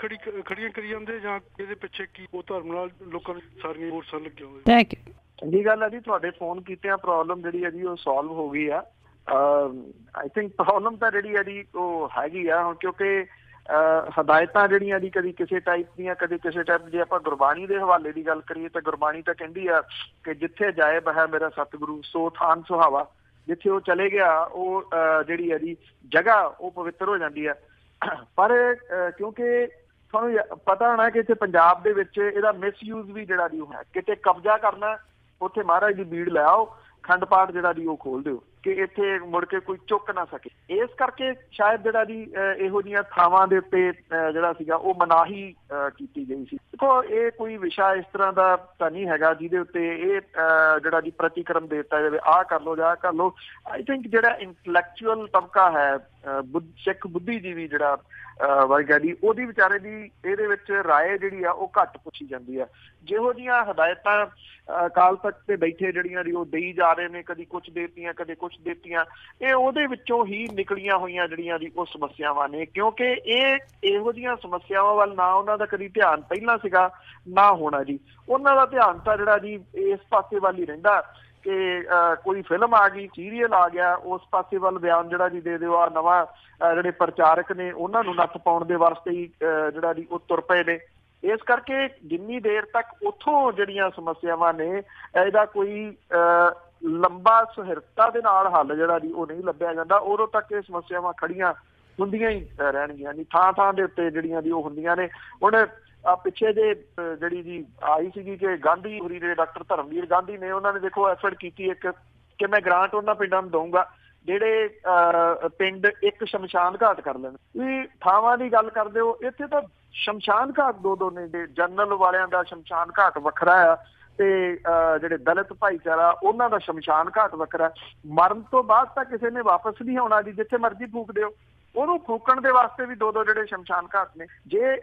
ਖੜੀਆਂ ਕਰੀ ਜਾਂਦੇ ਜਾਂ ਇਹਦੇ ਪਿੱਛੇ ਕੀ ਉਹ ਧਰਮ ਨਾਲ ਲੋਕਾਂ ਨੂੰ ਸਾਰੀਆਂ ਫੋਰਸਾਂ ਲੱਗੀਆਂ ਹੋਈਆਂ? Thank you. ਚੰਗੀ ਗੱਲ ਹੈ ਜੀ, ਤੁਹਾਡੇ ਫੋਨ ਕੀਤਿਆਂ ਪ੍ਰੋਬਲਮ ਜਿਹੜੀ ਹੈ ਜੀ ਉਹ ਸੋਲਵ ਹੋ ਗਈ ਆ। ਆਈ ਥਿੰਕ ਪ੍ਰੋਬਲਮ ਤਾਂ ਜਿਹੜੀ ਹੈ ਜੀ ਉਹ ਹੈਗੀ ਆ ਹੁਣ, ਕਿਉਂਕਿ ਹਦਾਇਤਾਂ ਜਿਹੜੀਆਂ ਜੀ ਕਦੀ ਕਿਸੇ ਟਾਈਪ ਦੀਆਂ ਕਦੇ ਕਿਸੇ ਟਾਈਪ। ਜੇ ਆਪਾਂ ਗੁਰਬਾਣੀ ਦੇ ਹਵਾਲੇ ਦੀ ਗੱਲ ਕਰੀਏ ਤਾਂ ਗੁਰਬਾਣੀ ਤਾਂ ਕਹਿੰਦੀ ਆ ਕਿ ਜਿੱਥੇ ਜਾਏ ਬਹਿ ਮੇਰਾ ਸਤਿਗੁਰੂ ਸੋ ਥਾਨ ਸੁਹਾਵਾ। ਜਿੱਥੇ ਉਹ ਚਲੇ ਗਿਆ ਉਹ ਜਿਹੜੀ ਹੈ ਜੀ ਜਗ੍ਹਾ ਉਹ ਪਵਿੱਤਰ ਹੋ ਜਾਂਦੀ ਆ। ਪਰ ਕਿਉਂਕਿ ਤੁਹਾਨੂੰ ਪਤਾ ਹੋਣਾ ਕਿ ਇੱਥੇ ਪੰਜਾਬ ਦੇ ਵਿੱਚ ਇਹਦਾ ਮਿਸਯੂਜ਼ ਵੀ ਜਿਹੜਾ ਦੀ ਉਹ ਹੈ। ਕਿਤੇ ਕਬਜ਼ਾ ਕਰਨਾ, ਉੱਥੇ ਮਹਾਰਾਜ ਦੀ ਬੀੜ ਲੈ ਆਓ, ਖੰਡ ਪਾਠ ਜਿਹੜਾ ਦੀ ਉਹ ਖੋਲ ਦਿਓ ਕਿ ਇੱਥੇ ਮੁੜ ਕੇ ਕੋਈ ਚੁੱਕ ਨਾ ਸਕੇ। ਇਸ ਕਰਕੇ ਸ਼ਾਇਦ ਜਿਹੜਾ ਦੀ ਇਹੋ ਜਿਹੀਆਂ ਥਾਵਾਂ ਦੇ ਉੱਤੇ ਜਿਹੜਾ ਸੀਗਾ ਉਹ ਮਨਾਹੀ ਕੀਤੀ ਗਈ ਸੀ। ਦੇਖੋ ਇਹ ਕੋਈ ਵਿਸ਼ਾ ਇਸ ਤਰ੍ਹਾਂ ਦਾ ਤਾਂ ਨਹੀਂ ਹੈਗਾ ਜਿਹਦੇ ਉੱਤੇ ਇਹ ਜਿਹੜਾ ਦੀ ਪ੍ਰਤੀਕਰਮ ਦੇ ਦਿੱਤਾ ਜਾਵੇ, ਆਹ ਕਰ ਲਓ ਜਾਂ ਆਹ ਕਰ ਲਓ। ਆਈ ਥਿੰਕ ਜਿਹੜਾ ਇੰਟਲੈਕਚੁਅਲ ਤਬਕਾ ਹੈ, ਸਿੱਖ ਬੁੱਧੀਜੀਵੀ ਜਿਹੜਾ ਵਰਗਾ ਦੀ, ਉਹਦੀ ਵਿਚਾਰੇ ਦੀ ਇਹਦੇ ਵਿੱਚ ਰਾਏ ਜਿਹੜੀ ਆ ਉਹ ਘੱਟ ਪੁੱਛੀ ਜਾਂਦੀ ਆ। ਜਿਹੋ ਜਿਹੀਆਂ ਹਦਾਇਤਾਂ ਅਕਾਲ ਤਖਤ ਤੇ ਬੈਠੇ ਜਿਹੜੀਆਂ ਦੀ ਉਹ ਦੇਈ ਜਾ ਰਹੇ ਨੇ, ਕਦੀ ਕੁਛ ਦੇਤੀਆਂ ਕਦੇ ਕੁਛ ਦੇਤੀਆਂ, ਇਹ ਉਹਦੇ ਵਿੱਚੋਂ ਹੀ ਨਿਕਲੀਆਂ ਹੋਈਆਂ ਜਿਹੜੀਆਂ ਦੀ ਉਹ ਸਮੱਸਿਆਵਾਂ ਨੇ। ਕਿਉਂਕਿ ਇਹ ਇਹੋ ਜਿਹੀਆਂ ਸਮੱਸਿਆਵਾਂ ਵੱਲ ਨਾ ਉਹਨਾਂ ਦਾ ਕਦੀ ਧਿਆਨ ਪਹਿਲਾਂ ਸੀਗਾ ਨਾ ਹੋਣਾ ਜੀ। ਉਹਨਾਂ ਦਾ ਧਿਆਨ ਤਾਂ ਜਿਹੜਾ ਜੀ ਇਸ ਪਾਸੇ ਵੱਲ ਹੀ ਰਹਿੰਦਾ ਕਿ ਕੋਈ ਫਿਲਮ ਆ ਗਈ, ਸੀਰੀਅਲ ਆ ਗਿਆ, ਉਸ ਪਾਸੇ ਵੱਲ ਬਿਆਨ ਜਿਹੜਾ ਜੀ ਦੇ ਦਿਓ। ਆ ਨਵਾਂ ਜਿਹੜੇ ਪ੍ਰਚਾਰਕ ਨੇ ਉਹਨਾਂ ਨੂੰ ਨੱਥ ਪਾਉਣ ਦੇ ਵਾਸਤੇ ਹੀ ਜਿਹੜਾ ਜੀ ਉਹ ਤੁਰ ਪਏ ਨੇ। ਇਸ ਕਰਕੇ ਜਿੰਨੀ ਦੇਰ ਤੱਕ ਉੱਥੋਂ ਜਿਹੜੀਆਂ ਸਮੱਸਿਆਵਾਂ ਨੇ ਇਹਦਾ ਕੋਈ ਲੰਬਾ ਸੁਹਿਰਦਤਾ ਦੇ ਨਾਲ ਹੱਲ ਜਿਹੜਾ ਜੀ ਉਹ ਨਹੀਂ ਲੱਭਿਆ ਜਾਂਦਾ, ਉਦੋਂ ਤੱਕ ਇਹ ਸਮੱਸਿਆਵਾਂ ਖੜੀਆਂ ਹੁੰਦੀਆਂ ਹੀ ਰਹਿਣਗੀਆਂ। ਨਹੀਂ ਥਾਂ ਥਾਂ ਦੇ ਉੱਤੇ ਜਿਹੜੀਆਂ ਦੀ ਉਹ ਹੁੰਦੀਆਂ ਨੇ। ਹੁਣ ਪਿੱਛੇ ਜੇ ਜਿਹੜੀ ਜੀ ਆਈ ਸੀਗੀ ਕਿ ਗਾਂਧੀ ਹੋਰੀ ਦੇ ਡਾਕਟਰ ਧਰਮਵੀਰ ਗਾਂਧੀ ਨੇ, ਉਹਨਾਂ ਨੇ ਦੇਖੋ ਐਫਰਟ ਕੀਤੀ ਇੱਕ ਕਿ ਮੈਂ ਗ੍ਰਾਂਟ ਉਹਨਾਂ ਪਿੰਡਾਂ ਨੂੰ ਦਊਂਗਾ ਜਿਹੜੇ ਪਿੰਡ ਇੱਕ ਸ਼ਮਸ਼ਾਨ ਘਾਟ ਕਰ ਲੈਣ। ਵੀ ਥਾਵਾਂ ਦੀ ਗੱਲ ਕਰਦੇ ਹੋ, ਇੱਥੇ ਤਾਂ ਸ਼ਮਸ਼ਾਨ ਘਾਟ ਦੋ ਨੇ। ਜਨਰਲ ਵਾਲਿਆਂ ਦਾ ਸ਼ਮਸ਼ਾਨ ਘਾਟ ਵੱਖਰਾ ਆ ਤੇ ਜਿਹੜੇ ਦਲਿਤ ਭਾਈਚਾਰਾ ਉਹਨਾਂ ਦਾ ਸ਼ਮਸ਼ਾਨ ਘਾਟ ਵੱਖਰਾ। ਮਰਨ ਤੋਂ ਬਾਅਦ ਤਾਂ ਕਿਸੇ ਨੇ ਵਾਪਸ ਨਹੀਂ ਆਉਣਾ ਜੀ, ਜਿੱਥੇ ਮਰਜ਼ੀ ਫੂਕ ਦਿਓ। ਉਹਨੂੰ ਫੂਕਣ ਦੇ ਵਾਸਤੇ ਵੀ ਦੋ ਜਿਹੜੇ ਸ਼ਮਸ਼ਾਨ ਘਾਟ ਨੇ। ਜੇ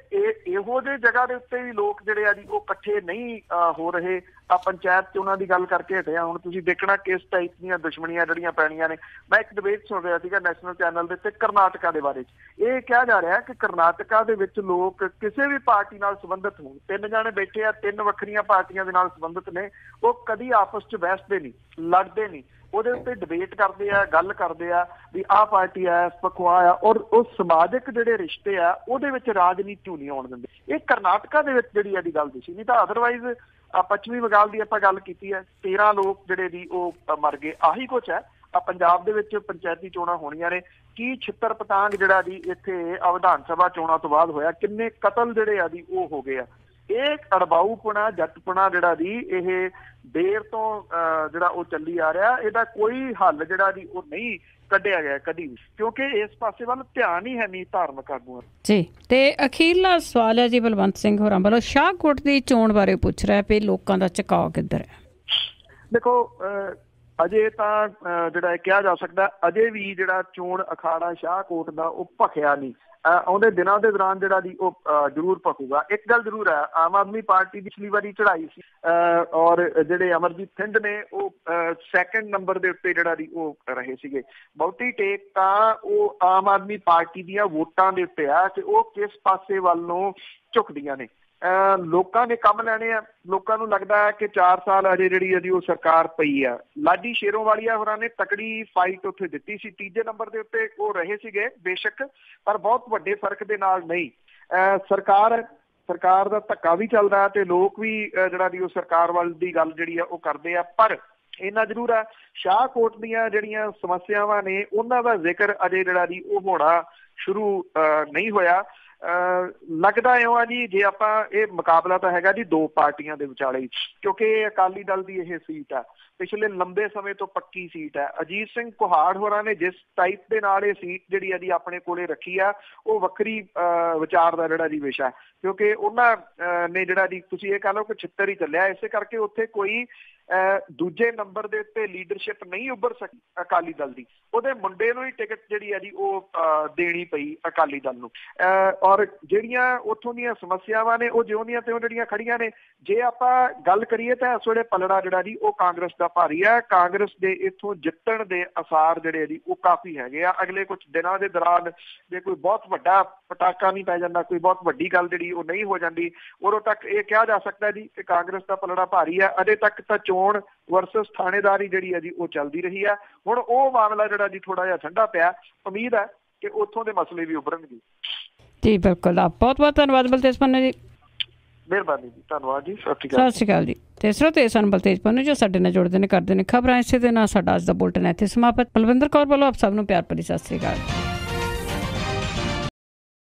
ਇਹੋ ਜਿਹੀ ਜਗ੍ਹਾ ਦੇ ਉੱਤੇ ਵੀ ਲੋਕ ਜਿਹੜੇ ਆ ਜੀ ਉਹ ਇਕੱਠੇ ਨਹੀਂ ਹੋ ਰਹੇ, ਆ ਪੰਚਾਇਤ 'ਚ ਉਹਨਾਂ ਦੀ ਗੱਲ ਕਰਕੇ ਹਟਿਆ। ਹੁਣ ਤੁਸੀਂ ਦੇਖਣਾ ਕਿਸ ਟਾਈਪ ਦੀਆਂ ਦੁਸ਼ਮਣੀਆਂ ਜਿਹੜੀਆਂ ਪੈਣੀਆਂ ਨੇ। ਮੈਂ ਇੱਕ ਡਿਬੇਟ ਸੁਣ ਰਿਹਾ ਸੀਗਾ ਨੈਸ਼ਨਲ ਚੈਨਲ ਦੇ ਉੱਤੇ ਕਰਨਾਟਕਾ ਦੇ ਬਾਰੇ 'ਚ। ਇਹ ਕਿਹਾ ਜਾ ਰਿਹਾ ਕਿ ਕਰਨਾਟਕਾ ਦੇ ਵਿੱਚ ਲੋਕ ਕਿਸੇ ਵੀ ਪਾਰਟੀ ਨਾਲ ਸੰਬੰਧਿਤ ਹੋਣ, 3 ਜਾਣੇ ਬੈਠੇ ਆ, 3 ਵੱਖਰੀਆਂ ਪਾਰਟੀਆਂ ਦੇ ਨਾਲ ਸੰਬੰਧਿਤ ਨੇ, ਉਹ ਕਦੀ ਆਪਸ 'ਚ ਬਹਿਸਦੇ ਨਹੀਂ, ਲੜਦੇ ਨਹੀਂ, ਉਹਦੇ ਉੱਤੇ ਡਿਬੇਟ ਕਰਦੇ ਆ, ਗੱਲ ਕਰਦੇ ਆ ਵੀ ਆਹ ਪਾਰਟੀ ਆ, ਪਖਵਾ ਆ, ਔਰ ਉਹ ਸਮਾਜਿਕ ਜਿਹੜੇ ਰਿਸ਼ਤੇ ਆ ਉਹਦੇ ਵਿੱਚ ਰਾਜਨੀਤੀ ਨਹੀਂ ਆਉਣ ਦਿੰਦੇ। ਇਹ ਕਰਨਾਟਕਾ ਦੇ ਵਿੱਚ ਜਿਹੜੀ ਇਹਦੀ ਗੱਲ ਸੀ। ਨਹੀਂ ਤਾਂ ਅਦਰਵਾਈਜ਼ ਪੱਛਮੀ ਬੰਗਾਲ ਦੀ ਆਪਾਂ ਗੱਲ ਕੀਤੀ ਹੈ, 13 ਲੋਕ ਜਿਹੜੇ ਦੀ ਉਹ ਮਰ ਗਏ, ਆਹੀ ਕੁਛ ਹੈ। ਪੰਜਾਬ ਦੇ ਵਿੱਚ ਪੰਚਾਇਤੀ ਚੋਣਾਂ ਹੋਣੀਆਂ ਨੇ, ਕੀ ਛਿੱਤਰ ਪਤਾੰਗ ਜਿਹੜਾ ਦੀ ਇੱਥੇ ਵਿਧਾਨ ਸਭਾ ਚੋਣਾਂ ਤੋਂ ਬਾਅਦ ਹੋਇਆ, ਕਿੰਨੇ ਕਤਲ ਜਿਹੜੇ ਆ ਦੀ ਉਹ ਹੋ ਗਏ ਆ। ਇਹ ਅੜਬਾਊਪੁਣਾ, ਜੱਟਪੁਣਾ ਜਿਹੜਾ ਦੀ ਇਹ ਦੇਰ ਤੋਂ ਜਿਹੜਾ ਉਹ ਚੱਲੀ ਆ ਰਿਹਾ, ਇਹਦਾ ਕੋਈ ਹੱਲ ਜਿਹੜਾ ਦੀ ਉਹ ਨਹੀਂ ਕੱਢਿਆ ਗਿਆ ਕਦੀ ਵੀ, ਕਿਉਂਕਿ ਇਸ ਪਾਸੇ ਵੱਲ ਧਿਆਨ ਹੀ ਹੈ ਨਹੀਂ ਧਾਰਮਿਕ ਆਗੂਆਂ ਜੀ। ਤੇ ਅਖੀਰਲਾ ਸਵਾਲ ਹੈ ਜੀ ਬਲਵੰਤ ਸਿੰਘ ਹੋਰਾਂ ਵੱਲੋਂ, ਸ਼ਾਹਕੋਟ ਦੀ ਚੋਣ ਬਾਰੇ ਪੁੱਛ ਰਿਹਾ ਵੀ ਲੋਕਾਂ ਦਾ ਝੁਕਾਅ ਕਿੱਧਰ ਹੈ। ਦੇਖੋ ਅਜੇ ਤਾਂ ਜਿਹੜਾ ਕਿਹਾ ਜਾ ਸਕਦਾ, ਅਜੇ ਵੀ ਜਿਹੜਾ ਚੋਣ ਅਖਾੜਾ ਸ਼ਾਹਕੋਟ ਦਾ ਉਹ ਭਖਿਆ ਨਹੀਂ। ਆਉਂਦੇ ਦਿਨਾਂ ਦੇ ਦੌਰਾਨ ਜਿਹੜਾ ਦੀ ਉਹ ਜ਼ਰੂਰ ਭਖੂਗਾ। ਇੱਕ ਗੱਲ ਜ਼ਰੂਰ ਹੈ, ਆਮ ਆਦਮੀ ਪਾਰਟੀ ਪਿਛਲੀ ਵਾਰੀ ਚੜਾਈ ਸੀ ਔਰ ਜਿਹੜੇ ਅਮਰਜੀਤ ਸਿੰਘ ਨੇ ਉਹ 2nd ਨੰਬਰ ਦੇ ਉੱਤੇ ਜਿਹੜਾ ਦੀ ਉਹ ਰਹੇ ਸੀਗੇ। ਬਹੁਤੀ ਟੇਕ ਤਾਂ ਉਹ ਆਮ ਆਦਮੀ ਪਾਰਟੀ ਦੀਆਂ ਵੋਟਾਂ ਦੇ ਉੱਤੇ ਆ ਕਿ ਉਹ ਕਿਸ ਪਾਸੇ ਵੱਲ ਨੂੰ ਝੁਕਦੀਆਂ ਨੇ। ਲੋਕਾਂ ਨੇ ਕੰਮ ਲੈਣੇ ਆ। ਲੋਕਾਂ ਨੂੰ ਲੱਗਦਾ ਹੈ ਕਿ 4 ਸਾਲ ਅਜੇ ਜਿਹੜੀ ਇਹਦੀ ਉਹ ਸਰਕਾਰ ਪਈ ਆ। ਲਾਡੀ ਸ਼ੇਰੋਵਾਲੀਆ ਹੋਰਾਂ ਨੇ ਤਕੜੀ ਫਾਈਟ ਉੱਥੇ ਦਿੱਤੀ ਸੀ, 3 ਨੰਬਰ ਦੇ ਉੱਤੇ ਉਹ ਰਹੇ ਸੀਗੇ ਬੇਸ਼ੱਕ, ਪਰ ਬਹੁਤ ਵੱਡੇ ਫਰਕ ਦੇ ਨਾਲ ਨਹੀਂ। ਸਰਕਾਰ ਦਾ ਧੱਕਾ ਵੀ ਚੱਲਦਾ ਤੇ ਲੋਕ ਵੀ ਜਿਹੜਾ ਦੀ ਉਹ ਸਰਕਾਰ ਵੱਲ ਦੀ ਗੱਲ ਜਿਹੜੀ ਆ ਉਹ ਕਰਦੇ ਆ। ਪਰ ਇੰਨਾ ਜ਼ਰੂਰ ਆ, ਸ਼ਾਹਕੋਟ ਦੀਆਂ ਜਿਹੜੀਆਂ ਸਮੱਸਿਆਵਾਂ ਨੇ ਉਹਨਾਂ ਦਾ ਜ਼ਿਕਰ ਅਜੇ ਜਿਹੜਾ ਦੀ ਉਹ ਹੋਣਾ ਸ਼ੁਰੂ ਨਹੀਂ ਹੋਇਆ। ਲੱਗਦਾ ਇਉਂ ਆ ਜੀ, ਜੇ ਆਪਾਂ ਇਹ ਮੁਕਾਬਲਾ ਤਾਂ ਹੈਗਾ ਜੀ 2 ਪਾਰਟੀਆਂ ਦੇ ਵਿਚਾਲੇ, ਕਿਉਂਕਿ ਅਕਾਲੀ ਦਲ ਦੀ ਇਹ ਸੀਟ ਆ, ਪਿਛਲੇ ਲੰਬੇ ਸਮੇਂ ਤੋਂ ਪੱਕੀ ਸੀਟ ਹੈ। ਅਜੀਤ ਸਿੰਘ ਕੁਹਾੜ ਹੋਰਾਂ ਨੇ ਜਿਸ ਟਾਈਪ ਦੇ ਨਾਲ ਇਹ ਸੀਟ ਜਿਹੜੀ ਇਹਦੀ ਆਪਣੇ ਕੋਲੇ ਰੱਖੀ ਆ, ਉਹ ਵੱਖਰੀ ਵਿਚਾਰ ਦਾ ਜਿਹੜਾ ਜੀ ਵਿਸ਼ਾ, ਕਿਉਂਕਿ ਉਹਨਾਂ ਨੇ ਜਿਹੜਾ ਦੀ ਤੁਸੀਂ ਇਹ ਕਹ ਲਓ ਕਿ ਛਿੱਤਰ ਹੀ ਚੱਲਿਆ। ਇਸੇ ਕਰਕੇ ਉੱਥੇ ਕੋਈ ਦੂਜੇ ਨੰਬਰ ਦੇ ਉੱਤੇ ਲੀਡਰਸ਼ਿਪ ਨਹੀਂ ਉੱਭਰ ਸਕੀ ਅਕਾਲੀ ਦਲ ਦੀ। ਉਹਦੇ ਮੁੰਡੇ ਨੂੰ ਹੀ ਟਿਕਟ ਜਿਹੜੀ ਹੈ ਜੀ ਉਹ ਦੇਣੀ ਪਈ ਅਕਾਲੀ ਦਲ ਨੂੰ। ਔਰ ਜਿਹੜੀਆਂ ਉੱਥੋਂ ਦੀਆਂ ਸਮੱਸਿਆਵਾਂ ਨੇ ਉਹ ਜਿਉਂ ਦੀਆਂ ਤਿਉਂ ਜਿਹੜੀਆਂ ਖੜੀਆਂ ਨੇ। ਜੇ ਆਪਾਂ ਗੱਲ ਕਰੀਏ ਤਾਂ ਇਸ ਵੇਲੇ ਪਲੜਾ ਜਿਹੜਾ ਜੀ ਉਹ ਕਾਂਗਰਸ ਦਾ ਭਾਰੀ ਆ। ਕਾਂਗਰਸ ਦੇ ਇੱਥੋਂ ਜਿੱਤਣ ਦੇ ਆਸਾਰ ਜਿਹੜੇ ਜੀ ਉਹ ਕਾਫੀ ਹੈਗੇ ਆ। ਅਗਲੇ ਕੁਝ ਦਿਨਾਂ ਦੇ ਦੌਰਾਨ ਜੇ ਕੋਈ ਬਹੁਤ ਵੱਡਾ ਪਟਾਕਾ ਨਹੀਂ ਪੈ ਜਾਂਦਾ, ਕੋਈ ਬਹੁਤ ਵੱਡੀ ਗੱਲ ਜਿਹੜੀ ਉਹ ਨਹੀਂ ਹੋ ਜਾਂਦੀ, ਉਦੋਂ ਤੱਕ ਇਹ ਕਿਹਾ ਜਾ ਸਕਦਾ ਜੀ ਕਿ ਕਾਂਗਰਸ ਦਾ ਪਲੜਾ ਭਾਰੀ ਆ। ਅਜੇ ਤੱਕ ਤਾਂ ਚੋਣ ਵਰਸਸ ਥਾਣੇਦਾਰੀ ਜਿਹੜੀ ਹੈ ਜੀ ਉਹ ਚੱਲਦੀ ਰਹੀ ਆ। ਹੁਣ ਉਹ ਮਾਮਲਾ ਜਿਹੜਾ ਜੀ ਥੋੜਾ ਜਿਹਾ ਠੰਡਾ ਪਿਆ। ਉਮੀਦ ਹੈ ਕਿ ਉੱਥੋਂ ਦੇ ਮਸਲੇ ਵੀ ਉੱਭਰਨਗੇ ਜੀ। ਬਿਲਕੁਲ, ਬਹੁਤ ਬਹੁਤ ਧੰਨਵਾਦ ਬਲਤੇਜ ਪੰਨੂ ਜੀ। ਮਿਹਰਬਾਨੀ ਜੀ, ਧੰਨਵਾਦ ਜੀ, ਸਤਿ ਸ਼੍ਰੀ ਅਕਾਲ ਜੀ। ਤੇ ਸਰੋਤੇ ਸਨ ਬਲਤੇਜ ਪੰਨੂ ਜੋ ਸਾਡੇ ਨਾਲ ਜੁੜਦੇ ਨੇ, ਕਰਦੇ ਨੇ ਖਬਰਾਂ। ਇਸੇ ਦੇ ਨਾਲ ਸਾਡਾ ਅੱਜ ਦਾ ਬੁਲਟਨ ਇੱਥੇ ਸਮਾਪਤ। ਬਲਵਿੰਦਰ ਕੌਰ ਵੱਲੋਂ ਆਪ ਸਭ ਨੂੰ ਪਿਆਰ ਭਰੀ ਸਤਿ ਸ਼੍ਰੀ ਅਕਾਲ।